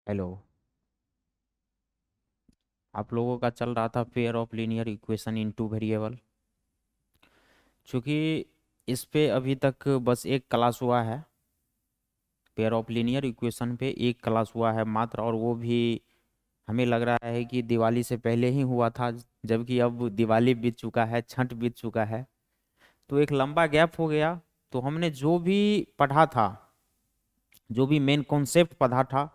Hello. आप लोगों का चल रहा था pair of linear equation in two variable. चूँकि इस पे अभी तक बस एक क्लास हुआ है, पेयर ऑफ लीनियर इक्वेशन पे एक क्लास हुआ है मात्र, और वो भी हमें लग रहा है कि दिवाली से पहले ही हुआ था, जबकि अब दिवाली बीत चुका है, छठ बीत चुका है, तो एक लंबा गैप हो गया। तो हमने जो भी पढ़ा था, जो भी मेन कॉन्सेप्ट पढ़ा था,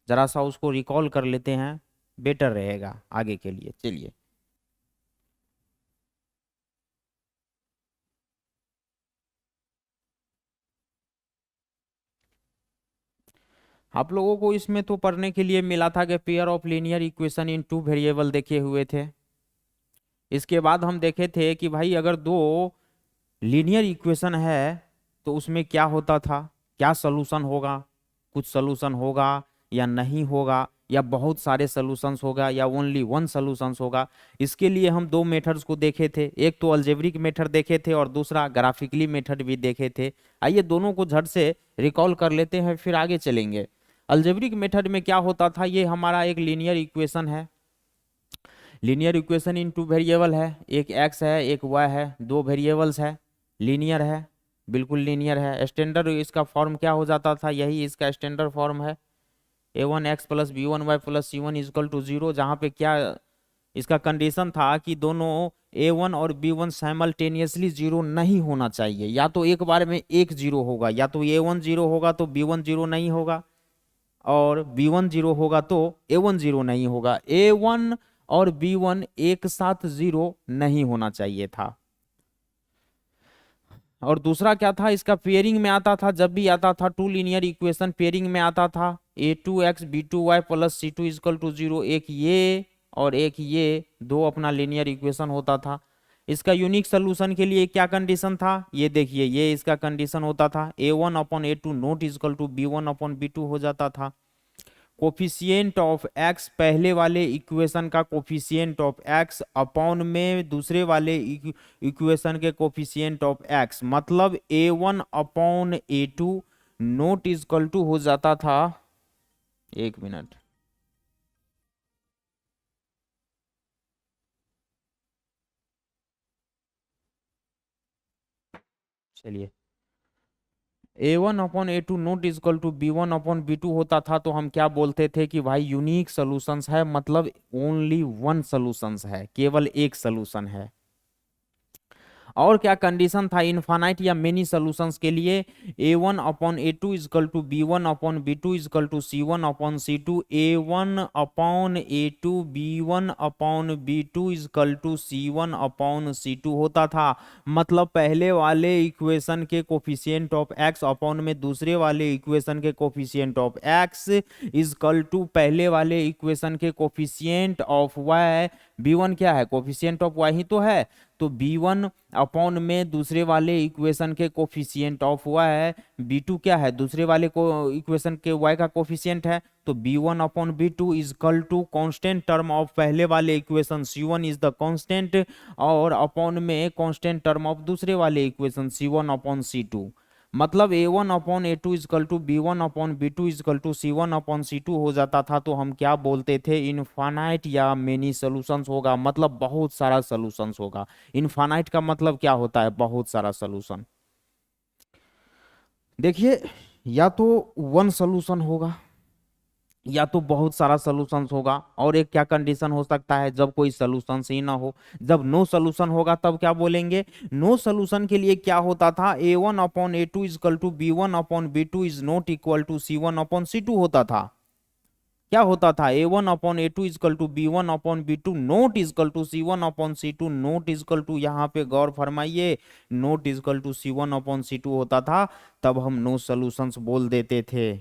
जरा सा उसको रिकॉल कर लेते हैं, बेटर रहेगा आगे के लिए। चलिए। आप लोगों को इसमें तो पढ़ने के लिए मिला था कि pair of linear equation in two variable देखे हुए थे। इसके बाद हम देखे थे कि भाई अगर दो लीनियर इक्वेशन है तो उसमें क्या होता था, क्या सलूशन होगा, कुछ सलूशन होगा या नहीं होगा, या बहुत सारे सलूशंस होगा, या ओनली वन सलूशंस होगा। इसके लिए हम दो मेथड्स को देखे थे, एक तो अल्जेब्रिक मेथड देखे थे और दूसरा ग्राफिकली मेथड भी देखे थे। आइए दोनों को झट से रिकॉल कर लेते हैं, फिर आगे चलेंगे। अल्जेब्रिक मेथड में क्या होता था, ये हमारा एक लीनियर इक्वेशन है, linear equation in two variable है, एक एक्स है एक वाई है, दो वेरिएबल्स है, लीनियर है, बिल्कुल लीनियर है। स्टैंडर्ड इसका फॉर्म क्या हो जाता था, यही इसका स्टैंडर्ड फॉर्म है, a1x plus b1y plus c1 is equal to zero, जहाँ पे क्या इसका कंडीशन था कि दोनों a1 और b1 साइमल्टेनियसली जीरो नहीं होना चाहिए, या तो एक बार में एक जीरो होगा, या तो a1 जीरो होगा तो b1 जीरो नहीं होगा, और b1 जीरो होगा तो a1 जीरो नहीं होगा। a1 और b1 एक साथ जीरो नहीं होना चाहिए था। और दूसरा क्या था, इसका पेयरिंग में आता था, जब भी आता था टू लीनियर इक्वेशन पेयरिंग में आता था, a2x b2y plus c2 is equal to zero, एक ये और एक ये, दो अपना लीनियर इक्वेशन होता था। इसका यूनिक सोल्यूशन के लिए क्या कंडीशन था, ये देखिए, ये इसका कंडीशन होता था, a1 upon a2 not is equal to b1 upon b2 हो जाता था। कोफिशिएंट ऑफ एक्स पहले वाले इक्वेशन का कोफिशिएंट ऑफ एक्स अपॉन में दूसरे वाले इक्वेशन के कोफिशिएंट ऑफ एक्स, मतलब a1 upon a2 not is equal to हो जाता था, एक मिनट, चलिए, a1 upon a2 not is equal to b1 upon b2 होता था, तो हम क्या बोलते थे कि भाई यूनिक सोल्यूशंस है, मतलब ओनली वन सोल्यूशंस है, केवल एक सोल्यूशन है। और क्या कंडीशन था इनफाइनाइट या मेनी सॉल्यूशंस के लिए, a1 upon a2 is equal to b1 upon b2 is equal to c1 upon c2, a1 upon a2 b1 upon b2 is equal to c1 upon c2 होता था। मतलब पहले वाले इक्वेशन के कोफिशिएंट ऑफ x अपॉन में दूसरे वाले इक्वेशन के coefficient of x is equal to पहले वाले इक्वेशन के कोफिशिएंट ऑफ y। b1 क्या है, कोफिशिएंट ऑफ y ही तो है, तो b1 अपॉन में दूसरे वाले इक्वेशन के कोफिशिएंट ऑफ y है, b2 क्या है, दूसरे वाले को इक्वेशन के y का कोफिशिएंट है, तो b1 upon b2 is equal to constant term of पहले वाले equation c1 is the constant, और अपॉन में कांस्टेंट टर्म ऑफ दूसरे वाले इक्वेशन c1 अपॉन c2। मतलब a1 upon a2 is equal to b1 upon b2 is equal to c1 upon c2 हो जाता था। तो हम क्या बोलते थे, इनफाइनाइट या मेनी सॉल्यूशंस होगा, मतलब बहुत सारा सॉल्यूशंस होगा। इनफाइनाइट का मतलब क्या होता है, बहुत सारा सॉल्यूशन। देखिए, या तो वन सॉल्यूशन होगा या तो बहुत सारा सॉल्यूशंस होगा, और एक क्या कंडीशन हो सकता है, जब कोई सॉल्यूशन ही ना हो। जब नो सॉल्यूशन होगा तब क्या बोलेंगे, नो सॉल्यूशन के लिए क्या होता था, a1 upon a2 is equal to b1 upon b2 is not equal to c1 upon c2 होता था। क्या होता था, a1 upon a2 is equal to b1 upon b2 not is equal to c1 upon c2, not is equal to, यहाँ पे गौर फरमाइए, note is equal to c1 upon c2 होता था, तब हम नो सॉल्यूशंस बोल देते थे।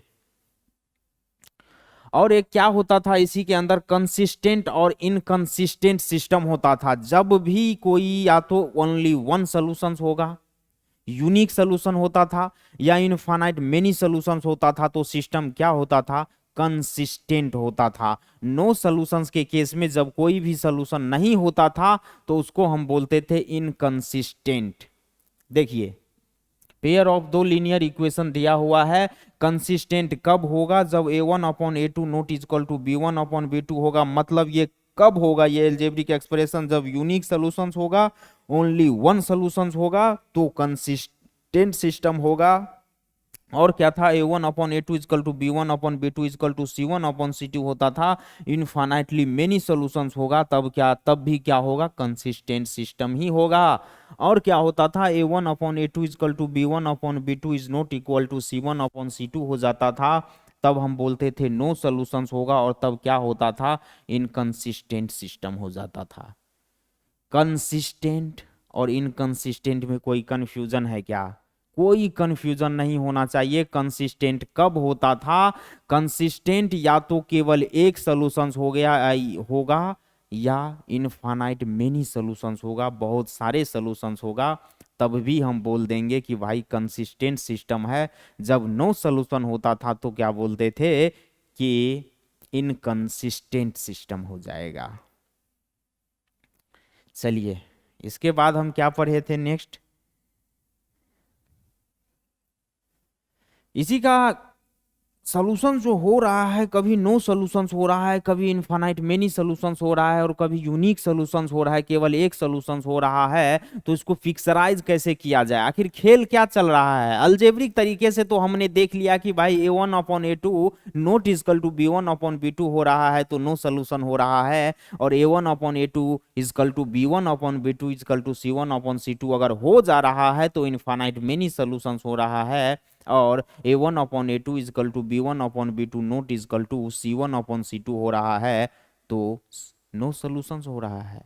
और एक क्या होता था, इसी के अंदर कंसिस्टेंट और इनकंसिस्टेंट सिस्टम होता था। जब भी कोई या तो ओनली वन सॉल्यूशंस होगा, यूनिक सॉल्यूशन होता था, या इनफाइनाइट मेनी सॉल्यूशंस होता था, तो सिस्टम क्या होता था, कंसिस्टेंट होता था। नो सॉल्यूशंस के केस में जब कोई भी सॉल्यूशन नहीं होता था तो उसको हम बोलते थे इनकंसिस्टेंट। देखिए, पेयर ऑफ दो लीनियर इक्वेशन दिया हुआ है, कंसिस्टेंट कब होगा, जब a1 upon a2 not equal to b1 upon b2 होगा। मतलब ये कब होगा, ये एल्जेब्रिक एक्सप्रेशन जब यूनिक सॉल्यूशंस होगा, ओनली वन सॉल्यूशंस होगा तो कंसिस्टेंट सिस्टम होगा। और क्या था, a1 upon a2 equal to b1 upon b2 equal to c1 upon c2 होता था। इनफाइनाइटली मेनी सॉल्यूशंस होगा तब क्या, तब भी क्या होगा, कंसिस्टेंट सिस्टम ही होगा। और क्या होता था, a1 upon a2 equal to b1 upon b2 is not equal to c1 upon c2 हो जाता था, तब हम बोलते थे नो सॉल्यूशंस होगा। और तब क्या होता था, इनकंसिस्टेंट सिस्टम हो जाता था। कंसिस्टेंट और इनकंसिस्टेंट में कोई कंफ्यूजन है क्या? कोई कंफ्यूजन नहीं होना चाहिए। कंसिस्टेंट कब होता था, कंसिस्टेंट या तो केवल एक सॉल्यूशंस हो गया होगा, या इनफाइनाइट मेनी सॉल्यूशंस होगा, बहुत सारे सॉल्यूशंस होगा, तब भी हम बोल देंगे कि भाई कंसिस्टेंट सिस्टम है। जब नो सॉल्यूशन होता था तो क्या बोलते थे कि इनकंसिस्टेंट सिस्टम हो जाएगा। चलिए इसके बाद हम क्या पढ़े थे नेक्स्ट, इसी का सॉल्यूशन जो हो रहा है, कभी नो सॉल्यूशंस हो रहा है, कभी इनफाइनाइट मेनी सॉल्यूशंस हो रहा है, और कभी यूनिक सॉल्यूशंस हो रहा है, केवल एक सॉल्यूशंस हो रहा है। तो इसको फिक्सराइज कैसे किया जाए, आखिर खेल क्या चल रहा है? अलजेब्रिक तरीके से तो हमने देख लिया कि भाई a1 upon a2 not equal to b1 upon b2 हो रहा है तो नो सॉल्यूशन हो रहा है, और a1 upon a2 equal to b1 upon b2 equal to c1 upon c2 अगर हो जा रहा है तो इनफाइनाइट मेनी सॉल्यूशंस हो रहा है, और a1 upon a2 equal to b1 upon b2 not equal to c1 upon c2 हो रहा है तो नो सॉल्यूशंस हो रहा है।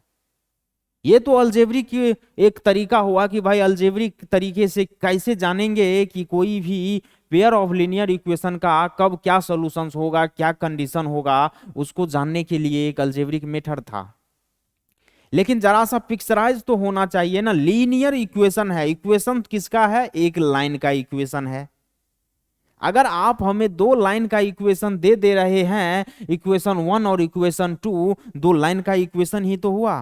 ये तो अलजेब्रिक एक तरीका हुआ कि भाई अलजेब्रिक तरीके से कैसे जानेंगे कि कोई भी पेयर ऑफ लीनियर इक्वेशन का कब क्या सॉल्यूशंस होगा, क्या कंडीशन होगा, उसको जानने के लिए एक अलजेब्रिक मेथड था। लेकिन जरा सा पिक्चराइज तो होना चाहिए ना, लीनियर इक्वेशन है, इक्वेशन किसका है, एक लाइन का इक्वेशन है। अगर आप हमें दो लाइन का इक्वेशन दे रहे हैं, इक्वेशन 1 और इक्वेशन 2, दो लाइन का इक्वेशन ही तो हुआ,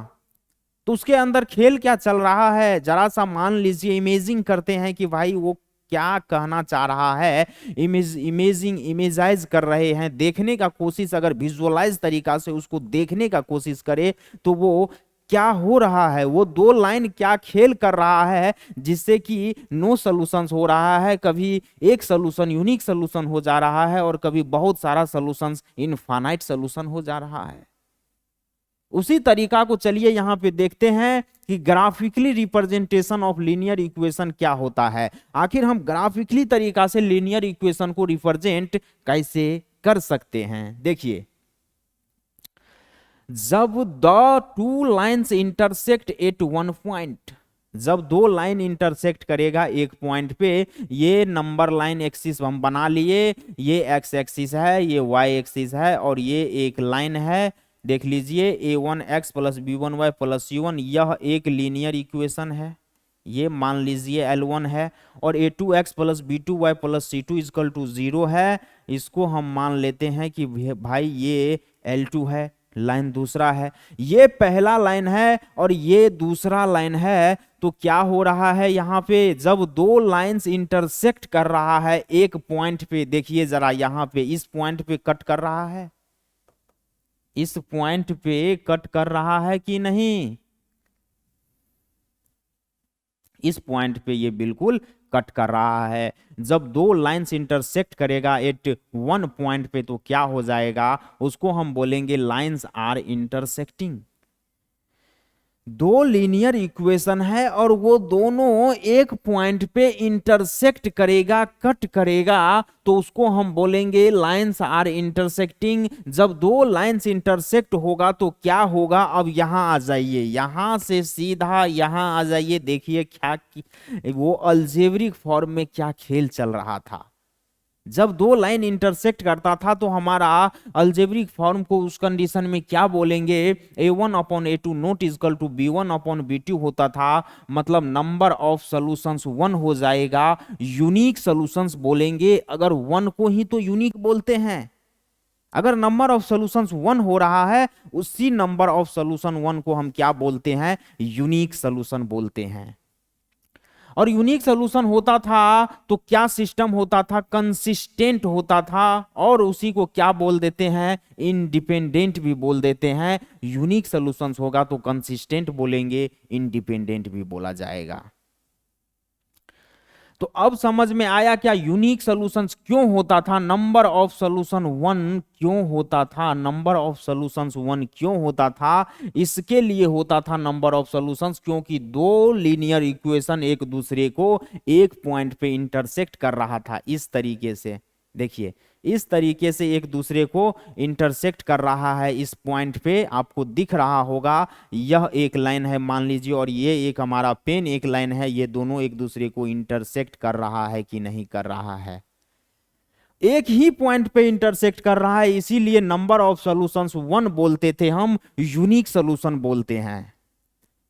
तो उसके अंदर खेल क्या चल रहा है, जरा सा मान लीजिए, इमेजिंग करते हैं कि भाई वो क्या कहना चाह रहा है, इमेजाइज कर रहे हैं, देखने का कोशिश, अगर विजुअलाइज तरीका से उसको देखने का कोशिश करे तो वो क्या हो रहा है, वो दो लाइन क्या खेल कर रहा है, जिससे कि नो सॉल्यूशंस हो रहा है, कभी एक सॉल्यूशन यूनिक सॉल्यूशन हो जा रहा है, और कभी बहुत सारा सॉल्यूशंस इनफाइनाइट सॉल्यूशन हो जा रहा है। उसी तरीका को चलिए यहां पे देखते हैं कि graphically representation of linear equation क्या होता है। आखिर हम ग्राफिकली तरीका से लीनियर इक्वेशन को रिप्रेजेंट कैसे कर सकते हैं। देखिए, जब the two lines intersect at one point, जब दो लाइन इंटरसेक्ट करेगा एक पॉइंट पे, ये नंबर लाइन एक्सिस हम बना लिए, ये एक्स एक्सिस है, ये वाई एक्सिस है, और ये एक लाइन है, देख लीजिए a1x plus b1y plus c1, यह एक लीनियर इक्वेशन है, ये मान लीजिए L1 है, और a2x plus b2y plus c2 equal to 0 है, इसको हम मान लेते हैं कि भाई ये L2 है, लाइन दूसरा है, ये पहला लाइन है और ये दूसरा लाइन है। तो क्या हो रहा है यहाँ पे, जब दो लाइंस इंटरसेक्ट कर रहा है एक पॉइंट पे, देखिए जरा यहाँ पे इस पॉइंट पे कट कर रहा है, इस पॉइंट पे कट कर रहा है कि नहीं, इस पॉइंट पे ये बिल्कुल कट कर रहा है। जब दो लाइंस इंटरसेक्ट करेगा एट वन पॉइंट पे तो क्या हो जाएगा, उसको हम बोलेंगे लाइंस आर इंटरसेक्टिंग। दो लीनियर इक्वेशन है और वो दोनों एक पॉइंट पे इंटरसेक्ट करेगा, कट करेगा, तो उसको हम बोलेंगे लाइंस आर इंटरसेक्टिंग। जब दो लाइंस इंटरसेक्ट होगा तो क्या होगा, अब यहां आ जाइए, यहां से सीधा यहां आ जाइए, देखिए क्या वो अलजेब्रिक फॉर्म में क्या खेल चल रहा था। जब दो लाइन इंटरसेक्ट करता था तो हमारा अलजेब्रिक फॉर्म को उस कंडीशन में क्या बोलेंगे, a1 upon a2 not equal to b1 upon b2 होता था, मतलब नंबर ऑफ सॉल्यूशंस 1 हो जाएगा, यूनिक सॉल्यूशंस बोलेंगे, अगर 1 को ही तो यूनिक बोलते हैं, अगर नंबर ऑफ सॉल्यूशंस 1 हो रहा है, उसी नंबर ऑफ सॉल्यूशन 1 को हम क्या बोलते हैं, यूनिक सॉल्यूशन बोलते हैं। और यूनिक सोल्यूशन होता था तो क्या सिस्टम होता था, कंसिस्टेंट होता था, और उसी को क्या बोल देते हैं, इंडिपेंडेंट भी बोल देते हैं। यूनिक सोल्यूशंस होगा तो कंसिस्टेंट बोलेंगे, इंडिपेंडेंट भी बोला जाएगा। तो अब समझ में आया क्या यूनिक सॉल्यूशंस क्यों होता था, नंबर ऑफ सॉल्यूशन वन क्यों होता था, नंबर ऑफ सॉल्यूशंस वन क्यों होता था। इसके लिए होता था नंबर ऑफ सॉल्यूशंस क्योंकि दो लीनियर इक्वेशन एक दूसरे को एक पॉइंट पे इंटरसेक्ट कर रहा था। इस तरीके से देखिए, इस तरीके से एक दूसरे को इंटरसेक्ट कर रहा है। इस पॉइंट पे आपको दिख रहा होगा, यह एक लाइन है मान लीजिए, और ये एक हमारा पेन एक लाइन है। ये दोनों एक दूसरे को इंटरसेक्ट कर रहा है कि नहीं कर रहा है, एक ही पॉइंट पे इंटरसेक्ट कर रहा है, इसीलिए नंबर ऑफ सॉल्यूशंस वन बोलते थे हम, यूनिक सॉल्यूशन बोलते हैं।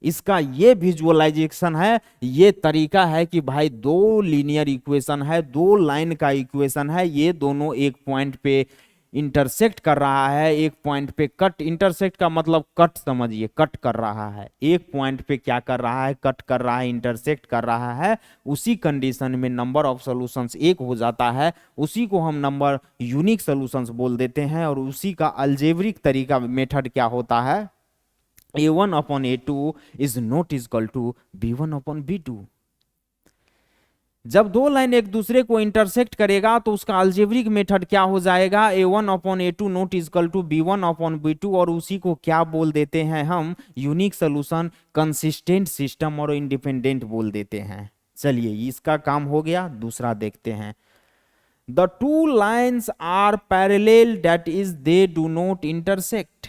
इसका ये विजुअलाइजेशन है, ये तरीका है कि भाई दो लीनियर इक्वेशन है, दो लाइन का इक्वेशन है, ये दोनों एक पॉइंट पे इंटरसेक्ट कर रहा है, एक पॉइंट पे कट, इंटरसेक्ट का मतलब कट समझिए, कट कर रहा है, एक पॉइंट पे क्या कर रहा है, कट कर रहा है, इंटरसेक्ट कर रहा है। उसी कंडीशन में नंबर ऑफ सॉल्यूशंस एक हो जाता है, उसी को हम नंबर यूनिक सॉल्यूशंस बोल देते हैं। और उसी का अलजेब्रिक तरीका मेथड क्या होता है, a1 upon a2 is not equal to b1 upon b2। जब दो लाइन एक दूसरे को इंटरसेक्ट करेगा तो उसका अलजेब्रिक मेथड क्या हो जाएगा, a1 upon a2 not equal to b1 upon b2, और उसी को क्या बोल देते हैं हम, यूनिक सोल्यूशन, कंसिस्टेंट सिस्टम और इंडिपेंडेंट बोल देते हैं। चलिए इसका काम हो गया, दूसरा देखते हैं। The two lines are parallel that is they do not intersect.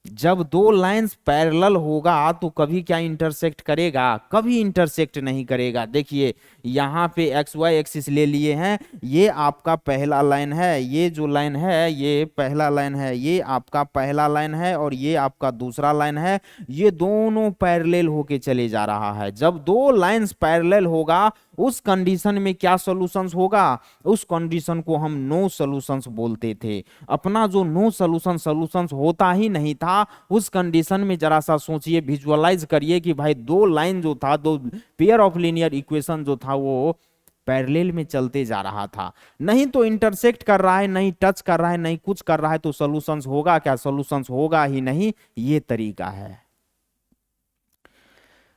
जब दो लाइंस पैरेलल होगा तो कभी क्या इंटरसेक्ट करेगा, कभी इंटरसेक्ट नहीं करेगा। देखिए यहाँ पे एक्स वाई एक्सिस ले लिए हैं, ये आपका पहला लाइन है, ये जो लाइन है ये पहला लाइन है, ये आपका पहला लाइन है, और ये आपका दूसरा लाइन है। ये दोनों पैरेलल होके चले जा रहा है। जब दो लाइंस पैरेलल होगा उस कंडीशन में क्या सॉल्यूशंस होगा, उस कंडीशन को हम नो सॉल्यूशंस बोलते थे। अपना जो नो सॉल्यूशंस होता ही नहीं था, उस कंडीशन में जरा सा सोचिए, विजुअलाइज करिए कि भाई दो लाइन जो था, दो पेयर ऑफ लीनियर इक्वेशन जो था वो पैरेलल में चलते जा रहा था, नहीं तो इंटरसेक्ट कर रहा है, नहीं टच कर रहा है, नहीं कुछ कर रहा है, तो सॉल्यूशंस होगा क्या, सॉल्यूशंस होगा ही नहीं। ये तरीका है।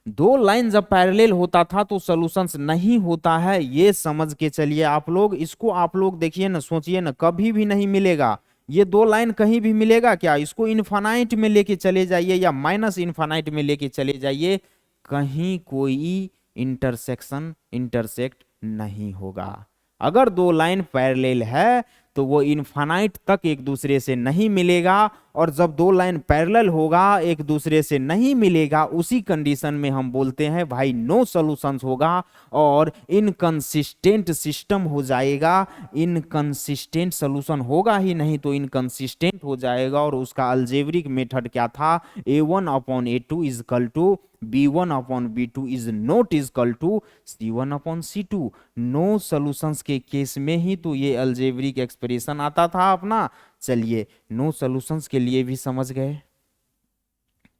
दो लाइन जब पैरेलल होता था तो सॉल्यूशंस नहीं होता है, ये समझ के चलिए आप लोग। इसको आप लोग देखिए ना, सोचिए ना, कभी भी नहीं मिलेगा ये दो लाइन, कहीं भी मिलेगा क्या, इसको इनफाइनाइट में लेके चले जाइए या माइनस इनफाइनाइट में लेके चले जाइए, कहीं कोई इंटरसेक्ट नहीं होगा। अगर दो लाइन पैरेलल है तो वो इनफाइनाइट तक एक दूसरे से नहीं मिलेगा, और जब दो लाइन पैरेलल होगा एक दूसरे से नहीं मिलेगा, उसी कंडीशन में हम बोलते हैं भाई नो सॉल्यूशंस होगा और इनकंसिस्टेंट सिस्टम हो जाएगा। इनकंसिस्टेंट सॉल्यूशन होगा ही नहीं तो इनकंसिस्टेंट हो जाएगा। और उसका अलजेब्रिक मेथड क्या था, a1 upon a2 is equal to b1 upon b2 is not equal to c1 upon c2। No solutions के केस में ही तो ये अलजेब्रिक एक्सप्रेशन आता था अपना। चलिए नो सॉल्यूशंस के लिए भी समझ गए,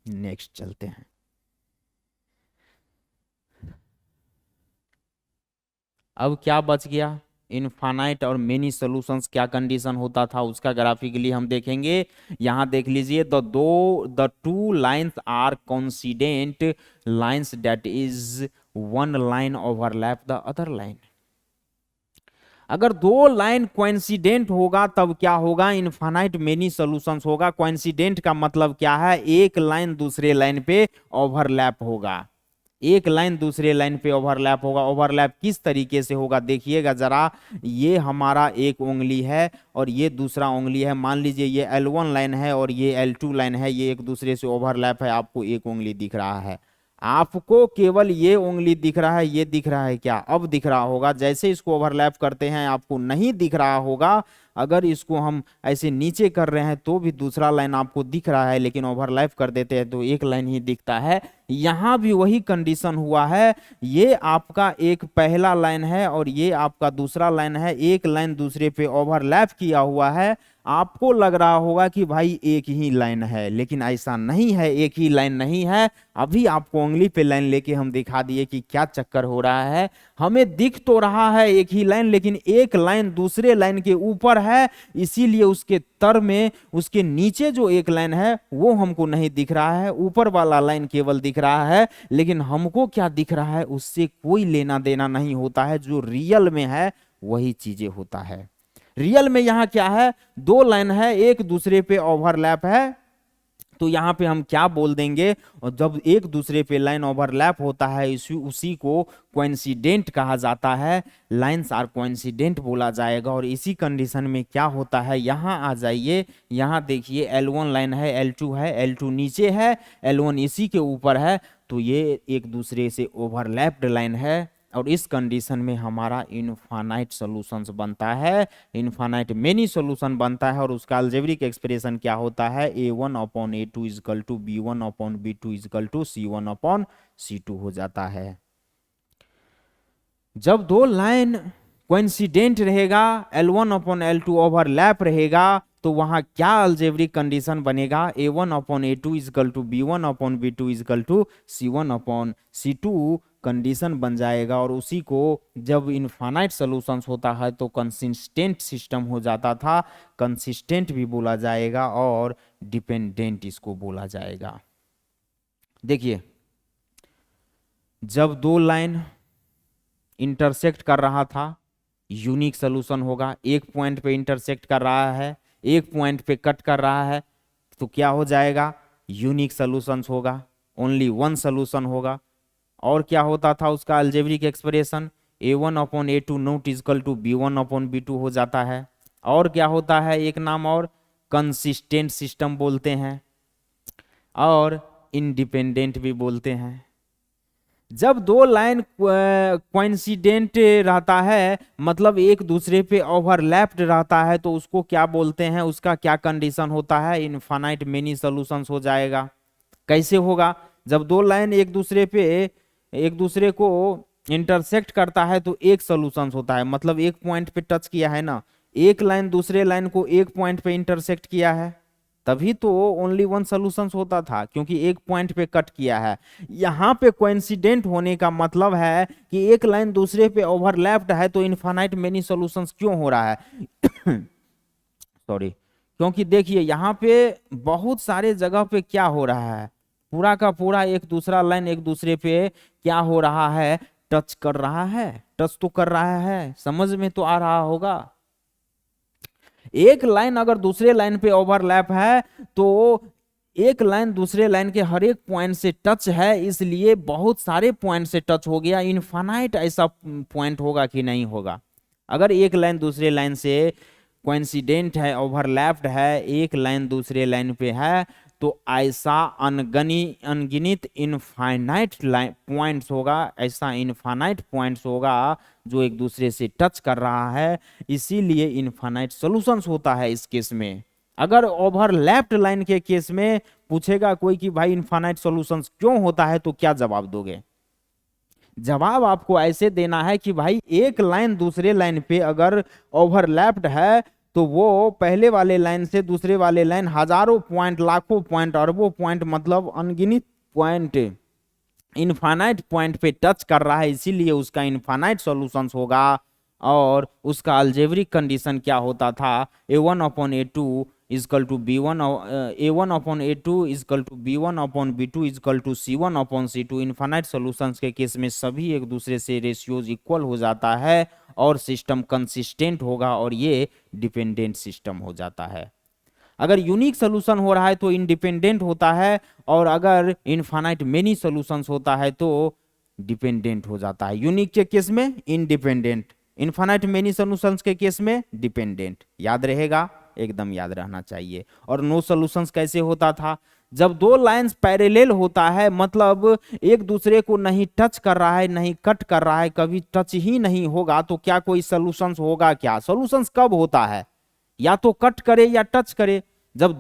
नेक्स्ट चलते हैं। अब क्या बच गया, इनफाइनाइट और मेनी सॉल्यूशंस क्या कंडीशन होता था उसका ग्राफिकली हम देखेंगे। यहां देख लीजिए, the two lines are coincident lines that is one line overlap the other line. अगर दो लाइन कोइंसिडेंट होगा तब क्या होगा, इनफाइनाइट मेनी सॉल्यूशंस होगा। कोइंसिडेंट का मतलब क्या है, एक लाइन दूसरे लाइन पे ओवरलैप होगा, एक लाइन दूसरे लाइन पे ओवरलैप होगा। ओवरलैप किस तरीके से होगा देखिएगा जरा, ये हमारा एक उंगली है और ये दूसरा उंगली है, मान लीजिए ये L1 लाइन है और ये L2 लाइन है, ये एक दूसरे से ओवरलैप है, आपको एक उंगली दिख रहा है, आपको केवल ये उंगली दिख रहा है, ये दिख रहा है क्या, अब दिख रहा होगा। जैसे इसको ओवरलैप करते हैं आपको नहीं दिख रहा होगा, अगर इसको हम ऐसे नीचे कर रहे हैं तो भी दूसरा लाइन आपको दिख रहा है, लेकिन ओवरलैप कर देते हैं तो एक लाइन ही दिखता है। यहाँ भी वही कंडीशन हुआ है, ये आपका एक पहला लाइन है और ये आपका दूसरा लाइन है, एक लाइन दूसरे पे ओवरलैप किया हुआ है। आपको लग रहा होगा कि भाई एक ही लाइन है, लेकिन ऐसा नहीं है, एक ही लाइन नहीं है। अभी आपको उंगली पे लाइन लेके हम दिखा दिए कि क्या चक्कर हो रहा है। हमें दिख तो रहा है एक ही लाइन, लेकिन एक लाइन दूसरे लाइन के ऊपर है, इसीलिए उसके तर में उसके नीचे जो एक लाइन है वो हमको नहीं दिख रहा है, ऊपर वाला लाइन केवल दिख रहा है। लेकिन हमको क्या दिख रहा है उससे कोई लेना देना नहीं होता है, जो रियल में है वही चीजें होता है। रियल में यहाँ क्या है, दो लाइन है एक दूसरे पे ओवरलैप है, तो यहाँ पे हम क्या बोल देंगे, और जब एक दूसरे पे लाइन ओवरलैप होता है उसी को कोइंसिडेंट कहा जाता है, लाइंस आर कोइंसिडेंट बोला जाएगा। और इसी कंडीशन में क्या होता है, यहाँ आ जाइए, यहाँ देखिए L1 लाइन है, L2 है, L2 नीचे है, L1 इसी के ऊपर है, तो ये एक दूसरे से ओवरलैप्ड लाइन है। और इस कंडीशन में हमारा इनफाइनाइट सॉल्यूशंस बनता है, इनफाइनाइट मेनी सॉल्यूशन बनता है। और उसका अलजेब्रिक एक्सप्रेशन क्या होता है, A1/A2 is equal to B1/B2 is equal to C1/C2 हो जाता है। जब दो लाइन कोइंसिडेंट रहेगा, L1/L2 ओवरलैप रहेगा, तो वहां क्या अलजेब्रिक कंडीशन बनेगा, A1/A2 is equal to B1/B2 is equal to C1/C2 condition बन जाएगा। और उसी को जब इनफाइनाइट सॉल्यूशंस होता है तो कंसिस्टेंट सिस्टम हो जाता था, कंसिस्टेंट भी बोला जाएगा और डिपेंडेंट इसको बोला जाएगा। देखिए, जब दो लाइन इंटरसेक्ट कर रहा था यूनिक सॉल्यूशन होगा, एक पॉइंट पे इंटरसेक्ट कर रहा है, एक पॉइंट पे कट कर रहा है, तो क्या हो जाएगा, यूनिक सॉल्यूशंस होगा, ओनली वन सॉल्यूशन होगा। और क्या होता था उसका algebraic expression, A1/A2 not equal to B1/B2 हो जाता है। और क्या होता है, एक नाम और कंसिस्टेंट सिस्टम बोलते हैं और इंडिपेंडेंट भी बोलते हैं। जब दो लाइन कोइंसिडेंट रहता है, मतलब एक दूसरे पे ओवरलैप्ड रहता है, तो उसको क्या बोलते हैं, उसका क्या कंडीशन होता है, इनफाइनाइट मेनी सॉल्यूशंस हो जाएगा। कैसे होगा, जब दो लाइन एक दूसरे को इंटरसेक्ट करता है तो एक सॉल्यूशंस होता है, मतलब एक पॉइंट पे टच किया है ना, एक लाइन दूसरे लाइन को एक पॉइंट पे इंटरसेक्ट किया है, तभी तो ओनली वन सॉल्यूशंस होता था, क्योंकि एक पॉइंट पे कट किया है। यहाँ पे कोइंसिडेंट होने का मतलब है कि एक लाइन दूसरे पे ओवरलैप्ड है, तो इनफाइनाइट मेनी सॉल्यूशंस क्यों हो रहा है सॉरी, क्योंकि देखिए यहाँ पे बहुत सारे जगह पे क्या हो रहा है, पूरा का पूरा एक दूसरा लाइन एक दूसरे पे क्या हो रहा है, टच कर रहा है, टच तो कर रहा है, समझ में तो आ रहा होगा। एक लाइन अगर दूसरे लाइन पे ओवरलैप है तो एक लाइन दूसरे लाइन के हर एक पॉइंट से टच है, इसलिए बहुत सारे पॉइंट से टच हो गया। इनफाइनाइट ऐसा पॉइंट होगा कि नहीं होगा, अगर एक लाइन दूसरे लाइन से कोइंसिडेंट है, ओवरलैप्ड है, एक लाइन दूसरे लाइन पे है, तो ऐसा अनगिनत इनफाइनाइट पॉइंट्स होगा, ऐसा इनफाइनाइट पॉइंट्स होगा जो एक दूसरे से टच कर रहा है, इसीलिए इनफाइनाइट सॉल्यूशंस होता है इस केस में। अगर ओवरलैप्ड लाइन के केस में पूछेगा कोई कि भाई इनफाइनाइट सॉल्यूशंस क्यों होता है, तो क्या जवाब दोगे, जवाब आपको ऐसे देना है कि भाई एक लाइन दूसरे लाइन पे अगर ओवरलैप्ड है तो वो पहले वाले लाइन से दूसरे वाले लाइन हजारों पॉइंट, लाखों पॉइंट, अरबों पॉइंट, मतलब अनगिनत पॉइंट, इनफाइनाइट पॉइंट पे टच कर रहा है, इसीलिए उसका इनफाइनाइट सॉल्यूशंस होगा। और उसका अलजेब्रिक कंडीशन क्या होता था, A1/A2 is equal to B1, A1/A2 is equal to B1/B2 is equal to C1/C2। Infinite solutions के केस में सभी एक दूसरे से रेशियोज इक्वल हो जाता है और सिस्टम कंसिस्टेंट होगा और ये डिपेंडेंट सिस्टम हो जाता है। अगर यूनिक सॉल्यूशन हो रहा है तो इंडिपेंडेंट होता है, और अगर इनफाइनाइट मेनी सॉल्यूशंस होता है तो डिपेंडेंट हो जाता है। यूनिक के केस में इंडिपेंडेंट, इनफाइनाइट मेनी सॉल्यूशंस के केस में डिपेंडेंट। याद रहेगा, एकदम याद रहना चाहिए। और नो सॉल्यूशंस कैसे होता था, जब दो लाइंस पैरेलल होता है, मतलब एक दूसरे को नहीं टच कर रहा है, नहीं कट कर रहा है, कभी टच ही नहीं होगा, तो क्या कोई सॉल्यूशंस होगा, क्या सॉल्यूशंस कब होता है, या तो कट करे या टच करे। जब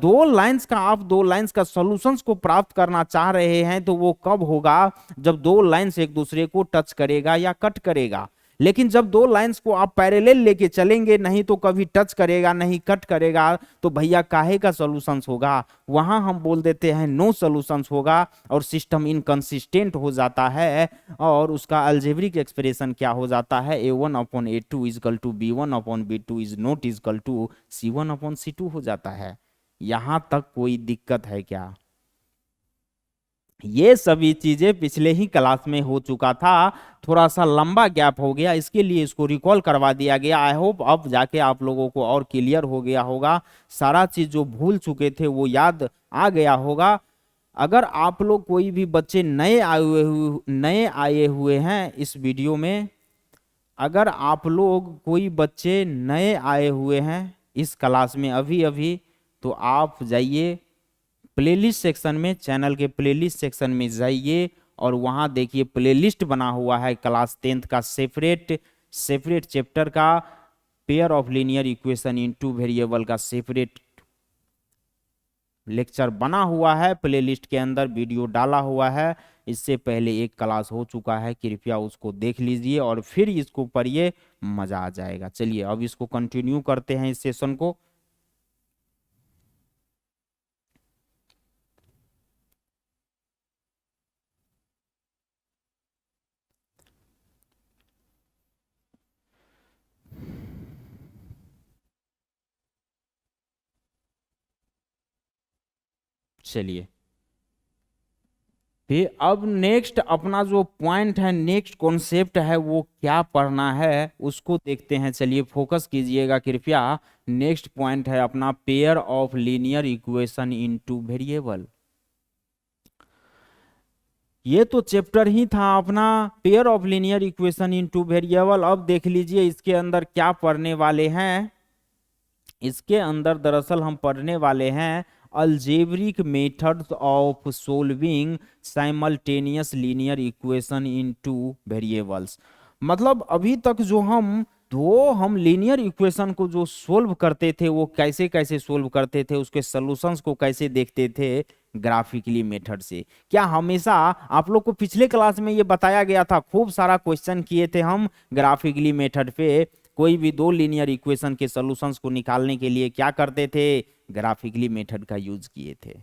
आप दो लाइंस का सॉल्यूशंस को प्राप्त करना चाह रहे हैं तो वो कब होगा, जब दो लाइंस एक दूसरे को टच करेगा या कट करेगा। लेकिन जब दो लाइंस को आप पैरेलल लेके चलेंगे, नहीं तो कभी टच करेगा नहीं कट करेगा, तो भैया काहे का सॉल्यूशंस होगा, वहां हम बोल देते हैं नो सॉल्यूशंस होगा और सिस्टम इनकंसिस्टेंट हो जाता है। और उसका अलजेब्रिक एक्सप्रेशन क्या हो जाता है, a1/a2 is equal to b1/b2 is not is equal to c1/c2 हो जाता है। यहां तक कोई दिक्कत है क्या? ये सभी चीजें पिछले ही क्लास में हो चुका था, थोड़ा सा लंबा गैप हो गया, इसके लिए इसको रिकॉल करवा दिया गया। आई होप अब जाके आप लोगों को और क्लियर हो गया होगा, सारा चीज जो भूल चुके थे वो याद आ गया होगा। अगर आप लोग कोई भी बच्चे नए आए हुए हैं इस वीडियो में, अगर आप लोग कोई बच्चे नए आए हुए हैं इस क्लास में अभी अभी, तो आप जाइए प्लेलिस्ट सेक्शन में, चैनल के प्लेलिस्ट सेक्शन में जाइए और वहां देखिए प्लेलिस्ट बना हुआ है क्लास 10th का सेपरेट सेपरेट चैप्टर का, pair of linear equation in two variable का सेपरेट लेक्चर बना हुआ है। प्लेलिस्ट के अंदर वीडियो डाला हुआ है, इससे पहले एक क्लास हो चुका है, कृपया उसको देख लीजिए और फिर इसको पढ़िए, मजा आ जाएगा। चलिए अब इसको कंटिन्यू करते हैं इस सेशन को। चलिए फिर अब नेक्स्ट अपना जो पॉइंट है, नेक्स्ट कॉन्सेप्ट है, वो क्या पढ़ना है उसको देखते हैं। चलिए फोकस कीजिएगा कृपया। नेक्स्ट पॉइंट है अपना pair of linear equation into variable. ये तो चैप्टर ही था अपना pair of linear equation into variable. अब देख लीजिए इसके अंदर क्या पढ़ने वाले हैं। इसके अंदर दरअसल हम पढ़ने वाले हैं algebraic methods of solving simultaneous linear equation into variables. मतलब अभी तक जो हम लीनियर इक्वेशन को जो सोल्व करते थे वो कैसे कैसे सोल्व करते थे, उसके सॉल्यूशंस को कैसे देखते थे ग्राफिकली मेथड से। क्या हमेशा आप लोग को पिछले क्लास में ये बताया गया था, खूब सारा क्वेश्चन किए थे हम ग्राफिकली मेथड पे। कोई भी दो लीनियर इक्वेशन के सॉल्यूशंस को निकालने के लिए क्या करते थे, ग्राफिकली मेथड का यूज किए थे।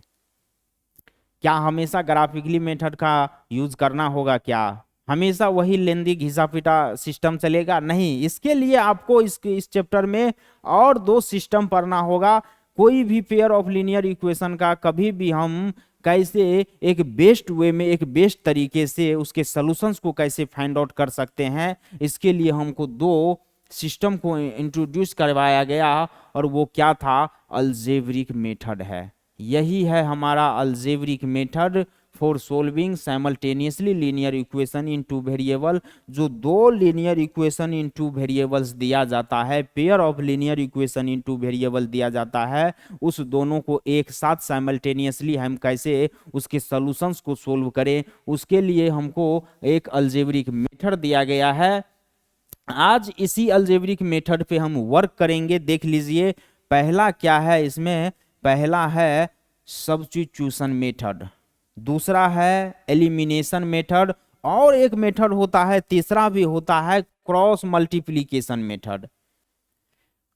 क्या हमेशा ग्राफिकली मेथड का यूज करना होगा क्या? हमेशा वही लेंदी घिसा पिटा सिस्टम चलेगा? नहीं, इसके लिए आपको इस चैप्टर में और दो सिस्टम पढ़ना होगा। कोई भी पेयर ऑफ लीनियर इक्वेशन का कभी भी हम कैसे एक बेस्ट वे में, एक बेस्ट तरीके से उसके सॉल्यूशंस को कैसे फाइंड आउट कर सकते हैं, इसके लिए हमको दो सिस्टम को इंट्रोड्यूस करवाया गया और वो क्या था, अलजेब्रिक मेथड है। यही है हमारा algebraic method for solving simultaneously linear equation in two variable. जो दो linear equation in two variables दिया जाता है, pair of linear equation in two variable दिया जाता है, उस दोनों को एक साथ साइमल्टेनियसली हम कैसे उसके सॉल्यूशंस को सोल्व करें, उसके लिए हमको एक अलजेब्रिक मेथड दिया गया है। आज इसी अलजेब्रिक मेथड पे हम वर्क करेंगे। देख लीजिए पहला क्या है इसमें, पहला है सब्स्टिट्यूशन मेथड, दूसरा है एलिमिनेशन मेथड, और एक मेथड होता है तीसरा भी होता है cross multiplication method.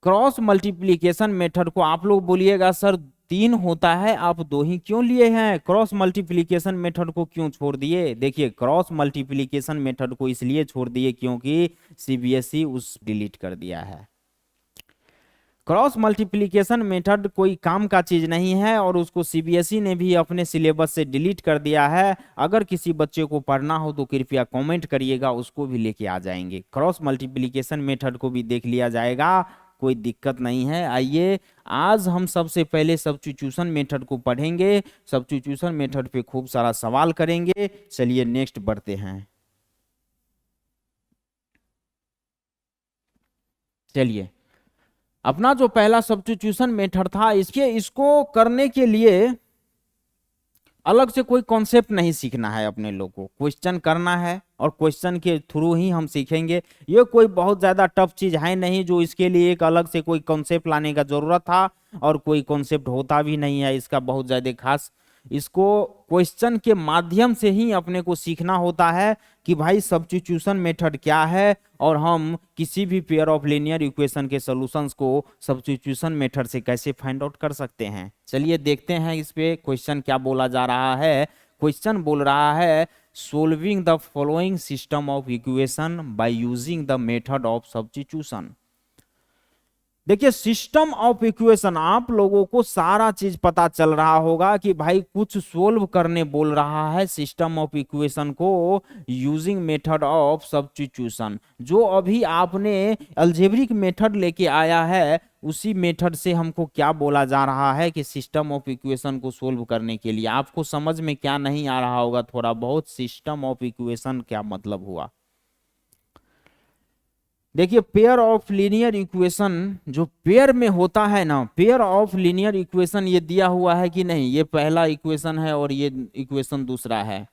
Cross multiplication method को आप लोग बोलिएगा सर तीन होता है, आप दो ही क्यों लिए हैं, क्रॉस मल्टीप्लिकेशन मेथड को क्यों छोड़ दिए? देखिए क्रॉस मल्टीप्लिकेशन मेथड को इसलिए छोड़ दिए क्योंकि सीबीएसई उस डिलीट कर दिया है। क्रॉस मल्टीप्लिकेशन मेथड कोई काम का चीज नहीं है और उसको सीबीएसई ने भी अपने सिलेबस से डिलीट कर दिया है। अगर किसी बच्चे को पढ़ना हो तो कृपया कमेंट करिएगा, उसको भी लेके आ जाएंगे, क्रॉस मल्टीप्लिकेशन मेथड को भी देख लिया जाएगा, कोई दिक्कत नहीं है। आइए आज हम सबसे पहले सब्स्टिट्यूशन मेथड को पढ़ेंगे, सब्स्टिट्यूशन मेथड पे खूब सारा सवाल करेंगे। चलिए नेक्स्ट बढ़ते हैं। चलिए अपना जो पहला सब्स्टिट्यूशन मेथड था, इसको करने के लिए अलग से कोई कॉन्सेप्ट नहीं सीखना है अपने लोग को, क्वेश्चन करना है और क्वेश्चन के थ्रू ही हम सीखेंगे। ये कोई बहुत ज्यादा टफ चीज है नहीं जो इसके लिए एक अलग से कोई कॉन्सेप्ट लाने का जरूरत था, और कोई कॉन्सेप्ट होता भी नहीं है इसका बहुत ज्यादा खास। इसको क्वेश्चन के माध्यम से ही अपने को सीखना होता है कि भाई सब्स्टिट्यूशन मेथड क्या है, और हम किसी भी पेयर ऑफ लीनियर इक्वेशन के सॉल्यूशंस को सब्स्टिट्यूशन मेथड से कैसे फाइंड आउट कर सकते हैं। चलिए देखते हैं इस पे क्वेश्चन क्या बोला जा रहा है। क्वेश्चन बोल रहा है solving the following system of equation by using the method of substitution. देखिए सिस्टम ऑफ इक्वेशन, आप लोगों को सारा चीज पता चल रहा होगा कि भाई कुछ सोल्व करने बोल रहा है सिस्टम ऑफ इक्वेशन को यूजिंग मेथड ऑफ सब्स्टिट्यूशन। जो अभी आपने अलजेब्रिक मेथड लेके आया है उसी मेथड से हमको क्या बोला जा रहा है कि सिस्टम ऑफ इक्वेशन को सोल्व करने के लिए। आपको समझ में क्या नहीं आ रहा होगा थोड़ा बहुत, सिस्टम ऑफ इक्वेशन क्या मतलब हुआ। देखिए पेयर ऑफ लीनियर इक्वेशन जो पेयर में होता है ना, पेयर ऑफ लीनियर इक्वेशन ये दिया हुआ है कि नहीं, ये पहला इक्वेशन है और ये इक्वेशन दूसरा है।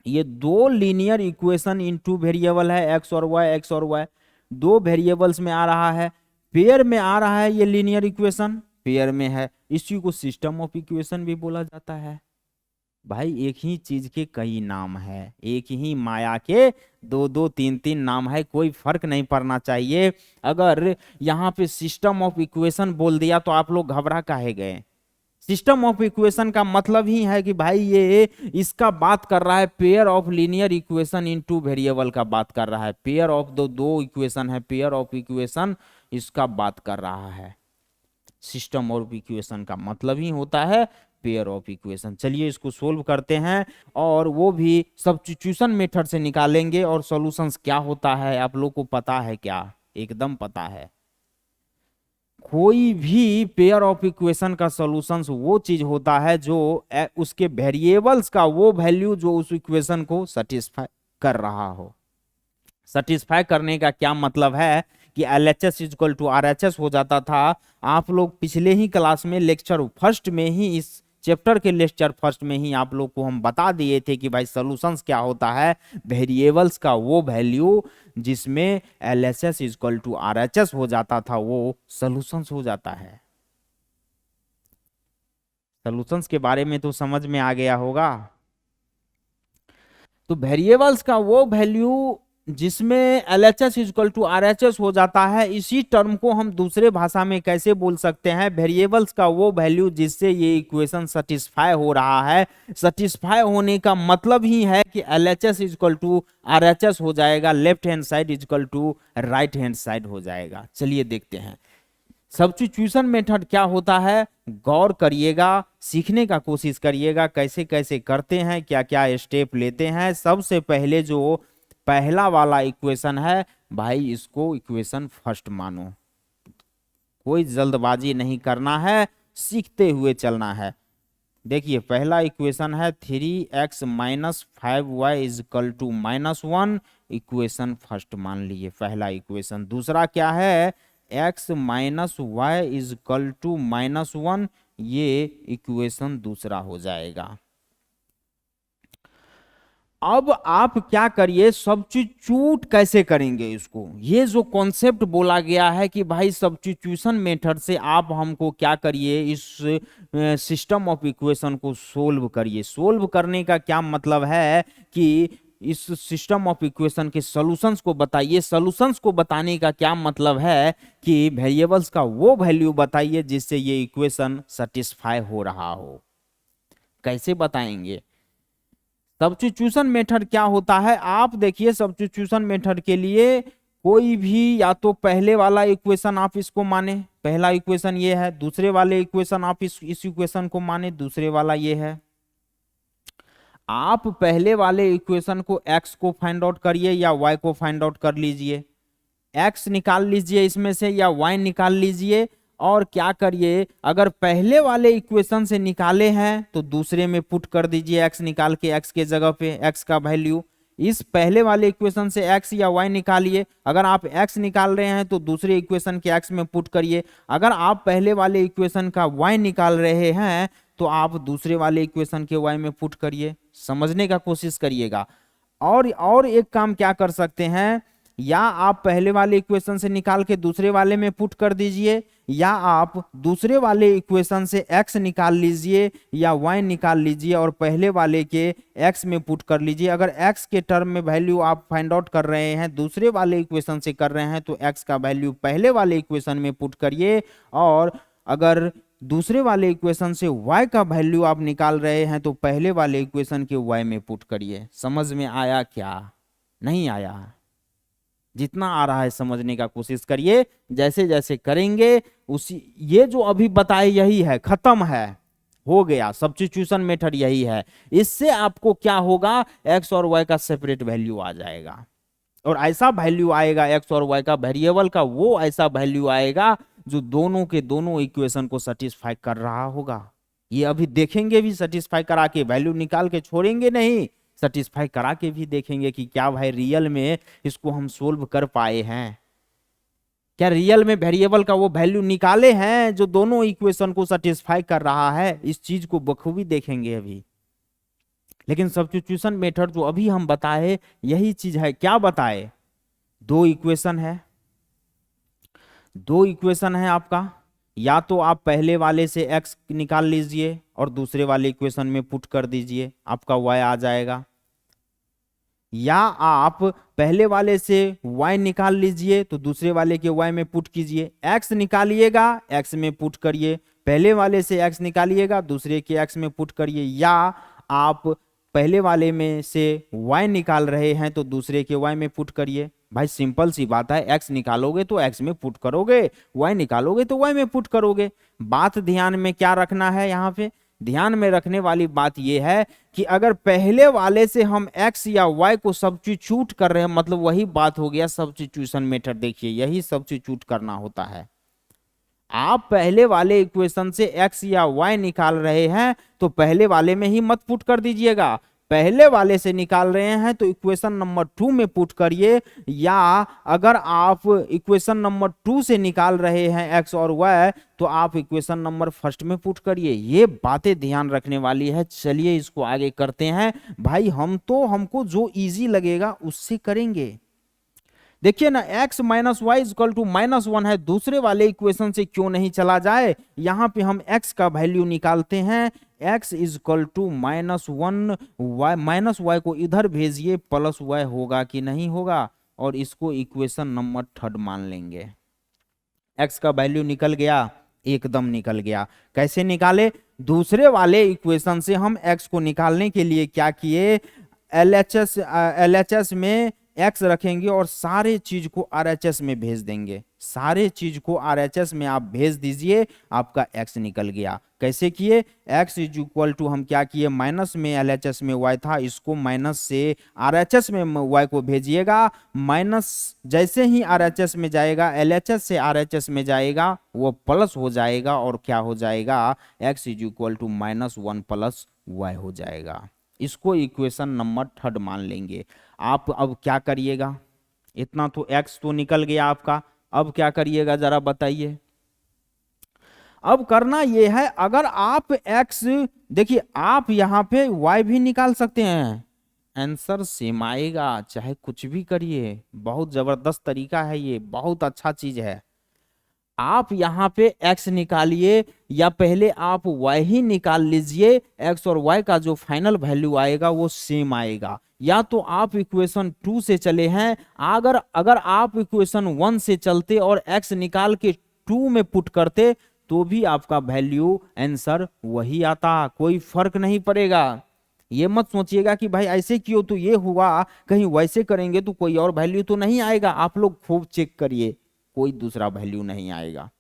ये दो linear equation in two variable है एक्स और वाई, एक्स और वाई दो वेरिएबल्स में आ रहा है, पेयर में आ रहा है, ये लीनियर इक्वेशन पेयर में है, इसी को सिस्टम ऑफ इक्वेशन भी बोला जाता है। भाई एक ही चीज के कई नाम है, एक ही माया के दो दो तीन तीन नाम है, कोई फर्क नहीं पड़ना चाहिए। अगर यहाँ पे सिस्टम ऑफ इक्वेशन बोल दिया तो आप लोग घबरा काहे गए। सिस्टम ऑफ इक्वेशन का मतलब ही है कि भाई ये इसका बात कर रहा है, pair of linear equation in two variable का बात कर रहा है, पेयर ऑफ दो इक्वेशन है, पेयर ऑफ इक्वेशन इसका बात कर रहा है। सिस्टम ऑफ इक्वेशन का मतलब ही होता है पेयर ऑफ इक्वेशन। चलिए इसको सोल्व करते हैं और वो भी सब्स्टिट्यूशन मेथड से निकालेंगे, और सॉल्यूशंस क्या होता है आप लोग को पता है क्या, एकदम पता है। कोई भी पेयर ऑफ इक्वेशन का सॉल्यूशंस वो चीज होता है जो उसके वेरिएबल्स का वो वैल्यू जो उस इक्वेशन को सेटिस्फाई कर रहा हो। सेटिस्फाई करने का क्या मतलब है कि LHS इक्वल टू RHS हो जाता था। आप लोग पिछले ही क्लास में लेक्चर फर्स्ट में ही, इस चैप्टर के लेक्चर फर्स्ट में ही आप लोग को हम बता दिए थे कि भाई सॉल्यूशंस क्या होता है, वेरिएबल्स का वो वैल्यू जिसमें LHS इक्वल टू RHS हो जाता था वो सॉल्यूशंस हो जाता है। सॉल्यूशंस के बारे में तो समझ में आ गया होगा। तो वेरिएबल्स का वो वैल्यू जिसमें LHS इक्वल टू RHS हो जाता है, इसी टर्म को हम दूसरे भाषा में कैसे बोल सकते हैं, वेरिएबल्स का वो वैल्यू जिससे ये इक्वेशन सेटिस्फाई हो रहा है। सेटिस्फाई होने का मतलब ही है कि LHS इक्वल टू RHS हो जाएगा, left hand side equal to right hand side हो जाएगा। चलिए देखते हैं सब्स्टिट्यूशन मेथड क्या होता है, गौर करिएगा, सीखने का कोशिश करिएगा कैसे कैसे करते हैं, क्या क्या स्टेप लेते हैं। सबसे पहले जो पहला वाला इक्वेशन है भाई, इसको इक्वेशन फर्स्ट मानो, कोई जल्दबाजी नहीं करना है, सीखते हुए चलना है। देखिए पहला इक्वेशन है 3x minus 5y is equal to -1, equation first मान लिए पहला इक्वेशन। दूसरा क्या है, x minus y is equal to -1, ये इक्वेशन दूसरा हो जाएगा। अब आप क्या करिए, सब्स्टिट्यूट कैसे करेंगे इसको। ये जो कॉन्सेप्ट बोला गया है कि भाई सब्स्टिट्यूशन मेथड से आप हमको क्या करिए, इस सिस्टम ऑफ इक्वेशन को सोल्व करिए। सोल्व करने का क्या मतलब है कि इस सिस्टम ऑफ इक्वेशन के सॉल्यूशंस को बताइए। सॉल्यूशंस को बताने का क्या मतलब है कि वेरिएबल्स का वो वैल्यू बताइए जिससे ये इक्वेशन सेटिस्फाई हो रहा हो। कैसे बताएंगे, सब्स्टिट्यूशन मेथड क्या होता है, आप देखिए सब्स्टिट्यूशन मेथड के लिए कोई भी या तो पहले वाला इक्वेशन आप इसको माने, पहला इक्वेशन ये है, दूसरे वाले इक्वेशन आप इस इक्वेशन को माने, दूसरे वाला ये है। आप पहले वाले इक्वेशन को x को फाइंड आउट करिए या y को फाइंड आउट कर लीजिए, x निकाल लीजिए इसमें से या y निकाल लीजिए, और क्या करिए, अगर पहले वाले इक्वेशन से निकाले हैं तो दूसरे में पुट कर दीजिए x निकाल के, x के जगह पे x का वैल्यू। इस पहले वाले इक्वेशन से x या y निकालिए, अगर आप x निकाल रहे हैं तो दूसरे इक्वेशन के x में पुट करिए, अगर आप पहले वाले इक्वेशन का y निकाल रहे हैं तो आप दूसरे वाले इक्वेशन के y में पुट करिए, समझने का कोशिश करिएगा। और एक काम क्या कर सकते हैं, या आप पहले वाले इक्वेशन से निकाल के दूसरे वाले में पुट कर दीजिए, या आप दूसरे वाले इक्वेशन से x निकाल लीजिए या y निकाल लीजिए और पहले वाले के x में पुट कर लीजिए। अगर x के टर्म में वैल्यू आप फाइंड आउट कर रहे हैं, दूसरे वाले इक्वेशन से कर रहे हैं, तो x का वैल्यू पहले वाले इक्वेशन में पुट करिए, और अगर दूसरे वाले इक्वेशन से y का वैल्यू आप निकाल रहे हैं तो पहले वाले इक्वेशन के y में पुट करिए। समझ में आया क्या? नहीं आया? जितना आ रहा है समझने का कोशिश करिए, जैसे जैसे करेंगे उसी, ये जो अभी बताए यही है, खत्म है, हो गया, सब्स्टिट्यूशन मेथड यही है। इससे आपको क्या होगा, x और y का सेपरेट वैल्यू आ जाएगा, और ऐसा वैल्यू आएगा x और y का वेरिएबल का, वो ऐसा वैल्यू आएगा जो दोनों के दोनों इक्वेशन को सेटिस्फाई कर रहा होगा। ये अभी देखेंगे भी, सेटिस्फाई करा के, वैल्यू निकाल के छोड़ेंगे नहीं, सेटिस्फाई करा के भी देखेंगे कि क्या भाई रियल में इसको हम सोल्व कर पाए हैं, क्या रियल में वेरिएबल का वो वैल्यू निकाले हैं जो दोनों इक्वेशन को सेटिस्फाई कर रहा है। इस चीज को बखूबी देखेंगे अभी। लेकिन सब्स्टिट्यूशन मेथड जो अभी हम बताए यही चीज है। क्या बताए, दो इक्वेशन है आपका, या तो आप पहले वाले से x निकाल लीजिए और दूसरे वाले इक्वेशन में पुट कर दीजिए, आपका y आ जाएगा, या आप पहले वाले से y निकाल लीजिए तो दूसरे वाले के y में पुट कीजिए। x निकालिएगा, x में पुट करिए, पहले वाले से x निकालिएगा, दूसरे के x में पुट करिए, या आप पहले वाले में से y निकाल रहे हैं तो दूसरे के y में पुट करिए। भाई सिंपल सी बात है, x निकालोगे तो x में पुट करोगे, y निकालोगे तो y में पुट करोगे। बात ध्यान में क्या रखना है, यहाँ पे ध्यान में रखने वाली बात यह है कि अगर पहले वाले से हम x या y को सब्स्टिट्यूट कर रहे हैं, मतलब वही बात हो गया सब्स्टिट्यूशन मेथड। देखिए यही सब्स्टिट्यूट करना होता है। आप पहले वाले इक्वेशन से x या y निकाल रहे हैं तो पहले वाले में ही मत पुट कर दीजिएगा, पहले वाले से निकाल रहे हैं तो इक्वेशन नंबर 2 में पुट करिए, या अगर आप इक्वेशन नंबर 2 से निकाल रहे हैं x और y तो आप इक्वेशन नंबर 1 में पुट करिए। ये बातें ध्यान रखने वाली है। चलिए इसको आगे करते हैं। भाई हमको जो इजी लगेगा उससे करेंगे। देखिए ना, x minus y equal to -1 है, दूसरे वाले इक्वेशन से क्यों नहीं चला जाए। यहां पे हम x का वैल्यू निकालते हैं, x इक्वल टू -1, माइनस वाई को इधर भेजिए, प्लस y होगा कि नहीं होगा, और इसको इक्वेशन नंबर 3 मान लेंगे। x का वैल्यू निकल गया, एकदम निकल गया। कैसे निकाले, दूसरे वाले इक्वेशन से हम x को निकालने के लिए क्या किए, LHS में x रखेंगे और सारे चीज को RHS में भेज देंगे। सारे चीज को RHS में आप भेज दीजिए, आपका x निकल गया। कैसे किए, x इज इक्वल टू हम क्या किए, माइनस में LHS में y था, इसको माइनस से RHS में y को भेजिएगा। माइनस जैसे ही RHS में जाएगा, LHS से RHS में जाएगा, वो प्लस हो जाएगा, और क्या हो जाएगा, x is equal to -1 plus y हो जाएगा। इसको इक्वेशन नंबर 3 मान लेंगे। आप अब क्या करिएगा, इतना तो x तो निकल गया आपका, अब क्या करिएगा जरा बताइए। अब करना यह है, अगर आप x, देखिए आप यहां पे y भी निकाल सकते हैं, आंसर सेम आएगा, चाहे कुछ भी करिए। बहुत जबरदस्त तरीका है ये, बहुत अच्छा चीज है। आप यहाँ पे x निकालिए या पहले आप y ही निकाल लीजिए, x और y का जो फाइनल वैल्यू आएगा वो सेम आएगा। या तो आप इक्वेशन 2 से चले हैं, अगर आप इक्वेशन 1 से चलते और x निकाल के 2 में पुट करते तो भी आपका वैल्यू आंसर वही आता, कोई फर्क नहीं पड़ेगा। ये मत सोचिएगा कि भाई ऐसे क्यों तो ये हुआ, कहीं वैसे करेंगे तो कोई और वैल्यू तो नहीं आएगा। आप लोग खूब चेक करिए, कोई दूसरा वैल्यू नहीं आएगा।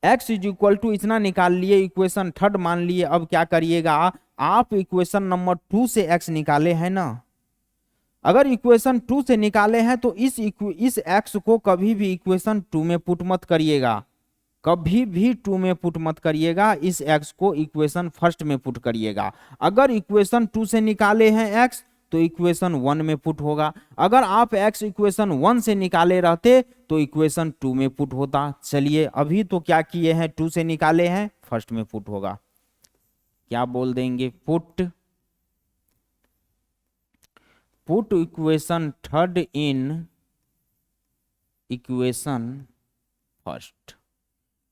x इज इक्वल टू इतना निकाल लिए, इक्वेशन 3 मान लिए। अब क्या करिएगा, आप इक्वेशन नंबर 2 से x निकाले हैं ना, अगर इक्वेशन 2 से निकाले हैं तो इस x को कभी भी इक्वेशन 2 में पुट मत करिएगा, कभी भी 2 में पुट मत करिएगा। इस x को इक्वेशन 1 में पुट करिएगा। अगर इक्वेशन 2 से निकाले हैं x तो इक्वेशन 1 में पुट होगा। अगर आप x इक्वेशन 1 से निकाले रहते तो इक्वेशन 2 में पुट होता। चलिए अभी तो क्या किए हैं, 2 से निकाले हैं, फर्स्ट में पुट होगा। क्या बोल देंगे, put equation third in equation first.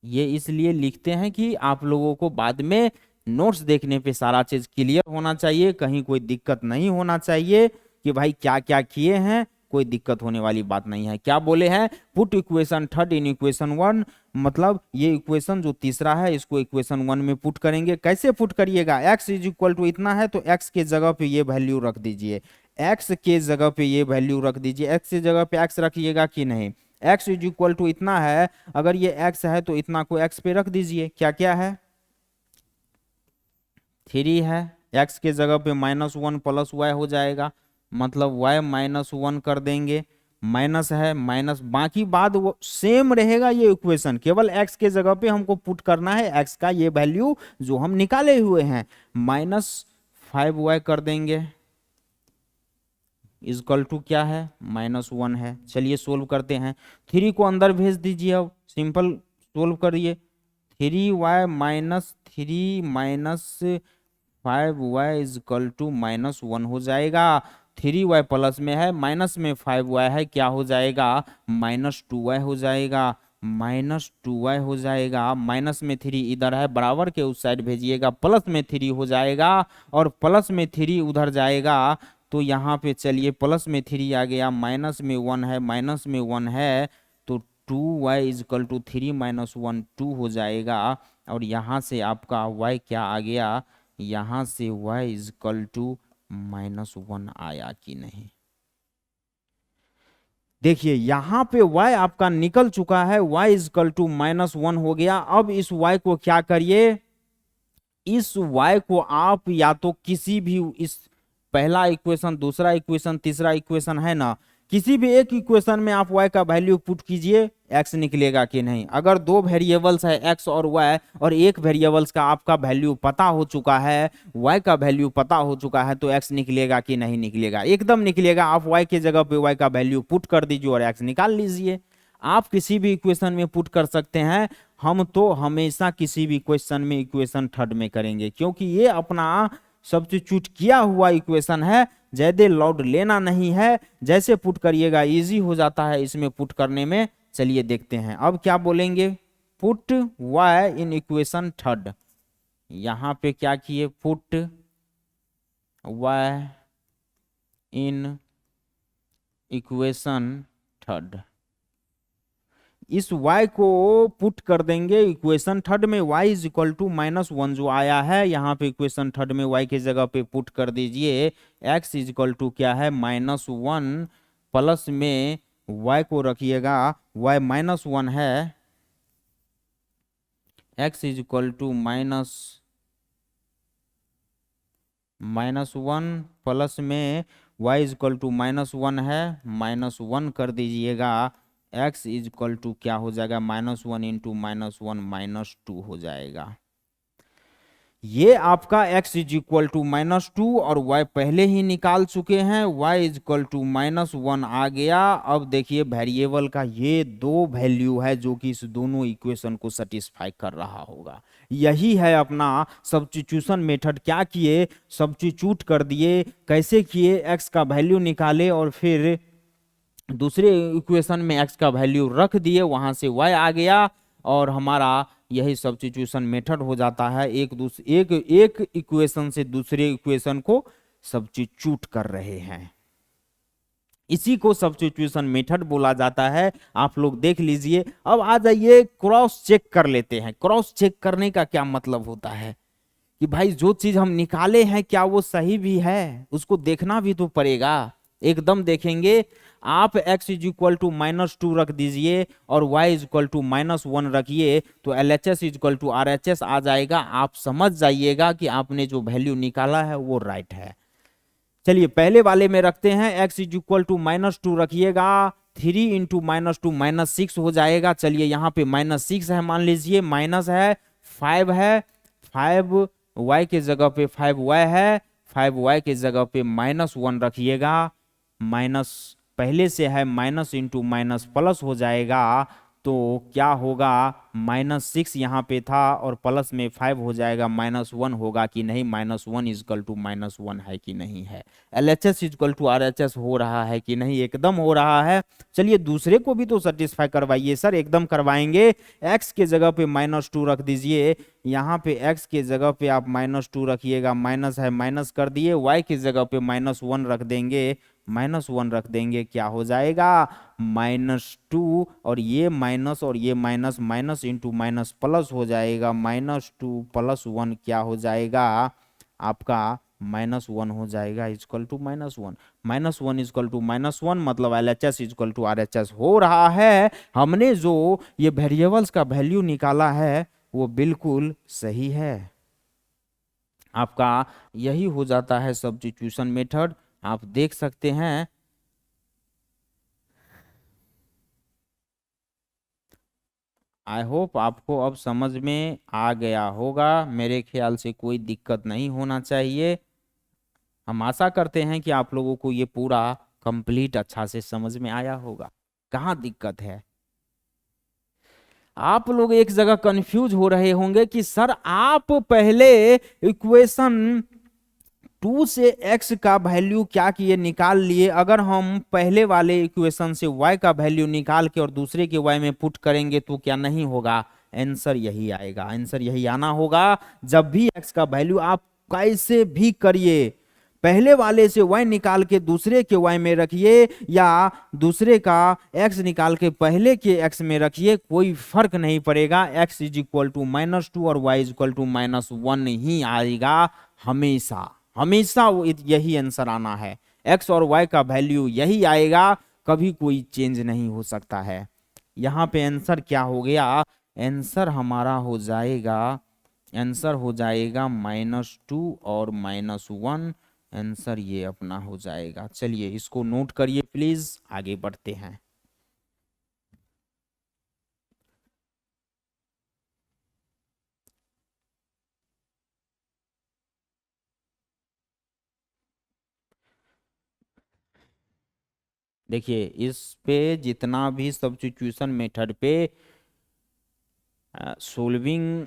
ये इसलिए लिखते हैं कि आप लोगों को बाद में नोट्स देखने पे सारा चीज क्लियर होना चाहिए, कहीं कोई दिक्कत नहीं होना चाहिए कि भाई क्या क्या किए हैं, कोई दिक्कत होने वाली बात नहीं है। क्या बोले हैं, put equation third in equation 1, मतलब ये इक्वेशन जो तीसरा है इसको इक्वेशन 1 में पुट करेंगे। कैसे पुट करिएगा, x इज इक्वल टू इतना है तो x के जगह पे ये वैल्यू रख दीजिए, x के जगह पे ये वैल्यू रख दीजिए। x की जगह पे x रखिएगा कि नहीं, x इज इक्वल टू इतना है, अगर ये x है तो इतना को x पे रख दीजिए। क्या क्या है, 3 है, x के जगह पे -1 प्लस y हो जाएगा, मतलब y -1 कर देंगे, माइनस है माइनस, बाकी बात वो सेम रहेगा। ये इक्वेशन केवल x के जगह पे हमको पुट करना है, x का ये वैल्यू जो हम निकाले हुए हैं, -5y कर देंगे, इजकल टू क्या है, -1 है। चलिए सोल्व करते हैं, 3 को अंदर भेज दीजिए, अब सिंपल सोल्व करिए। 3y minus 3 minus 5y is equal to -1 हो जाएगा। 3y प्लस में है, माइनस में 5y है, क्या हो जाएगा, -2y हो जाएगा, -2y हो जाएगा। माइनस में 3 इधर है, बराबर के उस साइड भेजिएगा, प्लस में 3 हो जाएगा, और प्लस में 3 उधर जाएगा तो यहाँ पे चलिए प्लस में 3 आ गया, माइनस में 1 है, माइनस में 1 है, तो 2y इजकल टू 3 - 1 2 हो जाएगा। और यहाँ से आपका y क्या आ गया, यहाँ से y इजकल टू -1 आया कि नहीं। देखिए यहाँ पे y आपका निकल चुका है, y इजकल टू -1 हो गया। अब इस y को क्या करिए, इस y को आप या तो किसी भी, इस पहला इक्वेशन, दूसरा इक्वेशन, तीसरा इक्वेशन है ना, किसी भी एक इक्वेशन में आप y का वैल्यू पुट कीजिए, x निकलेगा कि नहीं। अगर 2 वेरिएबल्स है x और y, और एक वेरिएबल्स का आपका वैल्यू पता हो चुका है, y का वैल्यू पता हो चुका है, तो x निकलेगा कि नहीं निकलेगा, एकदम निकलेगा। आप y के जगह पे y का वैल्यू पुट कर दीजिए और x निकाल लीजिए। आप किसी भी इक्वेशन में पुट कर सकते हैं, हम तो हमेशा किसी भी क्वेश्चन में इक्वेशन थर्ड में करेंगे, क्योंकि ये अपना सब्स्टिट्यूट किया हुआ इक्वेशन है, ज्यादा लोड लेना नहीं है, जैसे पुट करिएगा इजी हो जाता है इसमें पुट करने में। चलिए देखते हैं अब क्या बोलेंगे, put y in equation third. यहाँ पे क्या किए, put y in equation third. इस y को पुट कर देंगे इक्वेशन थर्ड में, y इज इक्वल टू -1 जो आया है, यहाँ पे इक्वेशन थर्ड में y के जगह पे पुट कर दीजिए। x इज इक्वल टू क्या है, -1, प्लस में y को रखिएगा, y -1 है, x is equal to -1 plus में y इज इक्वल टू -1 है, -1 कर दीजिएगा, x इज इक्वल टू क्या हो जाएगा, -1 इंटू -1 -2 हो जाएगा। ये आपका x इज इक्वल टू -2 और y पहले ही निकाल चुके हैं, y इज इक्वल टू -1 आ गया। अब देखिए वेरिएबल का ये 2 वैल्यू है जो कि इस दोनों इक्वेशन को सेटिस्फाई कर रहा होगा। यही है अपना सब्स्टिट्यूशन मेथड। क्या किए, सब्स्टिट्यूट कर दिए। कैसे किए, x का वैल्यू निकाले और फिर दूसरे इक्वेशन में x का वैल्यू रख दिए, वहां से y आ गया, और हमारा यही सब्स्टिट्यूशन मेथड हो जाता है। एक इक्वेशन से दूसरे इक्वेशन को सब्स्टिट्यूट कर रहे हैं, इसी को सब्स्टिट्यूशन मेथड बोला जाता है। आप लोग देख लीजिए। अब आ जाइए क्रॉस चेक कर लेते हैं। क्रॉस चेक करने का क्या मतलब होता है कि भाई जो चीज हम निकाले हैं क्या वो सही भी है, उसको देखना भी तो पड़ेगा। एकदम देखेंगे, आप x इज इक्वल टू -2 रख दीजिए और y इज इक्वल टू -1 रखिए, तो LHS is equal to RHS आ जाएगा। आप समझ जाइएगा कि आपने जो वैल्यू निकाला है वो राइट है। चलिए पहले वाले में रखते हैं, x इज इक्वल टू -2 रखिएगा, 3 इंटू -2 -6 हो जाएगा। चलिए यहाँ पे -6 है, मान लीजिए, माइनस है 5 है, 5 y के जगह पे 5y है, 5y के जगह पे -1 रखिएगा, माइनस पहले से है माइनस इंटू माइनस प्लस हो जाएगा, तो क्या होगा, -6 यहाँ पे था और प्लस में 5 हो जाएगा, -1 होगा कि नहीं, -1 इजकल टू -1 है कि नहीं है, LHS इजकल टू RHS हो रहा है कि नहीं, एकदम हो रहा है। चलिए दूसरे को भी तो सेटिस्फाई करवाइए सर, एकदम करवाएंगे। x के जगह पे -2 रख दीजिए, यहाँ पे x के जगह पे आप -2 रखिएगा, माइनस है माइनस कर दिए, y की जगह पे -1 रख देंगे, -1 रख देंगे, क्या हो जाएगा, -2, और ये minus, minus into minus plus हो जाएगा, -2 + 1 क्या हो जाएगा आपका, -1 हो जाएगा, इजकल टू -1, -1 इजकल टू -1 मतलब LHS इजकल टू RHS हो रहा है। हमने जो ये वेरिएबल्स का वैल्यू निकाला है वो बिल्कुल सही है, आपका यही हो जाता है सब्स्टिट्यूशन मेथड, आप देख सकते हैं। आई होप आपको अब समझ में आ गया होगा, मेरे ख्याल से कोई दिक्कत नहीं होना चाहिए। हम आशा करते हैं कि आप लोगों को ये पूरा कंप्लीट अच्छा से समझ में आया होगा। कहाँ दिक्कत है, आप लोग एक जगह कंफ्यूज हो रहे होंगे कि सर आप पहले इक्वेशन 2 से x का वैल्यू क्या किए, निकाल लिए, अगर हम पहले वाले इक्वेशन से y का वैल्यू निकाल के और दूसरे के y में पुट करेंगे तो क्या नहीं होगा, आंसर यही आएगा, आंसर यही आना होगा। जब भी x का वैल्यू आप कैसे भी करिए, पहले वाले से y निकाल के दूसरे के y में रखिए या दूसरे का x निकाल के पहले के x में रखिए, कोई फर्क नहीं पड़ेगा, x इज इक्वल टू -2 और y इज इक्वल टू -1 ही आएगा, हमेशा हमेशा यही आंसर आना है, x और y का वैल्यू यही आएगा, कभी कोई चेंज नहीं हो सकता है। यहाँ पे आंसर क्या हो गया, आंसर हमारा हो जाएगा, आंसर हो जाएगा -2 और -1, आंसर ये अपना हो जाएगा। चलिए इसको नोट करिए प्लीज, आगे बढ़ते हैं। देखिए इस पे जितना भी सब्स्टिट्यूशन मेथड पे सोल्विंग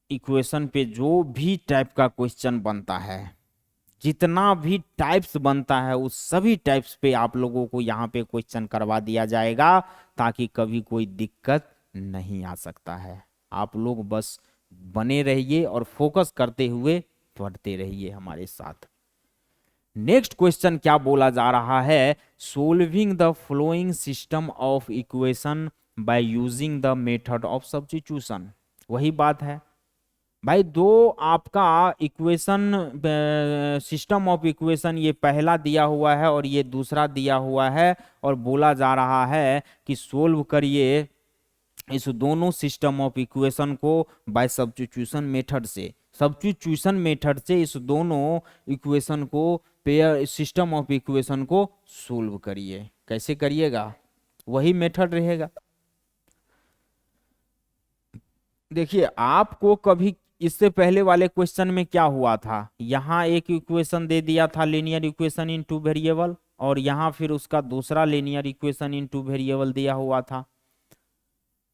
इक्वेशन पे जो भी टाइप का क्वेश्चन बनता है, जितना भी टाइप्स बनता है उस सभी टाइप्स पे आप लोगों को यहाँ पे क्वेश्चन करवा दिया जाएगा, ताकि कभी कोई दिक्कत नहीं आ सकता है। आप लोग बस बने रहिए और फोकस करते हुए पढ़ते रहिए हमारे साथ। नेक्स्ट क्वेश्चन क्या बोला जा रहा है, solving the flowing system of equation by using the method of substitution. वही बात है भाई, दो आपका इक्वेशन, सिस्टम ऑफ इक्वेशन, ये पहला दिया हुआ है और ये दूसरा दिया हुआ है, और बोला जा रहा है कि सोल्व करिए इस दोनों सिस्टम ऑफ इक्वेशन को बाय सब्स्टिट्यूशन मेथड से, सब्स्टिट्यूशन मेथड से इस दोनों इक्वेशन को, पेयर सिस्टम ऑफ इक्वेशन को सोल्व करिए। कैसे करिएगा, वही मेथड रहेगा। देखिए आपको कभी इससे पहले वाले क्वेश्चन में क्या हुआ था, यहाँ एक इक्वेशन दे दिया था linear equation in two variable, और यहाँ फिर उसका दूसरा linear equation in two variable दिया हुआ था।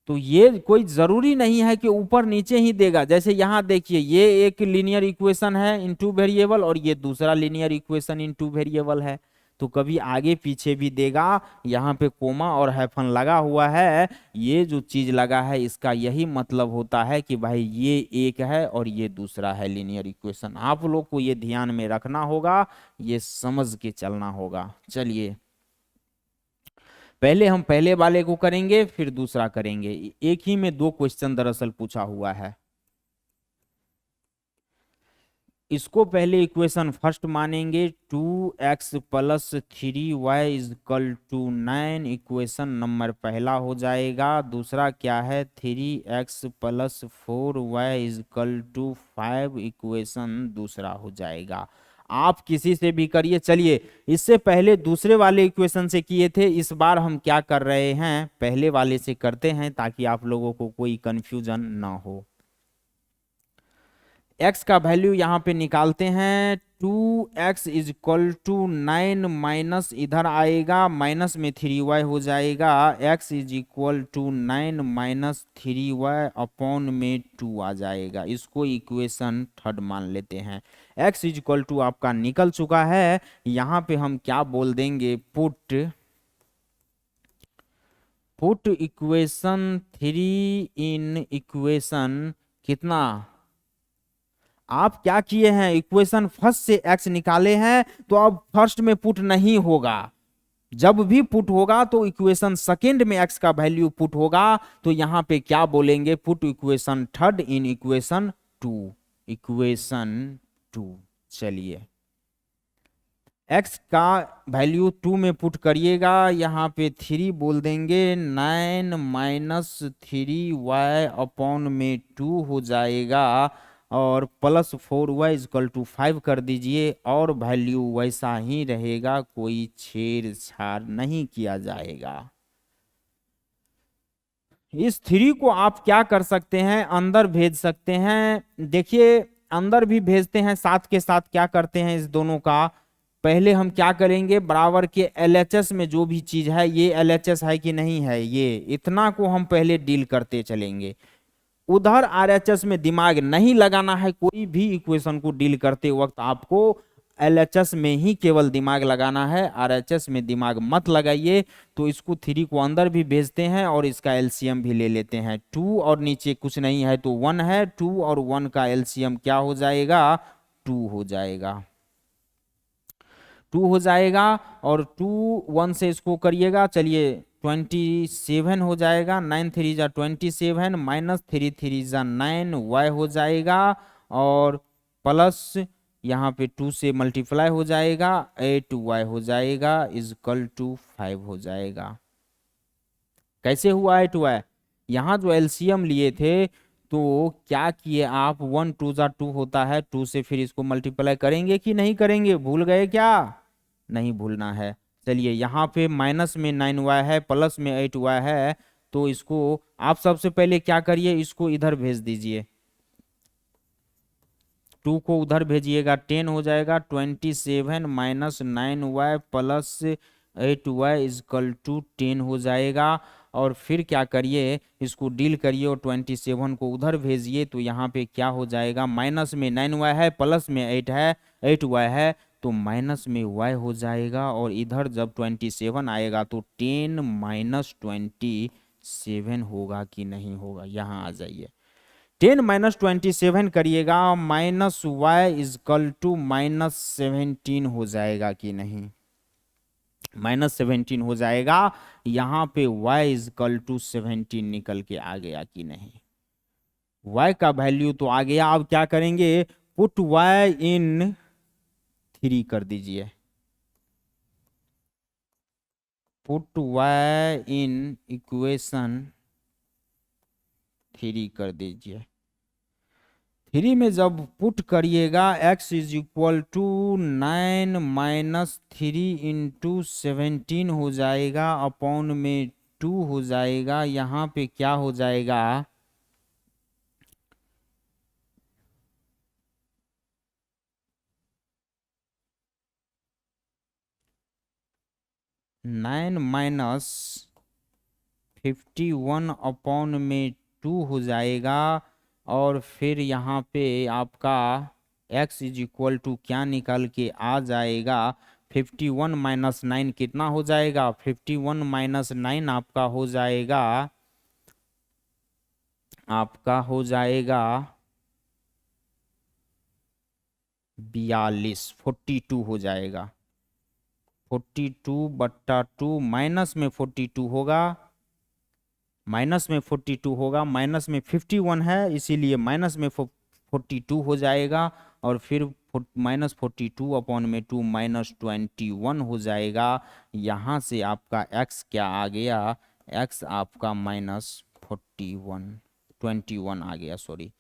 तो ये कोई जरूरी नहीं है कि ऊपर नीचे ही देगा, जैसे यहाँ देखिए ये एक लीनियर इक्वेशन है इन टू वेरिएबल और ये दूसरा linear equation in two variable है, तो कभी आगे पीछे भी देगा। यहाँ पे कोमा और हाइफन लगा हुआ है, ये जो चीज लगा है इसका यही मतलब होता है कि भाई ये एक है और ये दूसरा है लीनियर इक्वेशन। आप लोग को ये ध्यान में रखना होगा, ये समझ के चलना होगा। चलिए पहले हम पहले वाले को करेंगे फिर दूसरा करेंगे, एक ही में दो क्वेश्चन दरअसल पूछा हुआ है। इसको पहले इक्वेशन फर्स्ट मानेंगे, 2x + 3y = 9, इक्वेशन नंबर पहला हो जाएगा। दूसरा क्या है, 3x + 4y = 5, इक्वेशन दूसरा हो जाएगा। आप किसी से भी करिए। चलिए इससे पहले दूसरे वाले इक्वेशन से किए थे, इस बार हम क्या कर रहे हैं, पहले वाले से करते हैं ताकि आप लोगों को कोई कंफ्यूजन ना हो। x का वैल्यू यहाँ पे निकालते हैं। 2x is equal to 9 minus इधर आएगा माइनस में 3y हो जाएगा। x is equal to 9 minus 3y upon में 2 आ जाएगा। इसको इक्वेशन थर्ड मान लेते हैं। x इज इक्वल टू आपका निकल चुका है। यहाँ पे हम क्या बोल देंगे, पुट इक्वेशन 3 इन इक्वेशन कितना, आप क्या किए हैं, इक्वेशन फर्स्ट से x निकाले हैं, तो अब फर्स्ट में पुट नहीं होगा। जब भी पुट होगा तो इक्वेशन सेकंड में x का वैल्यू पुट होगा। तो यहां पे क्या बोलेंगे, put equation third in equation 2। चलिए x का वैल्यू 2 में पुट करिएगा, यहाँ पे 3 बोल देंगे, 9 माइनस 3y अपॉन में 2 हो जाएगा, और प्लस 4y इक्वल टू 5 कर दीजिए, और वैल्यू वैसा ही रहेगा, कोई छेड़छाड़ नहीं किया जाएगा। इस 3 को आप क्या कर सकते हैं, अंदर भेज सकते हैं। देखिए अंदर भी भेजते हैं, साथ के साथ क्या करते हैं इस दोनों का, पहले हम क्या करेंगे, बराबर के LHS में जो भी चीज है, ये LHS है कि नहीं है, ये इतना को हम पहले डील करते चलेंगे। उधर RHS में दिमाग नहीं लगाना है, कोई भी इक्वेशन को डील करते वक्त आपको LHS में ही केवल दिमाग लगाना है, RHS में दिमाग मत लगाइए। तो इसको 3 को अंदर भी भेजते हैं और इसका LCM भी ले लेते हैं। 2 और नीचे कुछ नहीं है तो 1 है, 2 और 1 का LCM क्या हो जाएगा, 2 हो जाएगा। 2 हो जाएगा, और 2 1 से इसको करिएगा, चलिए 27 हो जाएगा। 9 3 जा 27 माइनस 3 3 जा 9 y हो जाएगा, और प्लस यहाँ पे 2 से मल्टीप्लाई हो जाएगा, 8y हो जाएगा, इजकल टू 5 हो जाएगा। कैसे हुआ 8y, यहाँ जो एलसीएम लिए थे तो क्या किए आप, 1 2 जा 2 होता है, 2 से फिर इसको मल्टीप्लाई करेंगे कि नहीं करेंगे, भूल गए क्या, नहीं भूलना है। चलिए यहाँ पे माइनस में 9y है, प्लस में 8y है, तो इसको आप सबसे पहले क्या करिए, इसको इधर भेज दीजिए, 2 को उधर भेजिएगा, 10 हो जाएगा। 27 minus 9y plus 8y is equal to 10 हो जाएगा। और फिर क्या करिए, इसको डील करिए और 27 को उधर भेजिए, तो यहाँ पे क्या हो जाएगा, माइनस में 9y है, प्लस में 8y है, तो माइनस में y हो जाएगा। और इधर जब 27 आएगा तो 10 माइनस 27 होगा कि नहीं होगा, यहाँ आ जाइए, 10 माइनस 27 करिएगा, minus y is equal to minus 17 हो जाएगा कि नहीं, माइनस 17 हो जाएगा। यहाँ पे y इजकल टू 17 निकल के आ गया कि नहीं, y का वैल्यू तो आ गया। अब क्या करेंगे, पुट y इन 3 कर दीजिए, पुट y इन इक्वेशन 3 कर दीजिए। 3 में जब पुट करिएगा, x is equal to 9 minus 3 into 17 हो जाएगा, अपॉन में 2 हो जाएगा। यहाँ पे क्या हो जाएगा, नाइन माइनस 51 अपॉन में 2 हो जाएगा। और फिर यहाँ पे आपका x इज इक्वल टू क्या निकल के आ जाएगा, 51 माइनस 9 कितना हो जाएगा, 51 माइनस 9 आपका हो जाएगा, आपका हो जाएगा 42, 42 हो जाएगा। 42 बट्टा 2 माइनस में 42 होगा, माइनस में 42 होगा, माइनस में 51 है इसीलिए माइनस में 42 हो जाएगा। और फिर माइनस 42 अपॉन में 2 माइनस 21 हो जाएगा। यहाँ से आपका x क्या आ गया, x आपका माइनस 21 आ गया, सॉरी,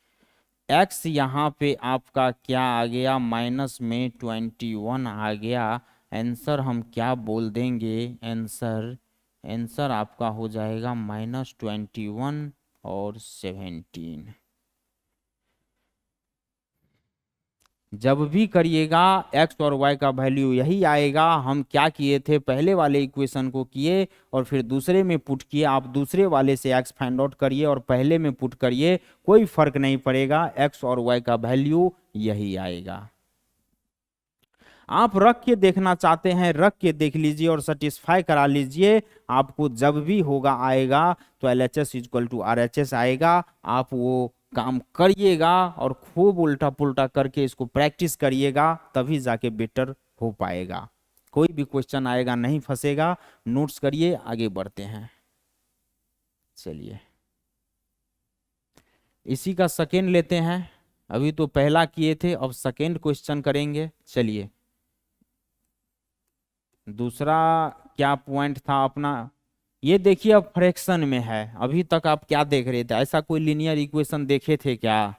x यहाँ पे आपका क्या आ गया, माइनस में 21 आ गया। आंसर हम क्या बोल देंगे, आंसर आपका हो जाएगा माइनस 21 और 17। जब भी करिएगा एक्स और वाई का वैल्यू यही आएगा। हम क्या किए थे, पहले वाले इक्वेशन को किए और फिर दूसरे में पुट किए। आप दूसरे वाले से एक्स फाइंड आउट करिए और पहले में पुट करिए, कोई फर्क नहीं पड़ेगा, एक्स और वाई का वैल्यू यही आएगा। आप रख के देखना चाहते हैं, रख के देख लीजिए और सेटिस्फाई करा लीजिए। आपको जब भी होगा आएगा तो LHS इक्वल टू RHS आएगा। आप वो काम करिएगा और खूब उल्टा पुल्टा करके इसको प्रैक्टिस करिएगा, तभी जाके बेटर हो पाएगा। कोई भी क्वेश्चन आएगा नहीं फंसेगा। नोट्स करिए, आगे बढ़ते हैं। चलिए इसी का सेकेंड लेते हैं। अभी तो पहला किए थे, अब सेकेंड क्वेश्चन करेंगे। चलिए दूसरा क्या पॉइंट था अपना, ये देखिए अब फ्रैक्शन में है। अभी तक आप क्या देख रहे थे, ऐसा कोई लीनियर इक्वेशन देखे थे क्या?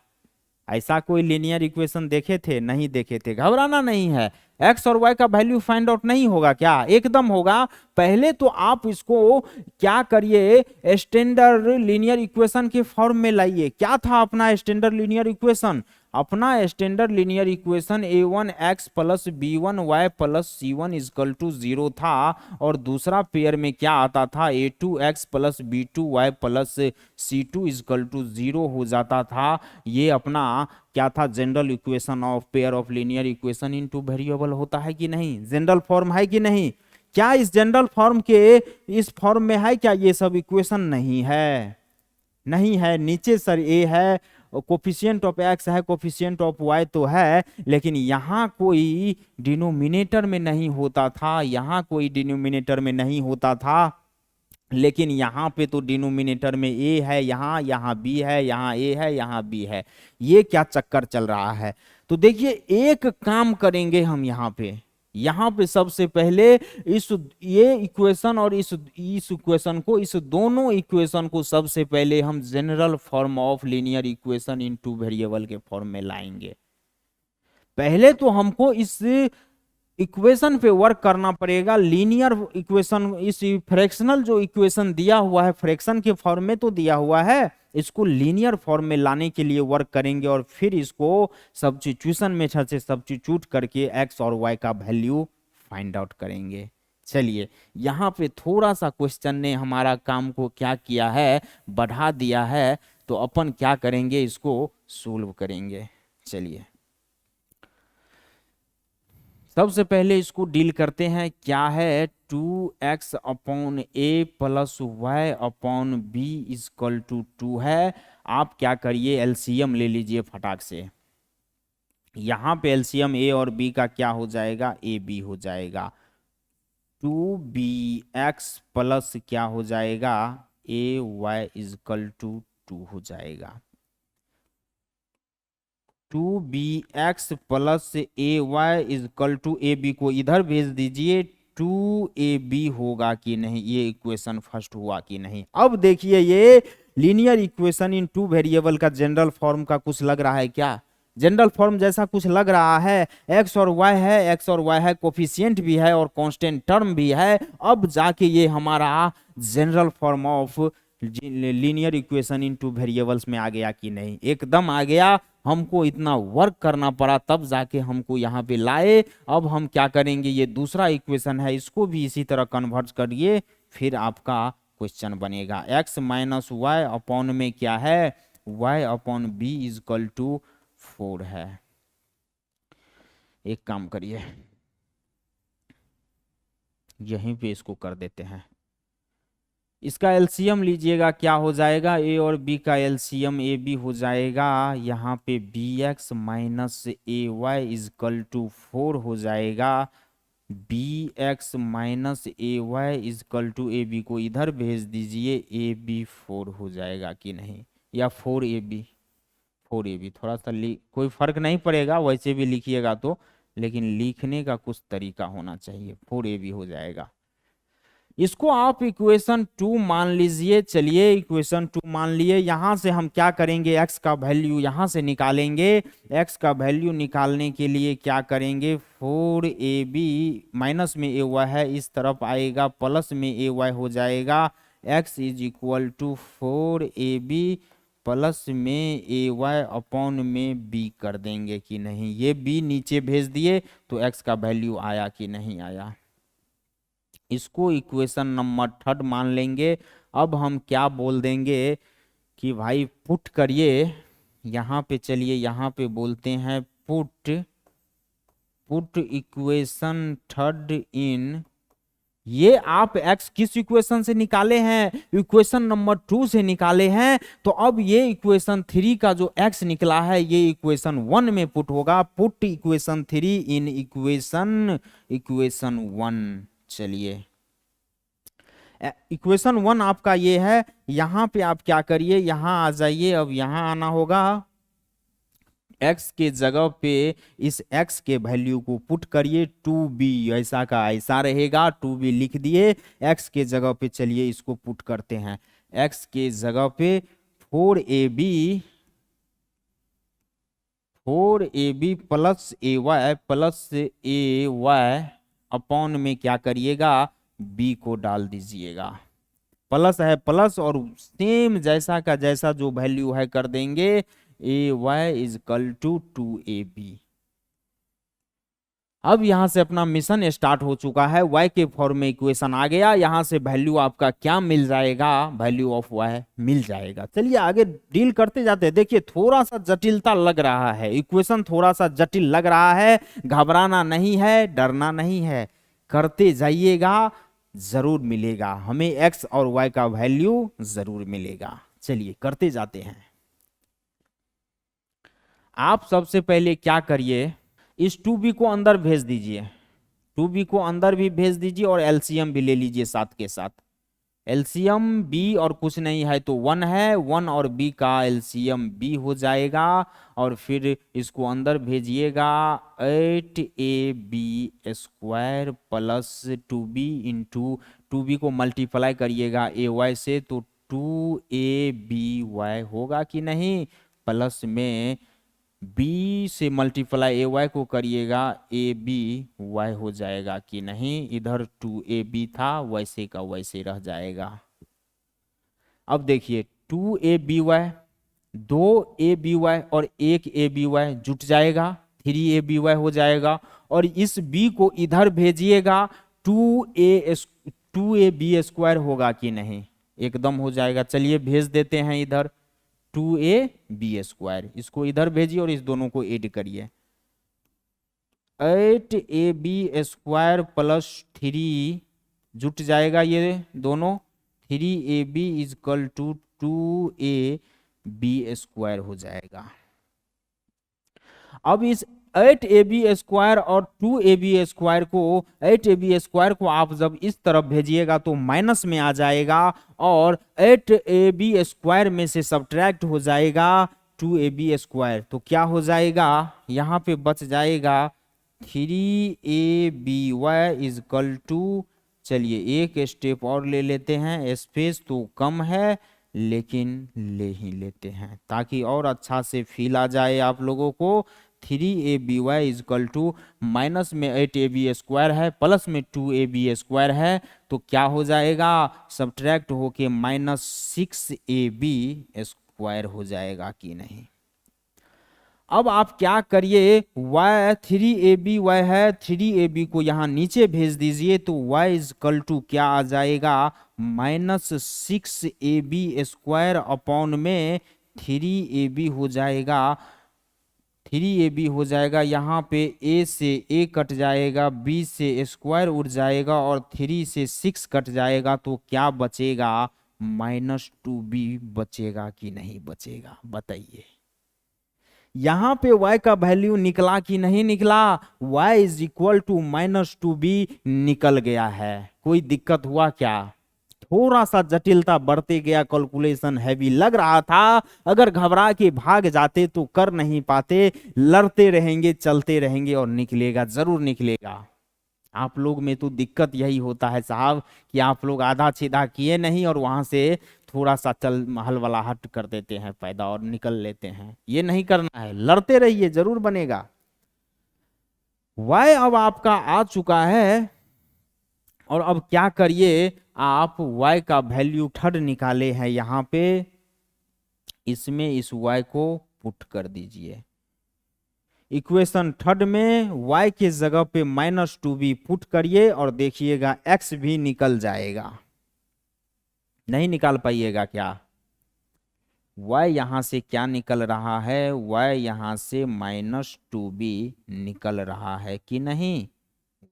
ऐसा कोई लीनियर इक्वेशन देखे थे? नहीं देखे थे। घबराना नहीं है, एक्स और वाई का वैल्यू फाइंड आउट नहीं होगा क्या? एकदम होगा। पहले तो आप इसको क्या करिए, स्टैंडर्ड लीनियर इक्वेशन के फॉर्म में लाइए। क्या था अपना स्टैंडर्ड लीनियर इक्वेशन? अपना standard linear equation a1x plus b1y plus c1 is equal to 0 था। और दूसरा पेयर में क्या आता था, a2x plus b2y plus c2 is equal to 0 हो जाता था। ये अपना क्या था, general equation of pair of linear equation into variable होता है कि नहीं? जनरल फॉर्म है कि नहीं? क्या इस जनरल फॉर्म के इस फॉर्म में है क्या ये सब इक्वेशन? नहीं है, नहीं है। नीचे सर ए है, कोफिशिएंट ऑफ एक्स है, कोफिशिएंट ऑफ वाई तो है, लेकिन यहाँ कोई डिनोमिनेटर में नहीं होता था, यहाँ कोई डिनोमिनेटर में नहीं होता था। लेकिन यहाँ पे तो डिनोमिनेटर में ए है, यहाँ बी है, यहाँ ए है, यहाँ बी है। ये क्या चक्कर चल रहा है? तो देखिए एक काम करेंगे हम यहाँ पे सबसे पहले इस ये इक्वेशन और इस इक्वेशन को, इस दोनों इक्वेशन को सबसे पहले हम general form of linear equation into variable के फॉर्म में लाएंगे। पहले तो हमको इस इक्वेशन पे वर्क करना पड़ेगा। लीनियर इक्वेशन, इस फ्रैक्शनल जो इक्वेशन दिया हुआ है फ्रैक्शन के फॉर्म में तो दिया हुआ है, इसको लीनियर फॉर्म में लाने के लिए वर्क करेंगे और फिर इसको सब्स्टिट्यूशन मेथड से सब्स्टिट्यूट करके एक्स और वाई का वैल्यू फाइंड आउट करेंगे। चलिए यहाँ पे थोड़ा सा क्वेश्चन ने हमारा काम को क्या किया है, बढ़ा दिया है। तो अपन क्या करेंगे, इसको सोल्व करेंगे। चलिए सबसे पहले इसको डील करते हैं। क्या है, 2x upon a plus y upon b is equal to 2 है। आप क्या करिए, एलसीएम ले लीजिए फटाक से। यहाँ पे एलसीएम ए और बी का क्या हो जाएगा, ए बी हो जाएगा। 2bx प्लस क्या हो जाएगा, ए वाई इजकल टू 2 हो जाएगा। 2bx plus A y is equal to a b को इधर भेज दीजिए। 2ab होगा कि नहीं, ये इक्वेशन फर्स्ट हुआ कि नहीं? अब देखिए ये linear equation in two variable का जनरल फॉर्म का कुछ लग रहा है क्या? जनरल फॉर्म जैसा कुछ लग रहा है। एक्स और वाई है, एक्स और वाई है, कोफिशिएंट भी है और कांस्टेंट टर्म भी है। अब जाके ये हमारा general form of linear equation in two variables में आ गया कि नहीं? एकदम आ गया। हमको इतना वर्क करना पड़ा तब जाके हमको यहाँ पे लाए। अब हम क्या करेंगे, ये दूसरा इक्वेशन है, इसको भी इसी तरह कन्वर्ट करिए, फिर आपका क्वेश्चन बनेगा। एक्स माइनस वाई अपॉन में क्या है, y upon b is equal to 4 है। एक काम करिए, यहीं पे इसको कर देते हैं। इसका एलसीएम लीजिएगा, क्या हो जाएगा, ए और बी का एलसीएम ए बी हो जाएगा। यहाँ पे b x minus a y is equal to 4 हो जाएगा। B x minus a y is equal to a b को इधर भेज दीजिए, ए बी 4 हो जाएगा कि नहीं, या 4ab 4ab। थोड़ा सा कोई फर्क नहीं पड़ेगा, वैसे भी लिखिएगा तो, लेकिन लिखने का कुछ तरीका होना चाहिए। 4ab हो जाएगा। इसको आप इक्वेशन 2 मान लीजिए। चलिए इक्वेशन 2 मान लिए। यहां से हम क्या करेंगे, एक्स का वैल्यू यहां से निकालेंगे। एक्स का वैल्यू निकालने के लिए क्या करेंगे, 4ab माइनस में ए वाई है, इस तरफ आएगा, प्लस में ए वाई हो जाएगा। X is equal to 4ab plus में ए वाई अपॉन में बी कर देंगे कि नहीं। ये बी नीचे भेज दिए तो एक्स का वैल्यू आया कि नहीं आया। इसको इक्वेशन नंबर 3 मान लेंगे। अब हम क्या बोल देंगे कि भाई पुट करिए, यहाँ पे चलिए यहाँ पे बोलते हैं पुट इक्वेशन 3 इन, ये आप x किस इक्वेशन से निकाले हैं, इक्वेशन नंबर 2 से निकाले हैं। तो अब ये इक्वेशन 3 का जो x निकला है ये इक्वेशन 1 में पुट होगा। Put equation 3 in equation 1। चलिए इक्वेशन 1 आपका ये है। यहां पे आप क्या करिए, यहां आ जाइए। अब यहां आना होगा, x के जगह पे इस x के वैल्यू को पुट करिए। 2b ऐसा का ऐसा रहेगा, 2b लिख दिए। x के जगह पे चलिए इसको पुट करते हैं। x के जगह पे 4ab प्लस ए वाई अपॉन में क्या करिएगा, b को डाल दीजिएगा। प्लस है प्लस और सेम जैसा का जैसा जो वैल्यू है कर देंगे। A Y is equal to 2ab। अब यहां से अपना मिशन स्टार्ट हो चुका है। y के फॉर्म में इक्वेशन आ गया। यहां से वैल्यू आपका क्या मिल जाएगा, वैल्यू ऑफ y मिल जाएगा। चलिए आगे डील करते जाते हैं। देखिए थोड़ा सा जटिलता लग रहा है, इक्वेशन थोड़ा सा जटिल लग रहा है। घबराना नहीं है, डरना नहीं है, करते जाइएगा, जरूर मिलेगा हमें x और y का वैल्यू जरूर मिलेगा। चलिए करते जाते हैं। आप सबसे पहले क्या करिए, इस 2b को अंदर भेज दीजिए, 2b को अंदर भी भेज दीजिए और एलसीएम भी ले लीजिए साथ के साथ। एलसीएम b और कुछ नहीं है तो 1 है, 1 और b का एलसीएम b हो जाएगा। और फिर इसको अंदर भेजिएगा। 8ab² plus 2b into 2b को मल्टीप्लाई करिएगा ay से तो 2aby होगा कि नहीं। प्लस में b से मल्टीप्लाई ए वाई को करिएगा, ए बी वाई हो जाएगा कि नहीं। इधर 2ab था वैसे का वैसे रह जाएगा। अब देखिए 2aby 2aby और 1aby जुट जाएगा, 3aby हो जाएगा। और इस b को इधर भेजिएगा, 2ab² होगा कि नहीं, एकदम हो जाएगा। चलिए भेज देते हैं इधर 2ab²। इसको इधर भेजिए और इस दोनों को ऐड करिए। 8ab² प्लस 3 जुट जाएगा ये दोनों, 3ab is equal to 2ab² हो जाएगा। अब इस 8ab² और 2ab² को 8ab² को आप जब इस तरफ भेजिएगा तो माइनस में आ जाएगा और 8ab² में से सब्ट्रैक्ट हो जाएगा 2ab²। तो क्या हो जाएगा, यहाँ पे बच जाएगा 3aby इज इक्वल टू, चलिए एक स्टेप और ले लेते हैं, स्पेस तो कम है लेकिन ले ही लेते हैं ताकि और अच्छा से फील आ जाए आप लोगों को। 3aby is equal to minus में 8ab² है, प्लस में 2ab² है, तो क्या हो जाएगा, सब्ट्रैक्ट होके -6ab² हो जाएगा कि नहीं। अब आप क्या करिए, y 3aby है, 3ab को यहाँ नीचे भेज दीजिए तो y इज इक्वल टू क्या आ जाएगा, -6ab² अपॉन में 3ab हो जाएगा। 3ab हो जाएगा, यहाँ पे a से a कट जाएगा, b से स्क्वायर उड़ जाएगा और 3 से 6 कट जाएगा तो क्या बचेगा, -2b बचेगा कि नहीं बचेगा, बताइए। यहाँ पे y का वैल्यू निकला कि नहीं निकला, y is equal to -2b निकल गया है। कोई दिक्कत हुआ क्या, थोड़ा सा जटिलता बढ़ते गया, कैलकुलेशन हैवी लग रहा था। अगर घबरा के भाग जाते तो कर नहीं पाते, लड़ते रहेंगे चलते रहेंगे और निकलेगा, जरूर निकलेगा। आप लोग में तो दिक्कत यही होता है साहब कि आप लोग आधा छेदा किए नहीं और वहां से थोड़ा सा चल महल वाला हट कर देते हैं पैदा और निकल लेते हैं। ये नहीं करना है, लड़ते रहिए, जरूर बनेगा। y अब आपका आ चुका है और अब क्या करिए, आप y का वैल्यू 3 निकाले हैं यहाँ पे, इसमें इस y को पुट कर दीजिए। इक्वेशन थर्ड में y के जगह पे -2b पुट करिए और देखिएगा x भी निकल जाएगा। नहीं निकाल पाइएगा क्या? y यहां से क्या निकल रहा है? y यहां से -2b निकल रहा है कि नहीं?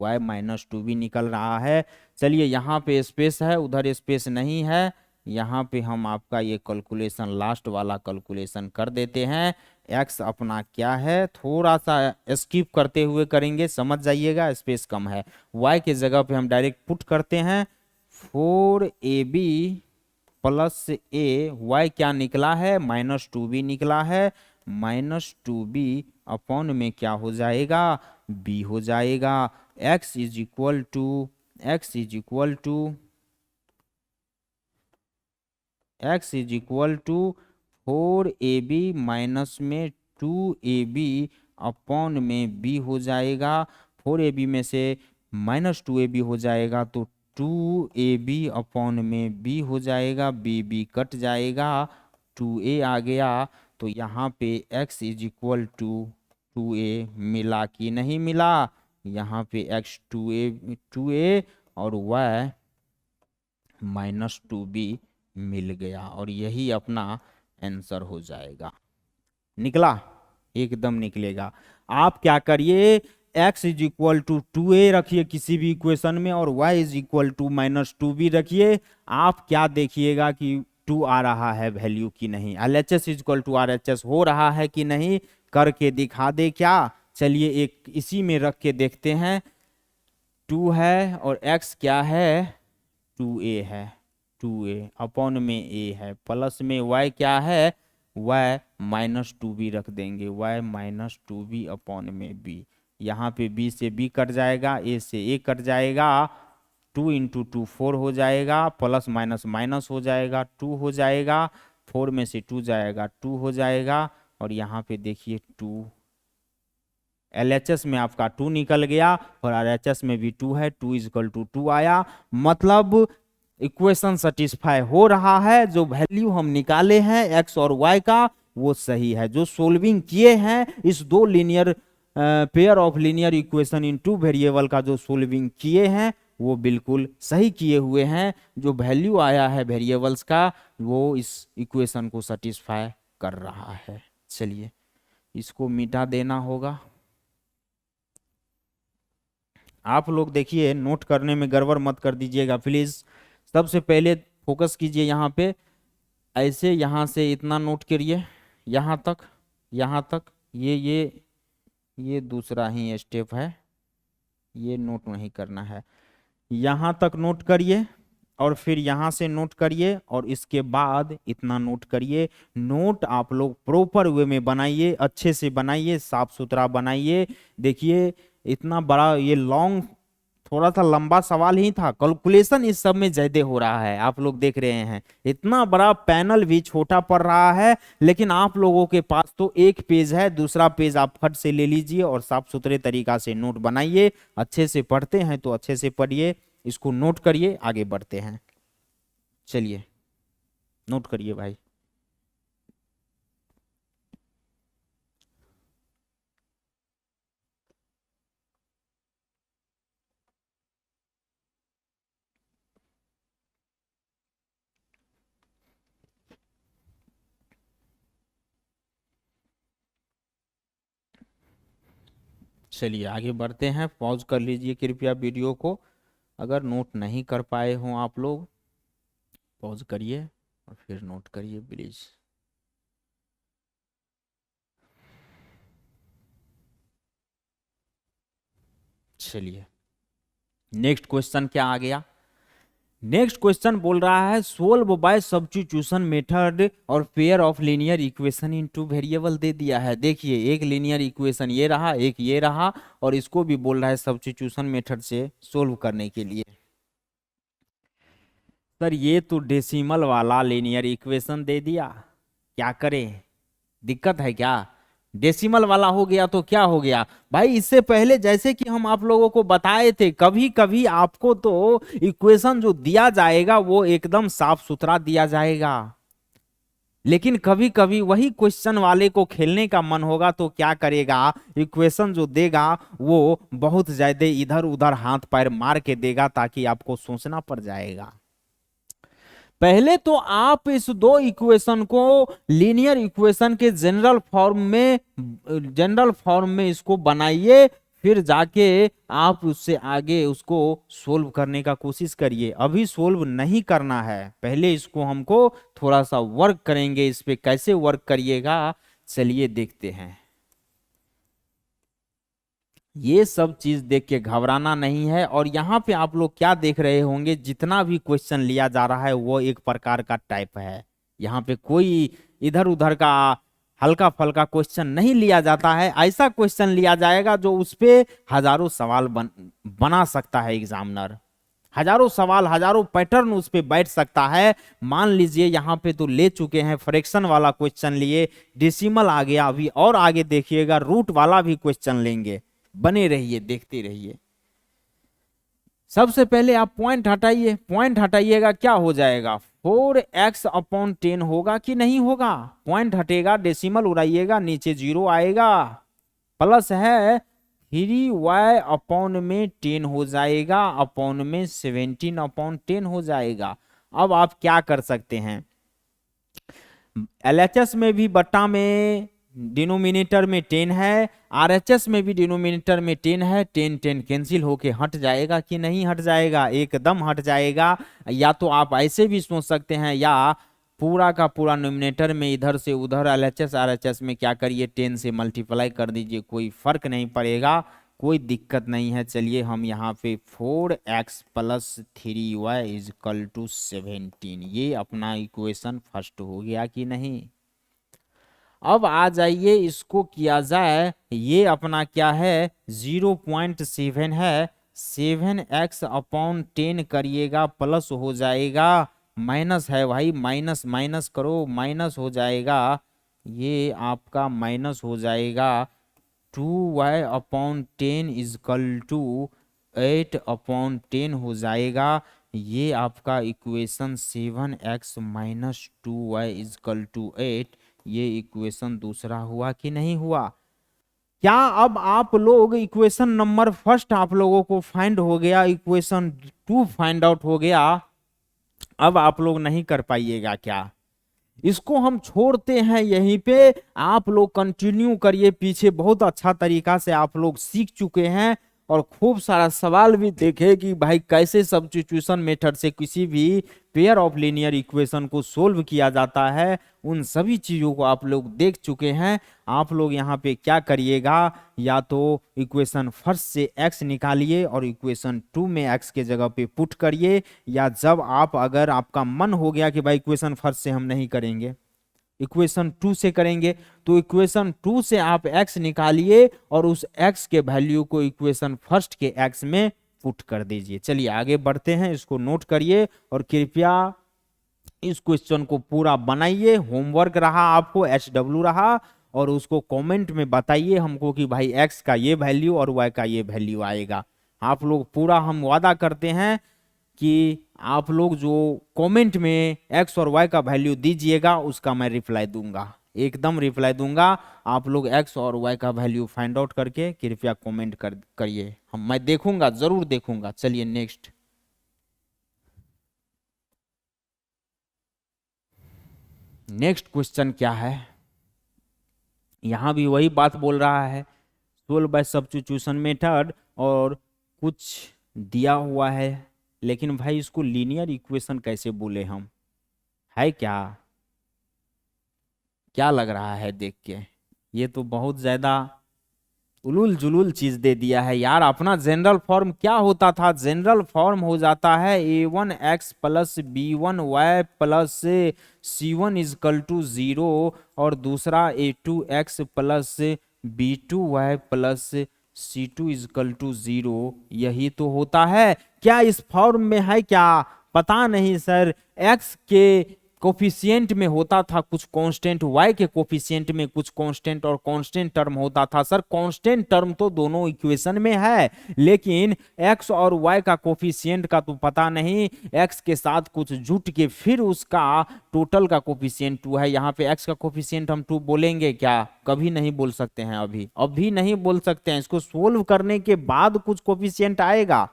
y -2b निकल रहा है। चलिए यहाँ पे स्पेस है, उधर स्पेस नहीं है। यहाँ पे हम आपका ये कैलकुलेशन, लास्ट वाला कैलकुलेशन कर देते हैं। x अपना क्या है, थोड़ा सा स्किप करते हुए करेंगे, समझ जाइएगा, स्पेस कम है। y के जगह पे हम डायरेक्ट पुट करते हैं 4ab प्लस a। y क्या निकला है? -2b निकला है। -2b अपॉन में क्या हो जाएगा? b हो जाएगा। x is equal to 4ab minus में 2ab अपॉन में b हो जाएगा। 4ab में से -2ab हो जाएगा तो 2ab अपॉन में b हो जाएगा। b कट जाएगा, 2a आ गया। तो यहाँ पे x is equal to 2a मिला कि नहीं मिला? यहाँ पे x 2a और y -2b मिल गया और यही अपना आंसर हो जाएगा। निकला? एकदम निकलेगा। आप क्या करिए, x is equal to 2a रखिए किसी भी इक्वेशन में और y is equal to -2b रखिए। आप क्या देखिएगा कि 2 आ रहा है वैल्यू कि नहीं, LHS is equal to RHS हो रहा है कि नहीं, करके दिखा दे क्या? चलिए एक इसी में रख के देखते हैं। 2 है और x क्या है? 2a है। 2a अपॉन में a है, प्लस में y क्या है? y -2b रख देंगे, y -2b अपॉन में b। यहाँ पे b से b कट जाएगा, a से a कट जाएगा। 2 × 2 4 हो जाएगा, प्लस माइनस माइनस हो जाएगा, 2 हो जाएगा। 4 में से 2 जाएगा, 2 हो जाएगा। और यहाँ पे देखिए 2, LHS में आपका 2 निकल गया और RHS में भी 2 है, 2 इज इक्वल टू 2 आया। मतलब इक्वेशन सेटिस्फाई हो रहा है। जो वैल्यू हम निकाले हैं x और y का वो सही है। जो सोल्विंग किए हैं इस दो linear pair of linear equation in two variable का जो सोल्विंग किए हैं वो बिल्कुल सही किए हुए हैं। जो वैल्यू आया है वेरिएबल्स का वो इस इक्वेशन को सेटिस्फाई कर रहा है। चलिए इसको मिटा देना होगा। आप लोग देखिए, नोट करने में गड़बड़ मत कर दीजिएगा प्लीज। सबसे पहले फोकस कीजिए यहाँ पे, ऐसे यहाँ से इतना नोट करिए, यहाँ तक ये दूसरा ही स्टेप है, ये नोट नहीं करना है। यहाँ तक नोट करिए और फिर यहाँ से नोट करिए और इसके बाद इतना नोट करिए। नोट आप लोग प्रॉपर वे में बनाइए, अच्छे से बनाइए, साफ सुथरा बनाइए। देखिए इतना बड़ा ये लॉन्ग, थोड़ा सा लंबा सवाल ही था। कैलकुलेशन इस सब में ज्यादा हो रहा है, आप लोग देख रहे हैं। इतना बड़ा पैनल भी छोटा पड़ रहा है, लेकिन आप लोगों के पास तो एक पेज है, दूसरा पेज आप फट से ले लीजिए और साफ सुथरे तरीका से नोट बनाइए। अच्छे से पढ़ते हैं तो अच्छे से पढ़िए, इसको नोट करिए, आगे बढ़ते हैं। चलिए नोट करिए भाई। चलिए आगे बढ़ते हैं। पॉज कर लीजिए कृपया वीडियो को, अगर नोट नहीं कर पाए हों आप लोग। पॉज करिए और फिर नोट करिए प्लीज। चलिए नेक्स्ट क्वेश्चन क्या आ गया? नेक्स्ट क्वेश्चन बोल रहा है सोल्व बाय सब्स्टिट्यूशन मेथड और pair of linear equation in two variable दे दिया है। देखिए एक लीनियर इक्वेशन ये रहा, एक ये रहा, और इसको भी बोल रहा है सब्स्टिट्यूशन मेथड से सोल्व करने के लिए। सर ये तो डेसिमल वाला लीनियर इक्वेशन दे दिया, क्या करें? दिक्कत है क्या? डेसिमल वाला हो गया तो क्या हो गया भाई? इससे पहले जैसे कि हम आप लोगों को बताए थे, कभी कभी आपको तो इक्वेशन जो दिया जाएगा वो एकदम साफ सुथरा दिया जाएगा। लेकिन कभी कभी वही क्वेश्चन वाले को खेलने का मन होगा तो क्या करेगा, इक्वेशन जो देगा वो बहुत ज्यादा इधर उधर हाथ पैर मार के देगा ताकि आपको सोचना पड़ जाएगा। पहले तो आप इस दो इक्वेशन को लीनियर इक्वेशन के जनरल फॉर्म में इसको बनाइए, फिर जाके आप उससे आगे उसको सोल्व करने का कोशिश करिए। अभी सोल्व नहीं करना है, पहले इसको हमको थोड़ा सा वर्क करेंगे, इस पे कैसे वर्क करिएगा चलिए देखते हैं। ये सब चीज देख के घबराना नहीं है। और यहाँ पे आप लोग क्या देख रहे होंगे, जितना भी क्वेश्चन लिया जा रहा है वो एक प्रकार का टाइप है। यहाँ पे कोई इधर उधर का हल्का फल्का क्वेश्चन नहीं लिया जाता है, ऐसा क्वेश्चन लिया जाएगा जो उस पे हजारों सवाल बना सकता है एग्जामिनर। हजारों सवाल हजारों पैटर्न उस पे बैठ सकता है। मान लीजिए यहाँ पे तो ले चुके हैं, फ्रैक्शन वाला क्वेश्चन लिए, डेसिमल आ गया, अभी और आगे देखिएगा रूट वाला भी क्वेश्चन लेंगे। बने रहिए, देखते रहिए। सबसे पहले आप पॉइंट हटाइए, पॉइंट हटाइएगा क्या हो जाएगा, 4x/10 होगा कि नहीं होगा। पॉइंट हटेगा, डेसिमल उड़ाइएगा, नीचे 0 आएगा, प्लस है 3y/10 हो जाएगा, अपॉन में 17/10 हो जाएगा। अब आप क्या कर सकते हैं, LHS में भी बट्टा में डिनोमिनेटर में 10 है, RHS में भी डिनोमिनेटर में 10 है, 10 10 कैंसिल होके हट जाएगा कि नहीं हट जाएगा, एकदम हट जाएगा। या तो आप ऐसे भी सोच सकते हैं, या पूरा का पूरा नोमिनेटर में इधर से उधर LHS RHS में क्या करिए, 10 से मल्टीप्लाई कर दीजिए, कोई फर्क नहीं पड़ेगा, कोई दिक्कत नहीं है। चलिए हम यहाँ पे 4x+3y = 17, ये अपना इक्वेशन फर्स्ट हो गया कि नहीं। अब आ जाइए, इसको किया जाए, ये अपना क्या है 0.7 है, 7x/10 करिएगा, प्लस हो जाएगा, माइनस है भाई, माइनस माइनस करो, माइनस हो जाएगा, ये आपका माइनस हो जाएगा 2y/10 = 8/10 हो जाएगा। ये आपका इक्वेशन 7x-2y = 8, ये इक्वेशन दूसरा हुआ कि नहीं हुआ। क्या अब आप लोग इक्वेशन नंबर फर्स्ट आप लोगों को फाइंड हो गया, इक्वेशन 2 फाइंड आउट हो गया, अब आप लोग नहीं कर पाइएगा क्या, इसको हम छोड़ते हैं यहीं पे, आप लोग कंटिन्यू करिए पीछे, बहुत अच्छा तरीका से आप लोग सीख चुके हैं और खूब सारा सवाल भी देखे कि भाई कैसे सब्स्टिट्यूशन मेथड से किसी भी पेयर ऑफ लीनियर इक्वेशन को सोल्व किया जाता है, उन सभी चीजों को आप लोग देख चुके हैं। आप लोग यहाँ पे क्या करिएगा, या तो इक्वेशन फर्स्ट से x निकालिए और इक्वेशन 2 में x के जगह पे पुट करिए, या जब आप अगर आपका मन हो गया कि भाई इक्वेशन फर्स्ट से हम नहीं करेंगे, इक्वेशन 2 से करेंगे, तो इक्वेशन 2 से आप x निकालिए और उस x के वैल्यू को इक्वेशन फर्स्ट के x में पुट कर दीजिए। चलिए आगे बढ़ते हैं, इसको नोट करिए और कृपया इस क्वेश्चन को पूरा बनाइए। होमवर्क रहा आपको, HW रहा, और उसको कमेंट में बताइए हमको कि भाई x का ये वैल्यू और y का ये वैल्यू आएगा। आप लोग पूरा, हम वादा करते हैं कि आप लोग जो कमेंट में x और y का वैल्यू दीजिएगा उसका मैं रिप्लाई दूंगा, एकदम रिप्लाई दूंगा। आप लोग x और y का वैल्यू फाइंड आउट करके कृपया कमेंट करिए, मैं देखूंगा, जरूर देखूंगा। चलिए नेक्स्ट क्वेश्चन क्या है, यहां भी वही बात बोल रहा है, सोल्व बाय सब्स्टिट्यूशन मेथड, और कुछ दिया हुआ है, लेकिन भाई इसको लीनियर इक्वेशन कैसे बोले हम, है क्या लग रहा है देख के, ये तो बहुत ज्यादा उलूल जुलूल चीज दे दिया है यार। अपना जनरल फॉर्म क्या होता था, जनरल फॉर्म हो जाता है a1x + b1y + c1 = 0, और दूसरा a2x + b2y + c2 = 0, यही तो होता है। क्या इस फॉर्म में है क्या, पता नहीं सर। x के कोफिशिएंट में होता था कुछ कांस्टेंट, y के कोफिशिएंट में कुछ कांस्टेंट और कांस्टेंट टर्म होता था। सर कांस्टेंट टर्म तो दोनों इक्वेशन में है, लेकिन x और y का कोफिशिएंट का तो पता नहीं, x के साथ कुछ जुट के फिर उसका टोटल का कोफिशिएंट 2 है। यहाँ पे x का कोफिशिएंट हम 2 बोलेंगे क्या? कभी नहीं बोल सकते हैं, अभी नहीं बोल सकते हैं। इसको सोल्व करने के बाद कुछ कोफिशिएंट आएगा।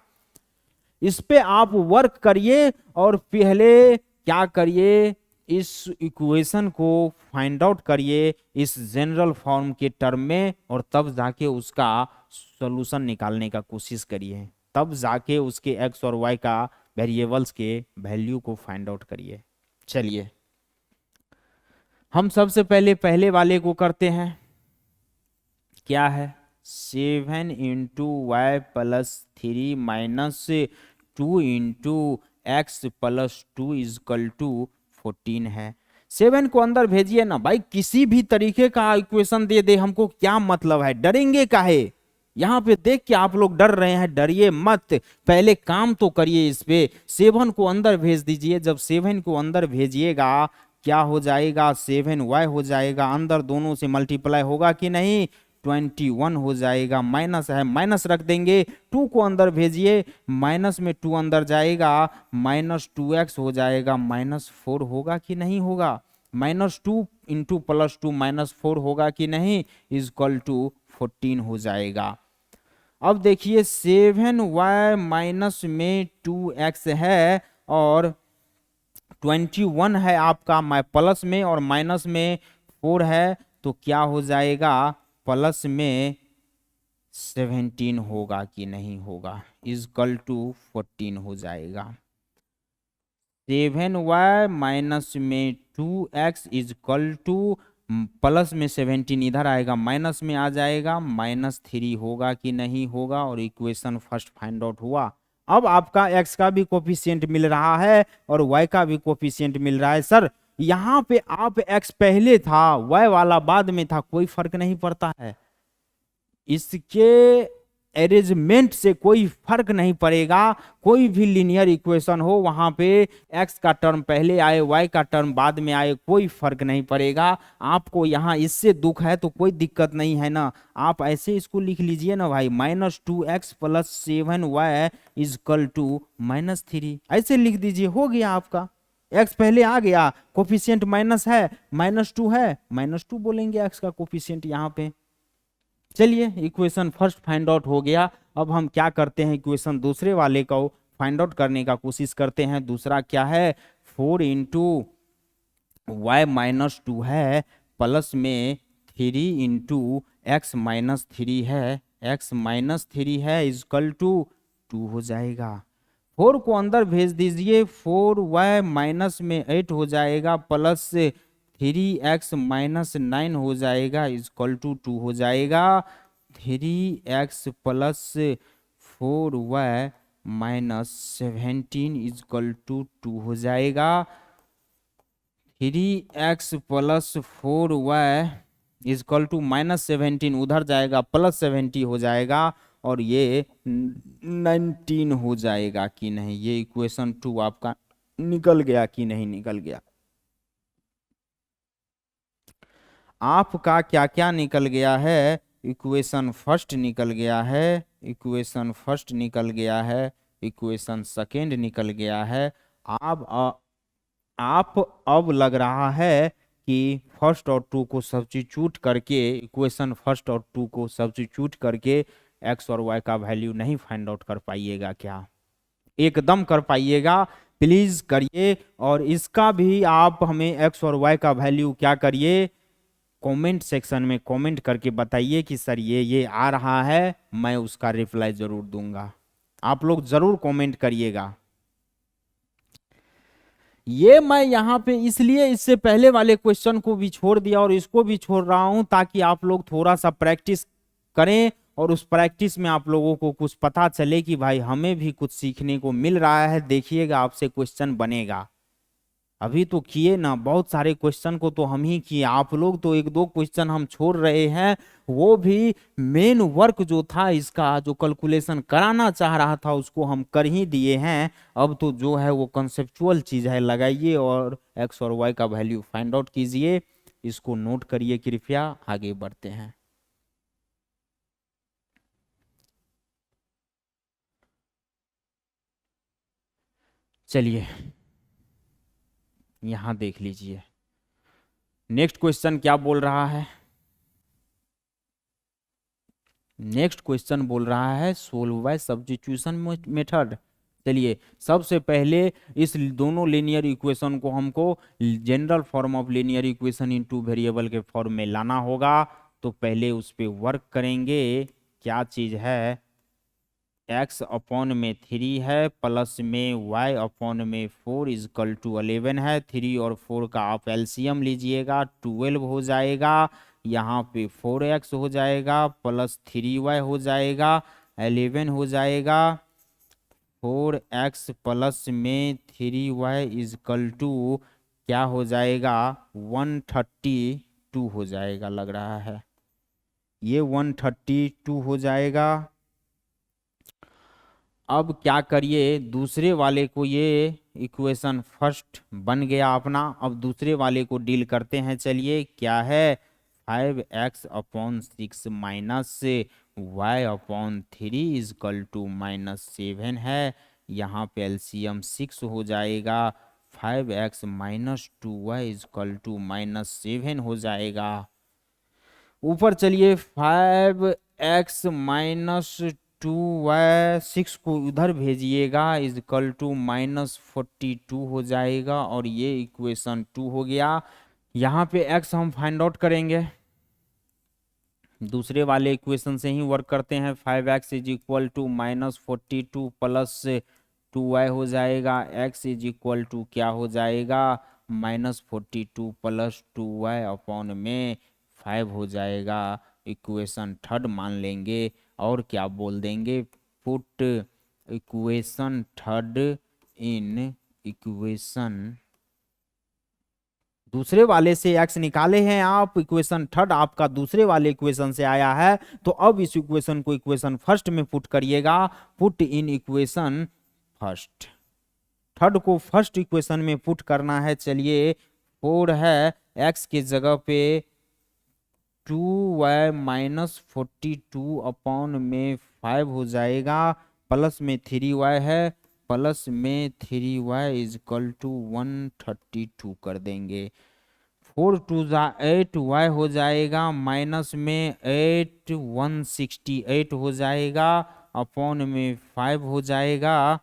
इस पे आप वर्क करिए और पहले क्या करिए, इस इक्वेशन को फाइंड आउट करिए इस जनरल फॉर्म के टर्म में, और तब जाके उसका सॉल्यूशन निकालने का कोशिश करिए, तब जाके उसके x और y का वेरिएबल्स के वैल्यू को फाइंड आउट करिए। चलिए हम सबसे पहले वाले को करते हैं। क्या है? 7 into y plus 3 minus 2 into x plus 2 is equal to 14 है। 7 को अंदर भेजिए ना भाई, किसी भी तरीके का इक्वेशन दे दे हमको क्या मतलब है, डरेंगे काहे? यहाँ पे देख के आप लोग डर रहे हैं, डरिए मत, पहले काम तो करिए इस पे। 7 को अंदर भेज दीजिए, जब 7 को अंदर भेजिएगा क्या हो जाएगा, 7y हो जाएगा, अंदर दोनों से मल्टीप्लाई होगा कि नहीं, 21 हो जाएगा, माइनस है माइनस रख देंगे। 2 को अंदर भेजिए, माइनस में 2 अंदर जाएगा, माइनस 2x हो जाएगा, -4 होगा कि नहीं होगा, -2 इंटू +2 -4 होगा कि नहीं, इजक्वल टू 14 हो जाएगा। अब देखिए 7y माइनस में 2x है और 21 है आपका प्लस में, और माइनस में 4 है, तो क्या हो जाएगा, प्लस में 17 होगा कि नहीं होगा, इजकल टू 14 हो जाएगा। 7y माइनस में 2x इजकल टू प्लस में 17 इधर आएगा, माइनस में आ जाएगा, -3 होगा कि नहीं होगा, और इक्वेशन फर्स्ट फाइंड आउट हुआ। अब आपका x का भी कोफिशिएंट मिल रहा है और y का भी कोफिशिएंट मिल रहा है। सर यहाँ पे आप x पहले था y वाला बाद में था, कोई फर्क नहीं पड़ता है, इसके अरेंजमेंट से कोई फर्क नहीं पड़ेगा। कोई भी लीनियर इक्वेशन हो, वहां पे x का टर्म पहले आए y का टर्म बाद में आए, कोई फर्क नहीं पड़ेगा। आपको यहाँ इससे दुख है तो कोई दिक्कत नहीं है ना, आप ऐसे इसको लिख लीजिए ना भाई, -2x plus 7y is equal to -3, ऐसे लिख दीजिए, हो गया आपका। x पहले आ गया, कोफिशिएंट माइनस है, -2 है, -2 बोलेंगे x का कोफिशिएंट यहाँ पे। चलिए इक्वेशन फर्स्ट फाइंड आउट हो गया। अब हम क्या करते हैं, इक्वेशन दूसरे वाले को फाइंड आउट करने का कोशिश करते हैं। दूसरा क्या है, 4 इंटू वाई माइनस 2 है, प्लस में 3 इंटू एक्स माइनस 3 है, x माइनस 3 है, इजकल टू 2 हो जाएगा। 4 को अंदर भेज दीजिए, 4y माइनस में 8 हो जाएगा, प्लस 3x माइनस 9 हो जाएगा, इजक्वल टू 2 हो जाएगा। 3x plus 4y minus 17 equal to 2 हो जाएगा। 3x plus 4y equal to -17 उधर जाएगा, +70 हो जाएगा, और ये 19 हो जाएगा कि नहीं। ये इक्वेशन 2 आपका निकल गया कि नहीं निकल गया। आपका क्या क्या निकल गया है, इक्वेशन फर्स्ट निकल गया है, इक्वेशन फर्स्ट निकल गया है, इक्वेशन सेकेंड निकल गया है। आप अब लग रहा है कि फर्स्ट और 2 को सब्स्टिट्यूट करके, इक्वेशन फर्स्ट और 2 को सब्स्टिट्यूट करके x और y का वैल्यू नहीं फाइंड आउट कर पाइएगा क्या? एकदम कर पाइएगा, प्लीज करिए। और इसका भी आप हमें x और y का वैल्यू क्या करिए, कमेंट सेक्शन में कमेंट करके बताइए कि सर ये आ रहा है, मैं उसका रिप्लाई जरूर दूंगा। आप लोग जरूर कमेंट करिएगा। ये मैं यहाँ पे इसलिए इससे पहले वाले क्वेश्चन को भी छोड़ दिया और इसको भी छोड़ रहा हूं, ताकि आप लोग थोड़ा सा प्रैक्टिस करें, और उस प्रैक्टिस में आप लोगों को कुछ पता चले कि भाई हमें भी कुछ सीखने को मिल रहा है। देखिएगा आपसे क्वेश्चन बनेगा। अभी तो किए ना, बहुत सारे क्वेश्चन को तो हम ही किए, आप लोग तो एक दो क्वेश्चन हम छोड़ रहे हैं, वो भी मेन वर्क जो था इसका, जो कैलकुलेशन कराना चाह रहा था उसको हम कर ही दिए हैं। अब तो जो है वो कंसेप्चुअल चीज है, लगाइए और एक्स और वाई का वैल्यू फाइंड आउट कीजिए। इसको नोट करिए कृपया, आगे बढ़ते हैं। चलिए यहां देख लीजिए, नेक्स्ट क्वेश्चन क्या बोल रहा है। नेक्स्ट क्वेश्चन बोल रहा है सोल्व बाय सब्स्टिट्यूशन मेथड। चलिए सबसे पहले इस दोनों लीनियर इक्वेशन को हमको general form of linear equation into variable के फॉर्म में लाना होगा। तो पहले उस पे वर्क करेंगे। क्या चीज है, x अपॉन में 3 है प्लस में y अपॉन में 4 इजकल टू 11 है। 3 और 4 का आप एलसीएम लीजिएगा, 12 हो जाएगा। यहाँ पे 4x हो जाएगा प्लस 3y हो जाएगा, 11 हो जाएगा। 4x प्लस में 3y इजकल टू क्या हो जाएगा, 132 हो जाएगा लग रहा है, ये 132 हो जाएगा। अब क्या करिए, दूसरे वाले को, ये इक्वेशन फर्स्ट बन गया अपना, अब दूसरे वाले को डील करते हैं। चलिए क्या है, 5x upon 6 minus y upon 3 is equal to -7 है। यहाँ पे एलसीएम 6 हो जाएगा, 5x minus 2y is equal to -7 हो जाएगा। ऊपर चलिए, 5x माइनस 2y, 6 को उधर भेजिएगा, इजकल टू -42 हो जाएगा, और ये इक्वेशन 2 हो गया। यहाँ पे x हम फाइंड आउट करेंगे, दूसरे वाले इक्वेशन से ही वर्क करते हैं। 5x is equal to -42 plus 2y हो जाएगा, x इज इक्वल टू क्या हो जाएगा, -42 प्लस 2y अपॉन में 5 हो जाएगा। इक्वेशन थर्ड मान लेंगे और क्या बोल देंगे, put equation third in equation, दूसरे वाले से x निकाले हैं आप, इक्वेशन थर्ड आपका दूसरे वाले इक्वेशन से आया है, तो अब इस इक्वेशन को इक्वेशन फर्स्ट में पुट करिएगा। Put in equation first, third को फर्स्ट इक्वेशन में पुट करना है। चलिए 4 है, x के जगह पे 2y माइनस 42 अपॉन में 5 हो जाएगा, प्लस में 3y है, प्लस में 3y इजकल टू 132 कर देंगे। 4 टू जा 8y हो जाएगा, माइनस में 8 168 हो जाएगा, अपॉन में 5 हो जाएगा,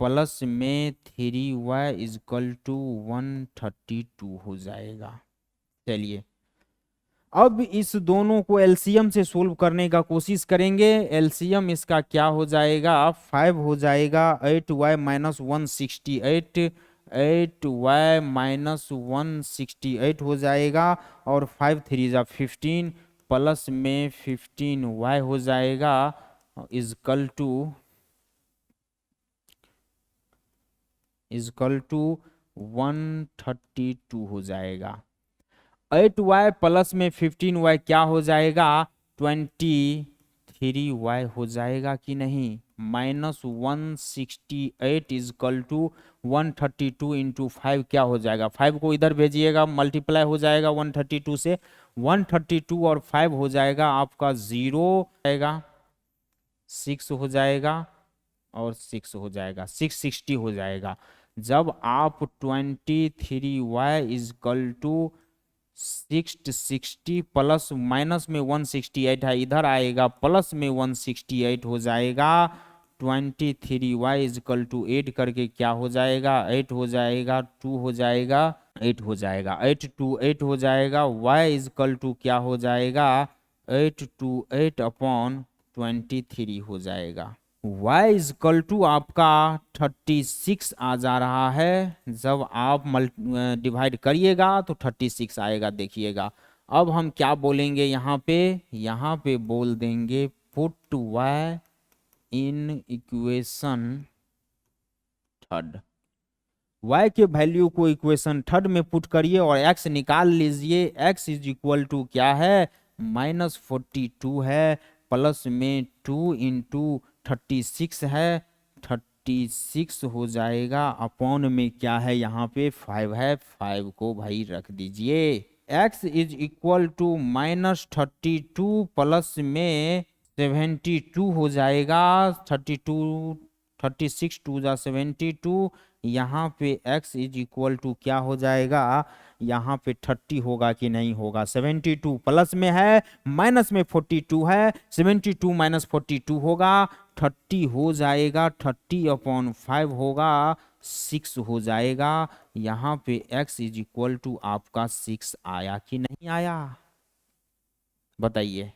प्लस में 3y इजकल टू 132 हो जाएगा। चलिए अब इस दोनों को एलसीएम से सोल्व करने का कोशिश करेंगे। एलसीएम इसका क्या हो जाएगा, 5 हो जाएगा, 8y माइनस 168, 8y माइनस 168 हो जाएगा, और 5 3 जा 15, प्लस में 15y हो जाएगा, इजकल टू 132 हो जाएगा। 8y प्लस में 15y क्या हो जाएगा, 23y हो जाएगा कि नहीं, -168 इजकल टू 132 इंटू 5 क्या हो जाएगा, 5 को इधर भेजिएगा, मल्टीप्लाई हो जाएगा 132 से, 132 और 5 हो जाएगा आपका 0 आएगा, 6 हो जाएगा और 6 हो जाएगा, 660 हो जाएगा। जब आप 23y is equal to 660 plus minus में 168 है, इधर आएगा प्लस में 168 हो जाएगा, 23y इजकल टू 8 करके क्या हो जाएगा, 8 हो जाएगा, 2 हो जाएगा, 8 हो जाएगा, 8 टू 8 हो जाएगा, y इजकल टू क्या हो जाएगा, 8 टू 8 अपॉन 23 हो जाएगा। y इजकल टू आपका 36 आ जा रहा है, जब आप डिवाइड करिएगा तो 36 आएगा, देखिएगा। अब हम क्या बोलेंगे यहाँ पे बोल देंगे put y in equation third. y के वैल्यू को इक्वेशन थर्ड में पुट करिए और x निकाल लीजिए। x इज इक्वल टू क्या है, -42 है, प्लस में 2 × 36 है, 36 हो जाएगा, अपॉन में क्या है यहाँ पे 5 है, 5 को भाई रख दीजिए। x is equal to -32 plus में 72 हो जाएगा, 32 36 2 जा 72, यहाँ पे x इज इक्वल टू क्या हो जाएगा, यहाँ पे 30 होगा कि नहीं होगा, 72 प्लस में है, माइनस में 42 है, 72 माइनस 42 होगा, 30 हो जाएगा, 30/5 होगा, 6 हो जाएगा। यहाँ पे x इज इक्वल टू आपका 6 आया कि नहीं आया, बताइए।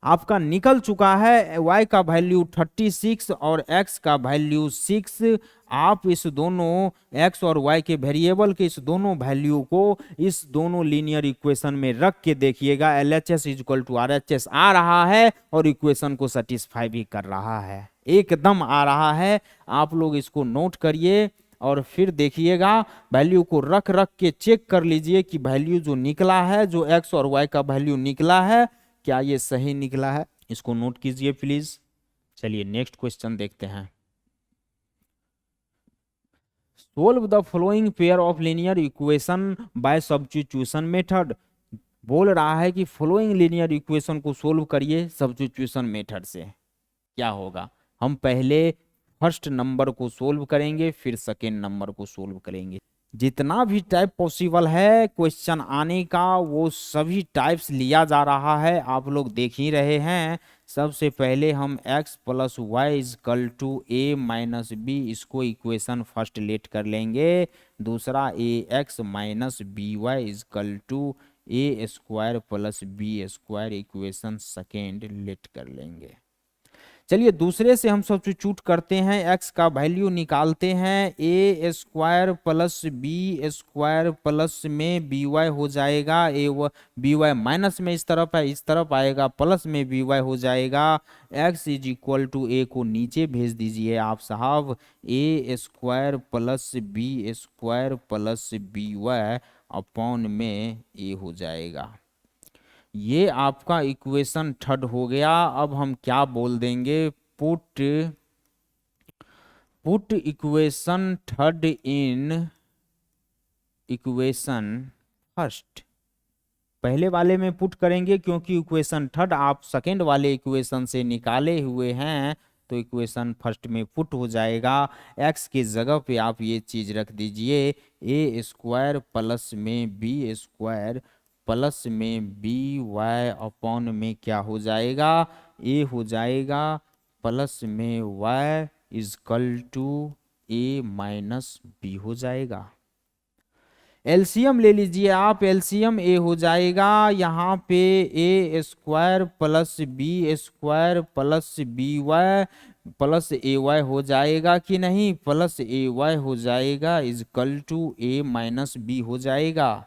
आपका निकल चुका है, y का वैल्यू 36 और x का वैल्यू 6। आप इस दोनों x और y के वेरिएबल के इस दोनों वैल्यू को इस दोनों लीनियर इक्वेशन में रख के देखिएगा, LHS इक्वल टू RHS आ रहा है और इक्वेशन को सेटिस्फाई भी कर रहा है, एकदम आ रहा है। आप लोग इसको नोट करिए और फिर देखिएगा, वैल्यू को रख रख के चेक कर लीजिए कि वैल्यू जो निकला है, जो x और y का वैल्यू निकला है, क्या ये सही निकला है, इसको नोट कीजिए प्लीज। चलिए नेक्स्ट क्वेश्चन देखते हैं। Solve the following pair of linear equation by substitution method. बोल रहा है कि फॉलोइंग लीनियर इक्वेशन को सोल्व करिए सब्स्टिट्यूशन मेथड से। क्या होगा, हम पहले फर्स्ट नंबर को सोल्व करेंगे, फिर सेकेंड नंबर को सोल्व करेंगे। जितना भी टाइप पॉसिबल है क्वेश्चन आने का, वो सभी टाइप्स लिया जा रहा है, आप लोग देख ही रहे हैं। सबसे पहले हम x plus y is equal to a minus b, इसको इक्वेशन फर्स्ट लेट कर लेंगे। दूसरा ax minus b y is equal to a square plus B square, equation second let कर लेंगे। चलिए दूसरे से हम सब्स्टिट्यूट करते हैं, x का वैल्यू निकालते हैं, ए square plus B square plus में बी वाई हो जाएगा, बी वाई माइनस में इस तरफ है, इस तरफ आएगा, प्लस में बी वाई हो जाएगा। x is equal to A को नीचे भेज दीजिए आप साहब, A square plus B square plus B Y upon में ए हो जाएगा। ये आपका इक्वेशन थर्ड हो गया। अब हम क्या बोल देंगे, put put equation third in equation first. पहले वाले में पुट करेंगे क्योंकि इक्वेशन थर्ड आप सेकेंड वाले इक्वेशन से निकाले हुए हैं, तो इक्वेशन फर्स्ट में पुट हो जाएगा। x की जगह पे आप ये चीज रख दीजिए, ए स्क्वायर प्लस में बी स्क्वायर प्लस में बी वाई अपॉन में क्या हो जाएगा, ए हो जाएगा, प्लस में y is equal to A minus B हो जाएगा। एलसीएम ले लीजिए आप, एलसीएम ए हो जाएगा, यहाँ पे A square plus B square plus B Y plus A Y हो जाएगा कि नहीं, प्लस ए वाई हो जाएगा is equal to A minus B हो जाएगा।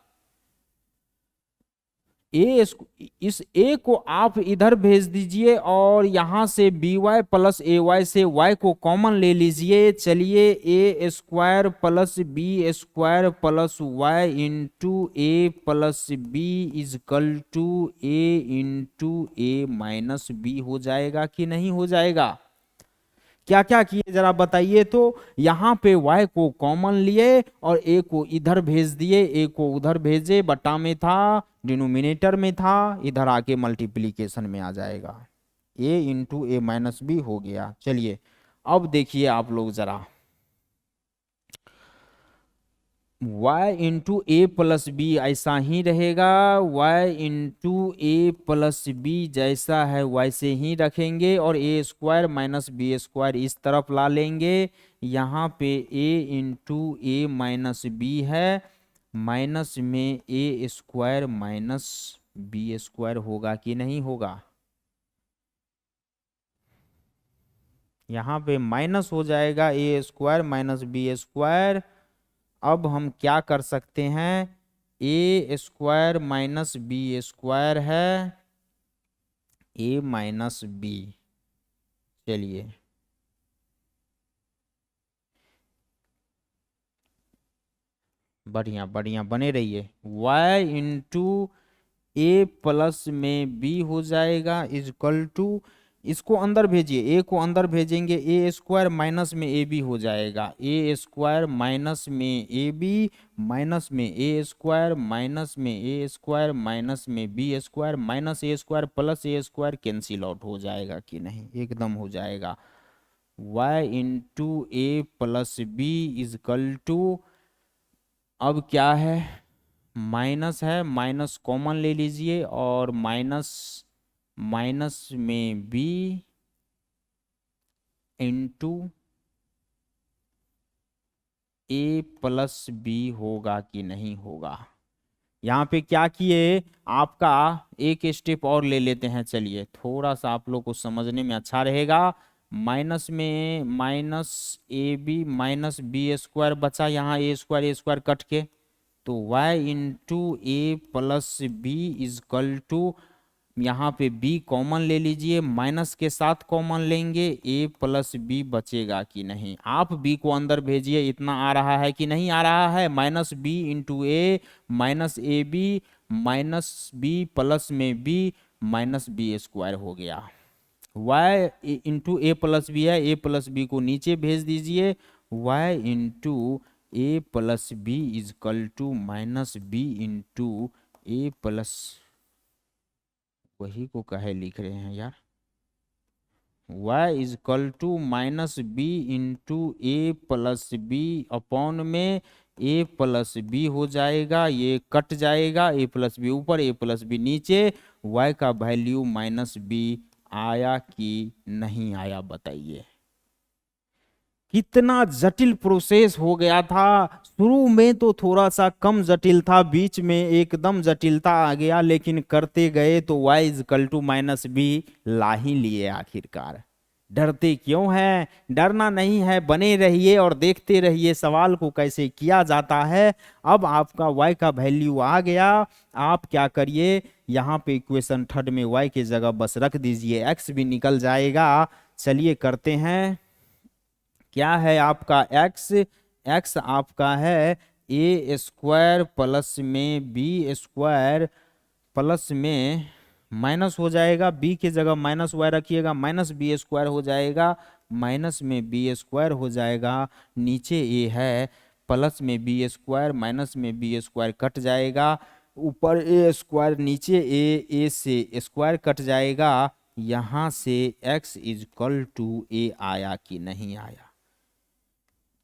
इस ए को आप इधर भेज दीजिए और यहां से बी वाई प्लस ए वाई से y को कॉमन ले लीजिए। चलिए A square plus B square plus Y into A plus B is equal to A into A minus B हो जाएगा कि नहीं हो जाएगा। क्या क्या किए जरा बताइए तो, यहाँ पे y को कॉमन लिए और a को इधर भेज दिए, a को उधर भेजे, बटा में था, डिनोमिनेटर में था, इधर आके मल्टीप्लीकेशन में आ जाएगा, a into A minus B हो गया। चलिए अब देखिए आप लोग जरा, y इंटू ए प्लस बी ऐसा ही रहेगा, y इंटू ए प्लस बी जैसा है वैसे ही रखेंगे और a square minus B square इस तरफ ला लेंगे। यहाँ पे a into A minus b है, माइनस में a square minus B square होगा कि नहीं होगा। यहाँ पे माइनस हो जाएगा a square minus B square. अब हम क्या कर सकते हैं, ए स्क्वायर माइनस बी स्क्वायर है, ए माइनस बी, चलिए बढ़िया बढ़िया बने रहिए। y इंटू ए प्लस में बी हो जाएगा इज इक्वल टू, इसको अंदर भेजिए, ए को अंदर भेजेंगे, ए स्क्वायर माइनस में ए बी हो जाएगा, ए स्क्वायर माइनस में ए बी माइनस में ए स्क्वायर माइनस में ए स्क्वायर माइनस में b square minus a square plus a square cancel out हो जाएगा कि नहीं, एकदम हो जाएगा। y into A plus b is equal to, अब क्या है, माइनस है, माइनस कॉमन ले लीजिए और माइनस माइनस में b इंटू ए प्लस बी होगा कि नहीं होगा। यहाँ पे क्या किए, आपका एक स्टेप और ले लेते हैं, चलिए थोड़ा सा आप लोग को समझने में अच्छा रहेगा। माइनस में minus a b minus B square बचा, यहाँ ए स्क्वायर कट के, तो y into A plus b is equal to, यहाँ पे b कॉमन ले लीजिए, माइनस के साथ कॉमन लेंगे, a प्लस बी बचेगा कि नहीं। आप b को अंदर भेजिए, इतना आ रहा है कि नहीं आ रहा है, minus B into A minus a b minus B plus में b माइनस बी स्क्वायर हो गया। y इंटू ए प्लस बी है, ए प्लस बी को नीचे भेज दीजिए, y into A plus b is equal to minus B into A plus, वही को कहे लिख रहे हैं यार, y is equal to minus B into A plus b upon में ए प्लस बी हो जाएगा, ये कट जाएगा, ए प्लस बी ऊपर ए प्लस बी नीचे, y का वैल्यू माइनस बी आया कि नहीं आया बताइए। कितना जटिल प्रोसेस हो गया था, शुरू में तो थोड़ा सा कम जटिल था, बीच में एकदम जटिलता आ गया, लेकिन करते गए तो y is equal to minus B ला ही लिए आखिरकार। डरते क्यों हैं, डरना नहीं है, बने रहिए और देखते रहिए सवाल को कैसे किया जाता है। अब आपका y का वैल्यू आ गया, आप क्या करिए, यहाँ पे इक्वेशन थर्ड में y की जगह बस रख दीजिए, x भी निकल जाएगा। चलिए करते हैं, क्या है आपका x आपका है ए स्क्वायर प्लस में बी स्क्वायर प्लस में माइनस हो जाएगा, b की जगह माइनस y रखिएगा, माइनस बी स्क्वायर हो जाएगा, माइनस में बी स्क्वायर हो जाएगा, नीचे a है, प्लस में बी स्क्वायर माइनस में बी स्क्वायर कट जाएगा, ऊपर ए स्क्वायर नीचे ए से स्क्वायर कट जाएगा, यहाँ से x इज इक्वल टू ए आया कि नहीं आया।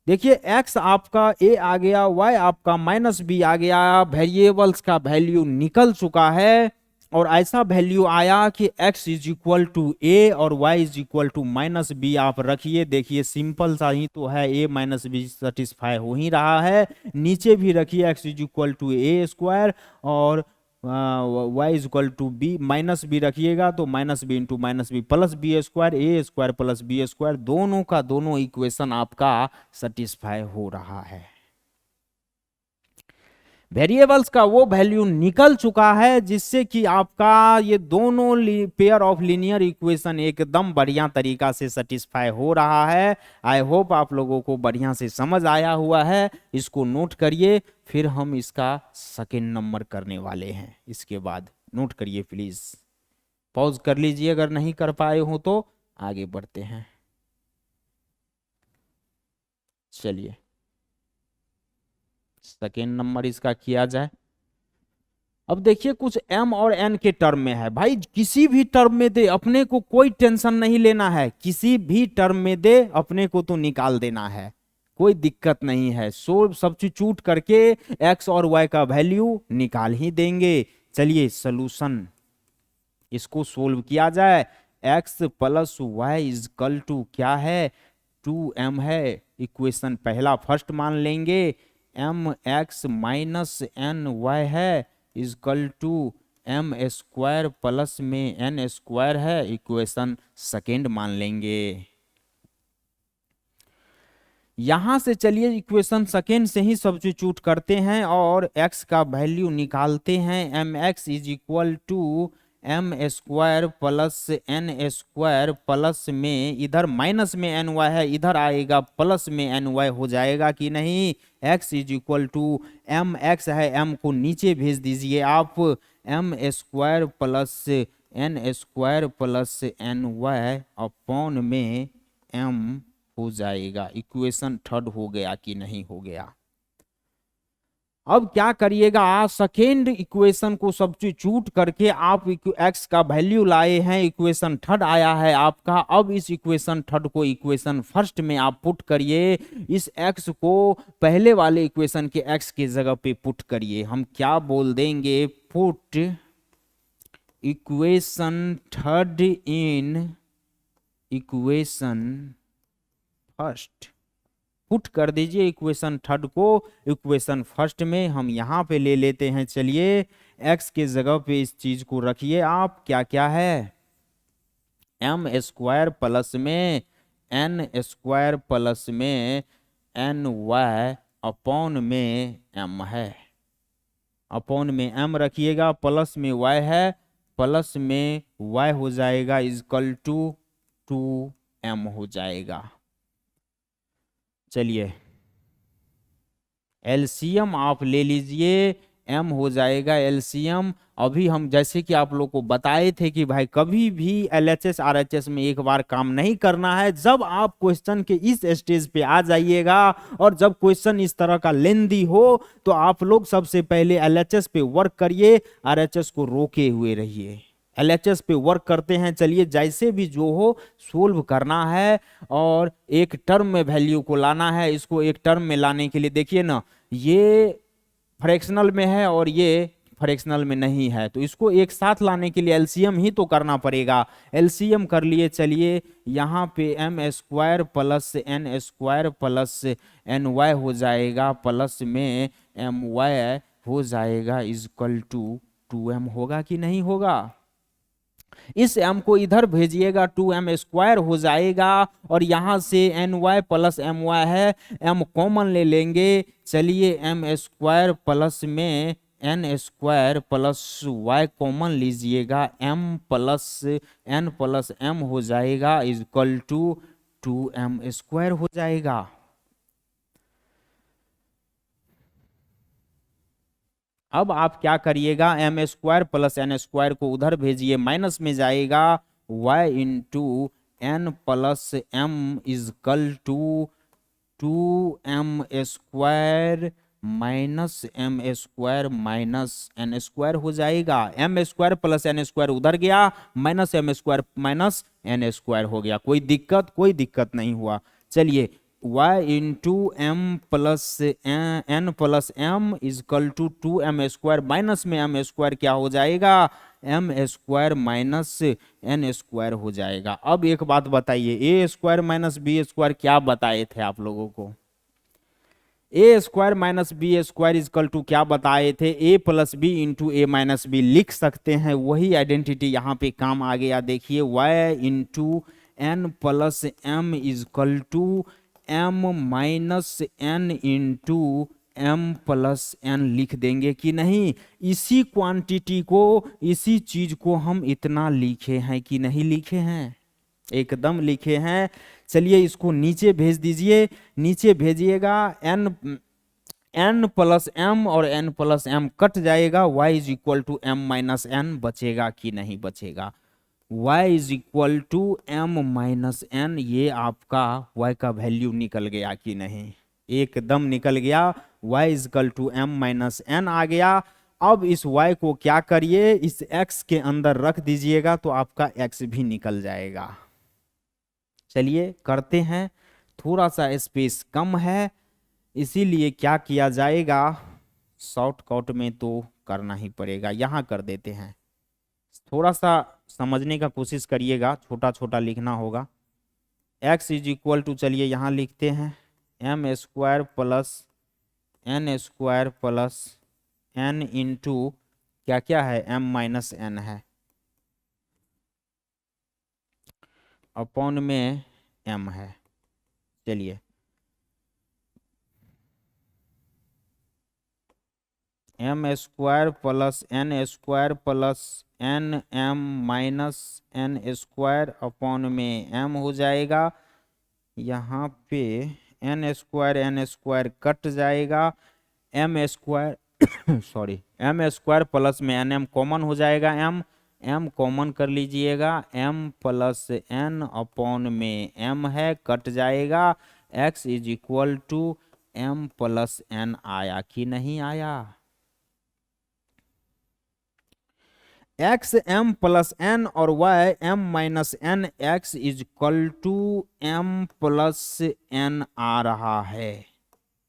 देखिए x आपका a आ गया, y आपका माइनस b आ गया, वेरिएबल्स का वैल्यू निकल चुका है और ऐसा वैल्यू आया कि x is equal to a और y is equal to minus b आप रखिए। देखिए सिंपल सा ही तो है, a माइनस बी सेटिस्फाई हो ही रहा है, नीचे भी रखिए x is equal to A square और y is equal to B, minus B रखिएगा तो minus B into minus B plus B square, A square plus B square, दोनों का दोनों इक्वेशन आपका सेटिस्फाई हो रहा है। वेरिएबल्स का वो वैल्यू निकल चुका है जिससे कि आपका ये दोनों पेयर ऑफ लीनियर इक्वेशन एकदम बढ़िया तरीका से सेटिस्फाई हो रहा है। आई होप आप लोगों को बढ़िया से समझ आया हुआ है, इसको नोट करिए, फिर हम इसका सेकेंड नंबर करने वाले हैं। इसके बाद नोट करिए प्लीज, पॉज कर लीजिए अगर नहीं कर पाए हो तो, आगे बढ़ते हैं। चलिए सेकेंड नंबर इसका किया जाए। अब देखिए कुछ m और n के टर्म में है, भाई किसी भी टर्म में दे अपने को कोई टेंशन नहीं लेना है, किसी भी टर्म में दे अपने को तो निकाल देना है, कोई दिक्कत नहीं है, सब्स्टिट्यूट करके x और y का वैल्यू निकाल ही देंगे। चलिए सॉल्यूशन इसको सोल्व किया जाए, x plus Y is equal to क्या है 2m है, इक्वेशन पहला फर्स्ट मान लेंगे, M X minus N Y है is equal to M square plus में एन स्क्वायर है, इक्वेशन सेकेंड मान लेंगे। यहां से चलिए इक्वेशन सेकेंड से ही सब्स्टिट्यूट करते हैं और x का वैल्यू निकालते हैं, m x is equal to M square plus n square plus में इधर माइनस में एन वाई है, इधर आएगा प्लस में एन वाई हो जाएगा कि नहीं। x is equal to m x है, m को नीचे भेज दीजिए आप, m square plus n square plus n y upon में m हो जाएगा। इक्वेशन थर्ड हो गया कि नहीं हो गया। अब क्या करिएगा, आप सेकेंड इक्वेशन को सब्स्टिट्यूट करके आप x का वैल्यू लाए हैं, इक्वेशन थर्ड आया है आपका। अब इस इक्वेशन थर्ड को इक्वेशन फर्स्ट में आप पुट करिए, इस x को पहले वाले इक्वेशन के x के जगह पे पुट करिए। हम क्या बोल देंगे, put equation third in equation first. Put कर दीजिए इक्वेशन थर्ड को इक्वेशन फर्स्ट में। हम यहाँ पे ले लेते हैं, चलिए x के जगह पे इस चीज को रखिए आप, क्या क्या है, एम स्क्वायर प्लस में एन स्क्वायर प्लस में एन वाई अपॉन में m है, अपॉन में m रखिएगा, प्लस में y है, प्लस में y हो जाएगा इजकल टू 2m हो जाएगा। चलिए एलसीएम आप ले लीजिए, m हो जाएगा एलसीएम। अभी हम जैसे कि आप लोग को बताए थे कि भाई कभी भी एलएचएस आरएचएस में एक बार काम नहीं करना है। जब आप क्वेश्चन के इस स्टेज पे आ जाइएगा और जब क्वेश्चन इस तरह का लेंदी हो तो आप लोग सबसे पहले एलएचएस पे वर्क करिए, आरएचएस को रोके हुए रहिए। एलएचएस पे वर्क करते हैं, चलिए जैसे भी जो हो सोल्व करना है और एक टर्म में वैल्यू को लाना है। इसको एक टर्म में लाने के लिए देखिए ना, ये फ्रैक्शनल में है और ये फ्रैक्शनल में नहीं है, तो इसको एक साथ लाने के लिए एलसीएम ही तो करना पड़ेगा। एलसीएम कर लिए, चलिए यहाँ पे m square plus n square plus n y हो जाएगा, प्लस में एम वाई हो जाएगा इजक्वल टू 2m होगा कि नहीं होगा। इस m को इधर भेजिएगा, 2m स्क्वायर हो जाएगा और यहां से n y plus m y है, m कॉमन ले लेंगे। चलिए एम स्क्वायर प्लस में N square plus y common लीजिएगा, m plus N plus m हो जाएगा इजक्वल टू 2m स्क्वायर हो जाएगा। अब आप क्या करिएगा, m square plus n square को उधर भेजिए, माइनस में जाएगा, y into n plus M is equal to 2m square minus m square minus n square हो जाएगा। M square plus n square उधर गया, minus m square minus n square हो गया। कोई दिक्कत, कोई दिक्कत नहीं हुआ। चलिए y into M plus N plus M is equal to 2m square, minus में m स्क्वायर क्या हो जाएगा, m square minus n square हो जाएगा। अब एक बात बताइए, a square minus B square क्या बताए थे आप लोगों को, A square minus B square is equal to क्या बताए थे, A plus B into A minus B लिख सकते हैं। वही आइडेंटिटी यहाँ पे काम आ गया। देखिए y into n plus M is equal to M minus n into M plus n लिख देंगे कि नहीं। इसी क्वांटिटी को, इसी चीज को हम इतना लिखे हैं कि नहीं लिखे हैं, एकदम लिखे हैं। चलिए इसको नीचे भेज दीजिए, नीचे भेजिएगा, एन प्लस एम और एन प्लस एम कट जाएगा, y is equal to M minus n बचेगा कि नहीं बचेगा, y is equal to M minus n. ये आपका y का वैल्यू निकल गया कि नहीं, एकदम निकल गया, y is equal to M minus N आ गया। अब इस y को क्या करिए, इस x के अंदर रख दीजिएगा तो आपका x भी निकल जाएगा। चलिए करते हैं, थोड़ा सा स्पेस कम है इसीलिए क्या किया जाएगा, शॉर्टकट में तो करना ही पड़ेगा, यहाँ कर देते हैं। थोड़ा सा समझने का कोशिश करिएगा, छोटा छोटा लिखना होगा। x इज इक्वल टू, चलिए यहाँ लिखते हैं, m square plus n square plus n into क्या क्या है, m माइनस एन है, अपॉन में m है। चलिए m square plus n square plus n m minus n square upon में एम हो जाएगा। यहाँ पे एन स्क्वायर कट जाएगा, m square sorry m square plus में एन एम कॉमन हो जाएगा, एम एम कॉमन कर लीजिएगा, एम प्लस एन अपॉन में एम है, कट जाएगा। X is equal to M plus N आया कि नहीं आया? एक्स एम प्लस एन और Y M minus N, X is equal to M plus N आ रहा है।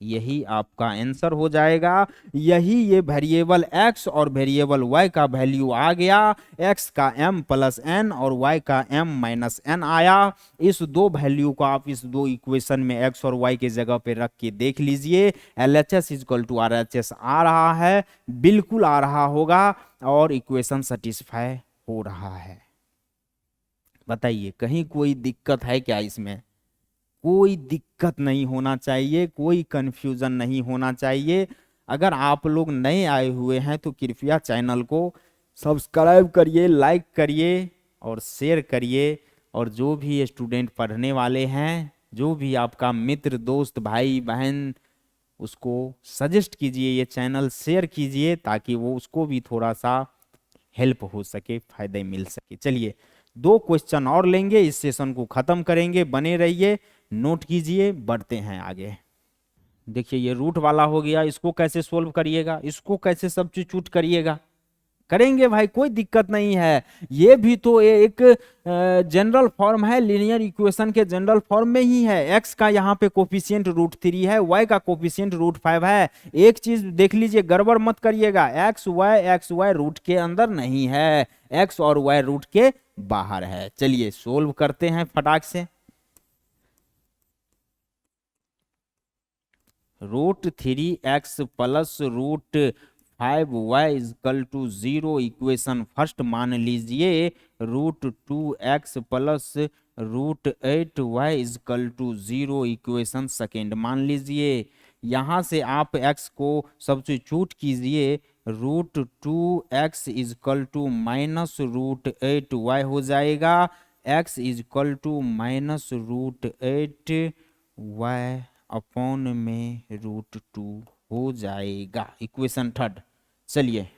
यही आपका आंसर हो जाएगा। यही ये वेरिएबल x और वेरिएबल y का वैल्यू आ गया। x का m प्लस एन और y का m माइनस एन आया। इस दो वैल्यू को आप इस दो इक्वेशन में x और y के जगह पे रख के देख लीजिए। LHS इक्वल टू RHS आ रहा है, बिल्कुल आ रहा होगा और इक्वेशन सेटिस्फाई हो रहा है। बताइए कहीं कोई दिक्कत है क्या इसमें? कोई दिक्कत नहीं होना चाहिए, कोई कंफ्यूजन नहीं होना चाहिए। अगर आप लोग नए आए हुए हैं तो कृपया चैनल को सब्सक्राइब करिए, लाइक करिए और शेयर करिए। और जो भी स्टूडेंट पढ़ने वाले हैं, जो भी आपका मित्र दोस्त भाई बहन, उसको सजेस्ट कीजिए, ये चैनल शेयर कीजिए ताकि वो उसको भी थोड़ा सा हेल्प हो सके, फायदे मिल सके। चलिए 2 क्वेश्चन और लेंगे, इस सेशन को खत्म करेंगे। बने रहिए, नोट कीजिए, बढ़ते हैं आगे। देखिए ये रूट वाला हो गया, इसको कैसे सोल्व करिएगा, इसको कैसे सब्स्टिट्यूट करिएगा? करेंगे भाई, कोई दिक्कत नहीं है। ये भी तो एक जनरल फॉर्म है, लीनियर इक्वेशन के जनरल फॉर्म में ही है। एक्स का यहाँ पे कोफिशिएंट √3 है, वाई का कोफिशिएंट √5 है। एक चीज देख लीजिए, गड़बड़ मत करिएगा, एक्स वाई रूट के अंदर नहीं है, एक्स और वाई रूट के बाहर है। चलिए सोल्व करते हैं फटाक से। √3x प्लस √5y is equal to 0 equation first मान लीजिए। √2x प्लस √8y is equal to 0 equation second मान लीजिए। यहाँ से आप x को सब्स्टिट्यूट कीजिए, √2x is equal to minus √8y हो जाएगा। x is equal to minus √8y upon में √2 हो जाएगा, इक्वेशन थर्ड। चलिए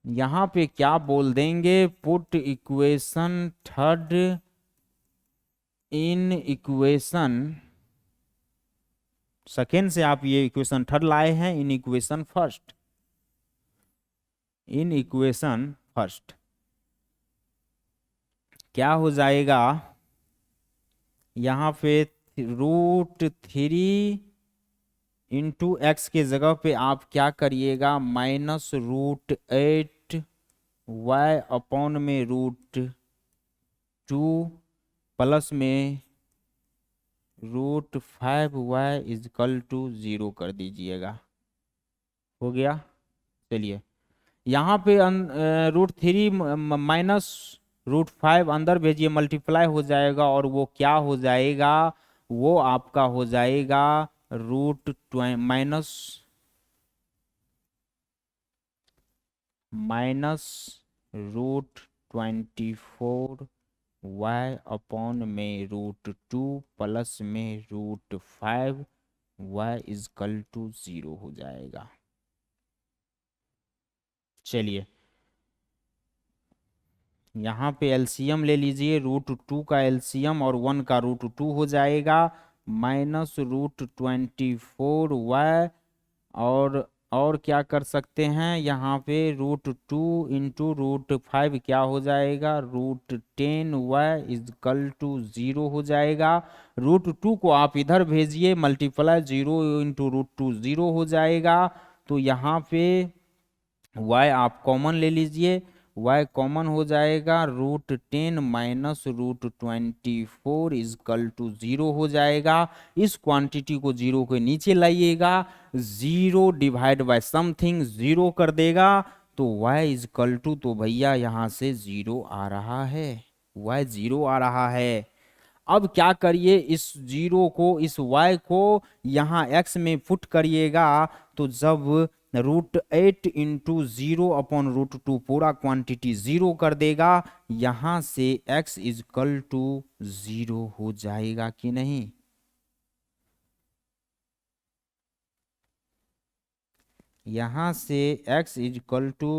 यहां पे क्या बोल देंगे, put equation third in equation second से आप ये इक्वेशन थर्ड लाए हैं in equation first, in equation first क्या हो जाएगा यहां पे √3 इंटू एक्स के जगह पे आप क्या करिएगा, माइनस √8y अपॉन में √2 प्लस में √5y इजकल टू 0 कर दीजिएगा। हो गया। चलिए यहाँ पे √3 माइनस √5 अंदर भेजिए, मल्टीप्लाई हो जाएगा और वो क्या हो जाएगा, वो आपका हो जाएगा माइनस √24y अपॉन में √2 प्लस में √5y इजकल टू 0 हो जाएगा। चलिए यहाँ पे एलसीएम ले लीजिए, √2 का एलसीएम और 1 का √2 हो जाएगा, माइनस √24y और क्या कर सकते हैं यहाँ पे √2 इंटू √5 क्या हो जाएगा, √10y इजकल टू 0 हो जाएगा। √2 को आप इधर भेजिए, मल्टीप्लाई 0 इंटू √2 0 हो जाएगा। तो यहाँ पे y आप कॉमन ले लीजिए, y कॉमन हो जाएगा, √10 माइनस √24 इजकल टू 0 हो जाएगा। इस क्वांटिटी को 0 के नीचे लाइएगा, 0 डिवाइड बाय समथिंग 0 कर देगा, तो y इजकल टू, तो भैया यहाँ से 0 आ रहा है, y 0 आ रहा है। अब क्या करिए, इस 0 को, इस y को यहाँ x में पुट करिएगा, तो जब √8 इंटू 0/√2 पूरा क्वांटिटी 0 कर देगा। यहां से x इजकल टू 0 हो जाएगा कि नहीं? यहां से x इजकल टू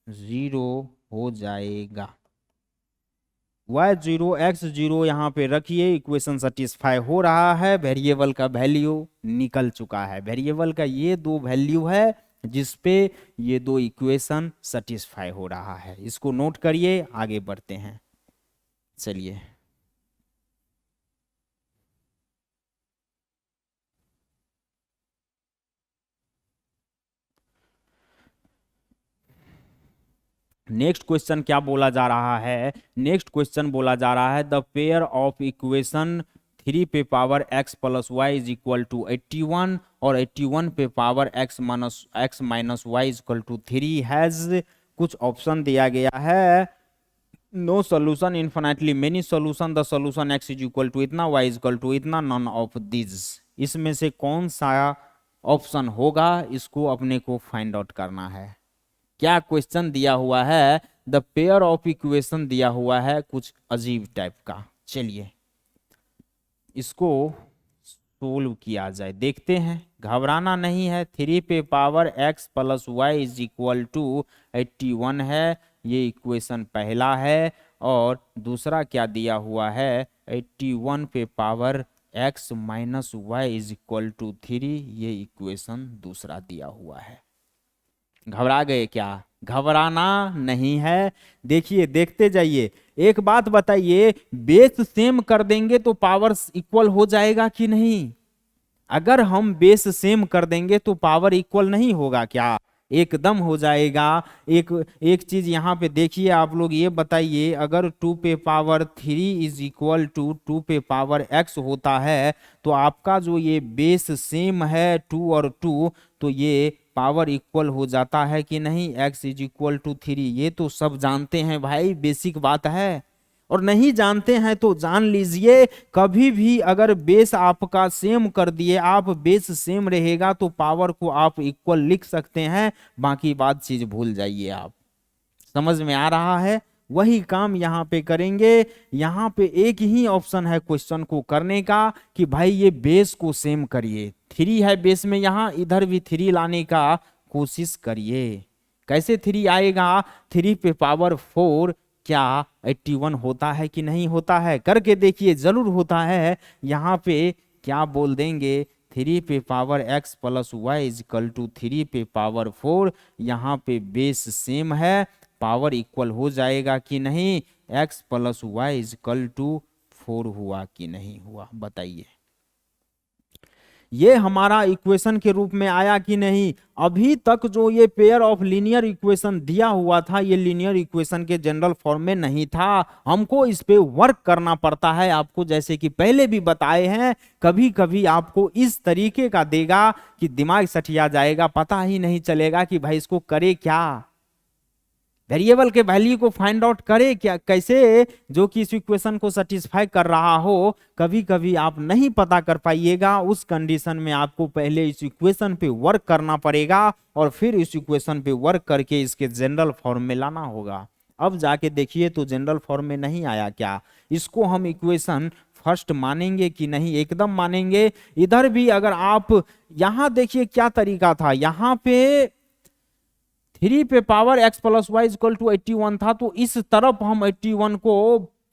0 हो जाएगा। y0 x0 यहाँ पे रखिए, इक्वेशन सेटिस्फाई हो रहा है, वेरिएबल का वैल्यू निकल चुका है। वेरिएबल का ये दो वैल्यू है जिसपे ये दो इक्वेशन सेटिस्फाई हो रहा है। इसको नोट करिए, आगे बढ़ते हैं। चलिए नेक्स्ट क्वेश्चन क्या बोला जा रहा है? नेक्स्ट क्वेश्चन बोला जा रहा है द पेयर ऑफ इक्वेशन 3 पे power x plus Y is equal to 81 और 81 पे power x minus y is equal to 3 has, कुछ ऑप्शन दिया गया है। No solution, infinitely many solution, the solution x is equal to इतना, y is equal to इतना, none of this. इसमें से कौन सा ऑप्शन होगा, इसको अपने को फाइंड आउट करना है। क्या क्वेश्चन दिया हुआ है? द पेयर ऑफ इक्वेशन दिया हुआ है कुछ अजीब टाइप का। चलिए इसको सोल्व किया जाए, देखते हैं। घबराना नहीं है। 3 पे power x plus Y is equal to 81 है, ये इक्वेशन पहला है। और दूसरा क्या दिया हुआ है? 81 पे power x minus y is equal to 3, ये इक्वेशन दूसरा दिया हुआ है। घबरा गए क्या? घबराना नहीं है। देखिए देखते जाइए। एक बात बताइए, बेस सेम कर देंगे तो पावर इक्वल हो जाएगा कि नहीं? अगर हम बेस सेम कर देंगे तो पावर इक्वल नहीं होगा क्या? एकदम हो जाएगा। एक चीज यहाँ पे देखिए आप लोग, ये बताइए, अगर 2 पे पावर 3 इज इक्वल टू 2 पे पावर x होता है तो आपका जो ये बेस सेम है 2 और 2, तो ये पावर इक्वल हो जाता है कि नहीं? x इज इक्वल टू 3, ये तो सब जानते हैं भाई, बेसिक बात है। और नहीं जानते हैं तो जान लीजिए, कभी भी अगर बेस आपका सेम कर दिए, आप बेस सेम रहेगा तो पावर को आप इक्वल लिख सकते हैं, बाकी बात चीज भूल जाइए आप। समझ में आ रहा है? वही काम यहाँ पे करेंगे। यहाँ पे एक ही ऑप्शन है क्वेश्चन को करने का कि भाई ये बेस को सेम करिए। 3 है बेस में, यहाँ इधर भी 3 लाने का कोशिश करिए। कैसे 3 आएगा? 3 पे पावर 4 क्या 81 होता है कि नहीं होता है? करके देखिए, जरूर होता है। यहाँ पे क्या बोल देंगे? 3 पे power x plus Y is equal to 3 पे पावर 4, यहाँ पे बेस सेम है, पावर इक्वल हो जाएगा कि नहीं? x plus Y is equal to 4 हुआ कि नहीं हुआ, बताइए। ये हमारा इक्वेशन के रूप में आया कि नहीं? अभी तक जो ये पेयर ऑफ लीनियर इक्वेशन दिया हुआ था, ये लीनियर इक्वेशन के जनरल फॉर्म में नहीं था। हमको इस पे वर्क करना पड़ता है। आपको जैसे कि पहले भी बताए हैं, कभी कभी आपको इस तरीके का देगा कि दिमाग सठिया जाएगा, पता ही नहीं चलेगा कि भाई इसको करे क्या, वेरिएबल के वैल्यू को फाइंड आउट करे क्या, कैसे, जो कि इस इक्वेशन को सेटिस्फाई कर रहा हो। कभी कभी आप नहीं पता कर पाइएगा, उस कंडीशन में आपको पहले इस इक्वेशन पे वर्क करना पड़ेगा और फिर इस इक्वेशन पे वर्क करके इसके जनरल फॉर्म में लाना होगा। अब जाके देखिए तो जनरल फॉर्म में नहीं आया क्या? इसको हम इक्वेशन फर्स्ट मानेंगे कि नहीं? एकदम मानेंगे। इधर भी अगर आप यहां देखिए क्या तरीका था, यहां पे 3 पे power x plus y equal to 81 था, तो इस तरफ हम 81 को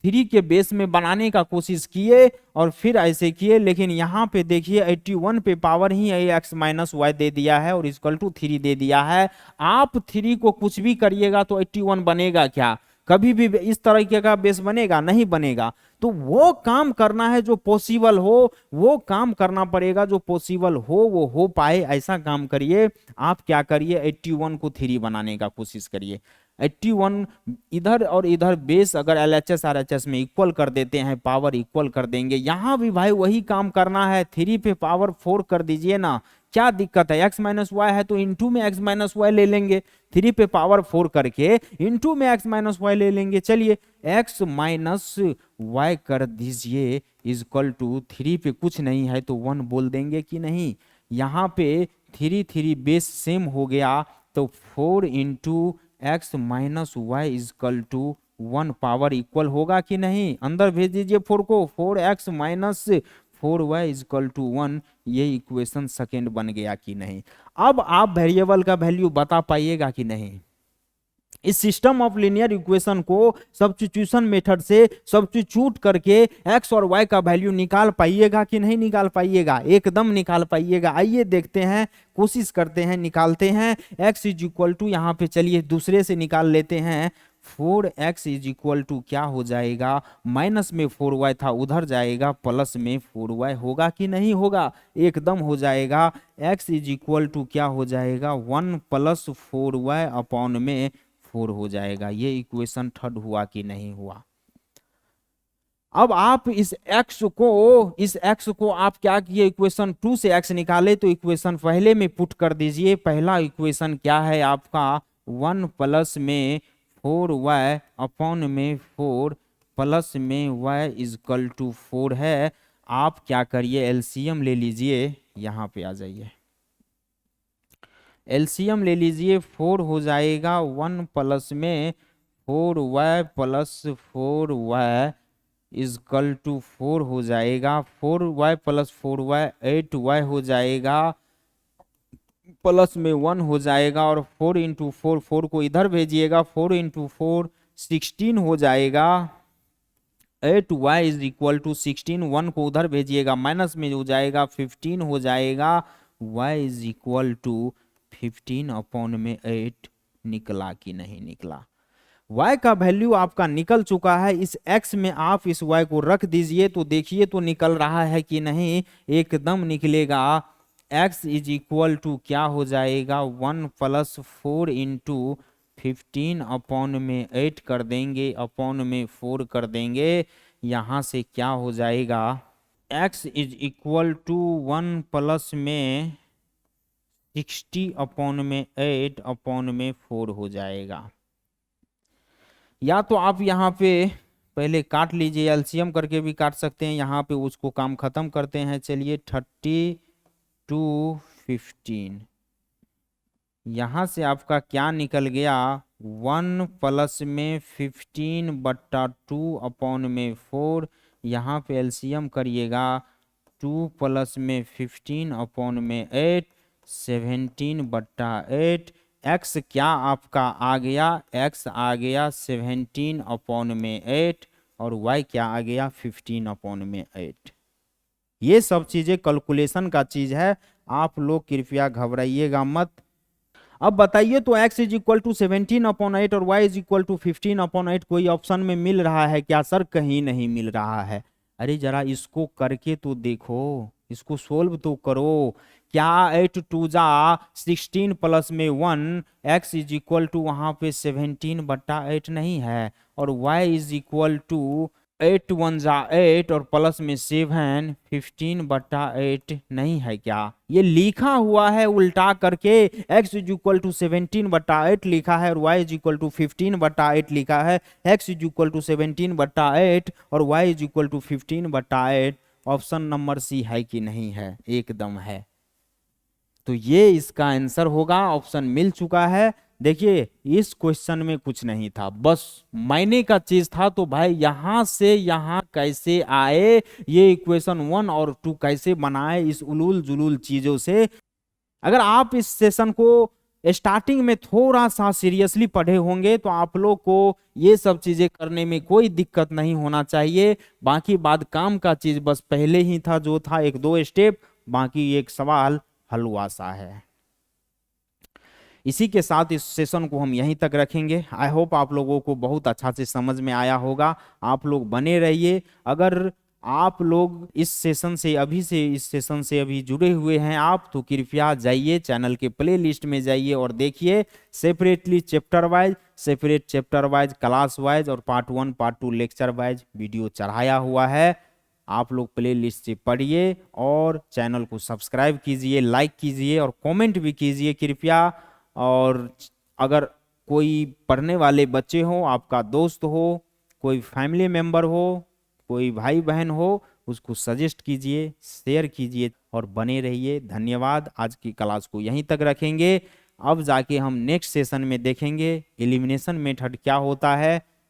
3 के बेस में बनाने का कोशिश किए और फिर ऐसे किए। लेकिन यहाँ पे देखिए 81 पे power he x minus why they दिया है और इक्वल टू 3 दे दिया है। आप 3 को कुछ भी करिएगा तो 81 बनेगा क्या? कभी भी इस तरीके का बेस बनेगा? नहीं बनेगा। तो वो काम करना है जो पॉसिबल हो, वो काम करना पड़ेगा जो पॉसिबल हो, वो हो पाए, ऐसा काम करिए। आप क्या करिए, 81 को 3 बनाने का कोशिश करिए। 81 इधर और इधर बेस अगर LHS RHS में इक्वल कर देते हैं, पावर इक्वल कर देंगे। यहां भी भाई वही काम करना है, 3 पे पावर 4 कर दीजिए ना, क्या दिक्कत है? x माइनस वाई है तो इनटू में x माइनस वाई ले लेंगे, 3 पे पावर 4 करके इनटू में x माइनस वाई ले लेंगे। चलिए x माइनस y कर दीजिए इजक्वल टू 3 पे कुछ नहीं है तो 1 बोल देंगे कि नहीं। यहाँ पे 3 बेस सेम हो गया तो 4 into x minus y is equal to 1 power equal होगा कि नहीं। अंदर भेज दीजिए 4 को, 4x minus 4y equal to 1, ये इक्वेशन सेकेंड बन गया कि नहीं। अब आप वेरिएबल का वैल्यू बता पाइएगा कि नहीं। इस सिस्टम ऑफ लीनियर इक्वेशन को सब्स्टिट्यूशन मेथड से सब्स्टिट्यूट करके एक्स और वाई का वैल्यू निकाल पाइएगा कि नहीं निकाल पाइएगा। एकदम निकाल पाइएगा। आइए देखते हैं, कोशिश करते हैं, निकालते हैं। x इज इक्वल टू, यहाँ पे चलिए दूसरे से निकाल लेते हैं। 4x इज इक्वल टू क्या हो जाएगा, माइनस में 4y था उधर जाएगा, प्लस में 4y होगा कि नहीं होगा, एकदम हो जाएगा। x इज इक्वल टू क्या हो जाएगा, 1 प्लस 4y अपॉन में 4 हो जाएगा। ये इक्वेशन थर्ड हुआ कि नहीं हुआ। अब आप इस x को आप क्या किए, इक्वेशन 2 से x निकाले तो इक्वेशन पहले में पुट कर दीजिए। पहला इक्वेशन क्या है आपका, 1 प्लस में 4y अपॉन में 4 प्लस में y इजकल टू 4 है। आप क्या करिए, एलसीएम ले लीजिए, यहाँ पे आ जाइए, एलसीएम ले लीजिए। 4 हो जाएगा 1 प्लस में 4y plus 4y is equal to 4 हो जाएगा। 4y प्लस 4y 8y हो जाएगा, प्लस में 1 हो जाएगा, और 4 इंटू 4, 4 को इधर भेजिएगा, 4 इंटू 4 16 हो जाएगा। 8y इज इक्वल टू 16, 1 को उधर भेजिएगा, माइनस में हो जाएगा, 15 हो जाएगा। y is equal to 15 upon में 8 निकला कि नहीं निकला। y का वैल्यू आपका निकल चुका है। इस x में आप इस y को रख दीजिए तो देखिए तो निकल रहा है कि नहीं, एकदम निकलेगा। x इज इक्वल टू क्या हो जाएगा, 1 प्लस 4 इंटू 15 अपॉन में 8 कर देंगे, अपॉन में 4 कर देंगे। यहाँ से क्या हो जाएगा, x is equal to 1 plus में 60 अपॉन में 8 अपॉन में 4 हो जाएगा। या तो आप यहाँ पे पहले काट लीजिए, एलसीएम करके भी काट सकते हैं, यहाँ पे उसको काम खत्म करते हैं। चलिए 30 to 15, यहाँ से आपका क्या निकल गया, 1 प्लस में 15 बट्टा 2 अपॉन में 4, यहाँ पे एलसीएम करिएगा, 2 प्लस में 15 अपॉन में 8, 17 बट्टा 8। x क्या आपका आ गया, x आ गया 17 अपॉन में 8, और y क्या आ गया 15 अपॉन में 8। ये सब चीजें कैलकुलेशन का चीज है, आप लोग कृपया घबराइएगा मत। अब बताइए तो x is equal to 17 upon 8 और y is equal to 15 upon 8 कोई ऑप्शन में मिल रहा है क्या सर? कहीं नहीं मिल रहा है। अरे जरा इसको करके तो देखो, इसको सोल्व तो करो। क्या 8 टू जा 16 प्लस में 1, x इज इक्वल टू वहां पे 17 बट्टा 8 नहीं है, और y इज इक्वल टू 8 1 जा 8 और प्लस में 7 15 बट्टा 8 नहीं है क्या? ये लिखा हुआ है उल्टा करके, x इज इक्वल टू 17 बट्टा 8 लिखा है और y इज इक्वल टू 15 बट्टा 8 लिखा है। x इज इक्वल टू 17 बट्टा 8 और y इज इक्वल टू 15 बट्टा 8। ऑप्शन नंबर सी है कि नहीं है? एकदम है। तो ये इसका आंसर होगा, ऑप्शन मिल चुका है। देखिए इस क्वेश्चन में कुछ नहीं था, बस मायने का चीज था। तो भाई यहां से यहां कैसे आए, ये इक्वेशन 1 और 2 कैसे बनाए, इस उलूल जुलूल चीजों से। अगर आप इस सेशन को स्टार्टिंग में थोड़ा सा सीरियसली पढ़े होंगे तो आप लोग को ये सब चीजें करने में कोई दिक्कत नहीं होना चाहिए। बाकी बाद काम का चीज बस पहले ही था, जो था 1-2 स्टेप, बाकी एक सवाल हलवा सा है। इसी के साथ इस सेशन को हम यहीं तक रखेंगे। आई होप आप लोगों को बहुत अच्छा से समझ में आया होगा। आप लोग बने रहिए। अगर आप लोग इस सेशन से अभी जुड़े हुए हैं आप, तो कृपया जाइए चैनल के प्ले लिस्ट में जाइए और देखिए separately chapter wise, separate chapter wise, class wise और part 1 part 2 lecture wise video चढ़ाया हुआ है। आप लोग प्ले लिस्ट से पढ़िए और चैनल को सब्सक्राइब कीजिए, लाइक कीजिए और कमेंट भी कीजिए कृपया। और अगर कोई पढ़ने वाले बच्चे हो, आपका दोस्त हो, कोई फैमिली मेंबर हो, कोई भाई बहन हो उसको सजेस्ट कीजिए, शेयर कीजिए और बने रहिए। धन्यवाद। आज की क्लास को यहीं तक रखेंगे। अब जाके हम नेक्स्ट सेशन में देखेंगे एलिमिनेशन मेथड क्या होता है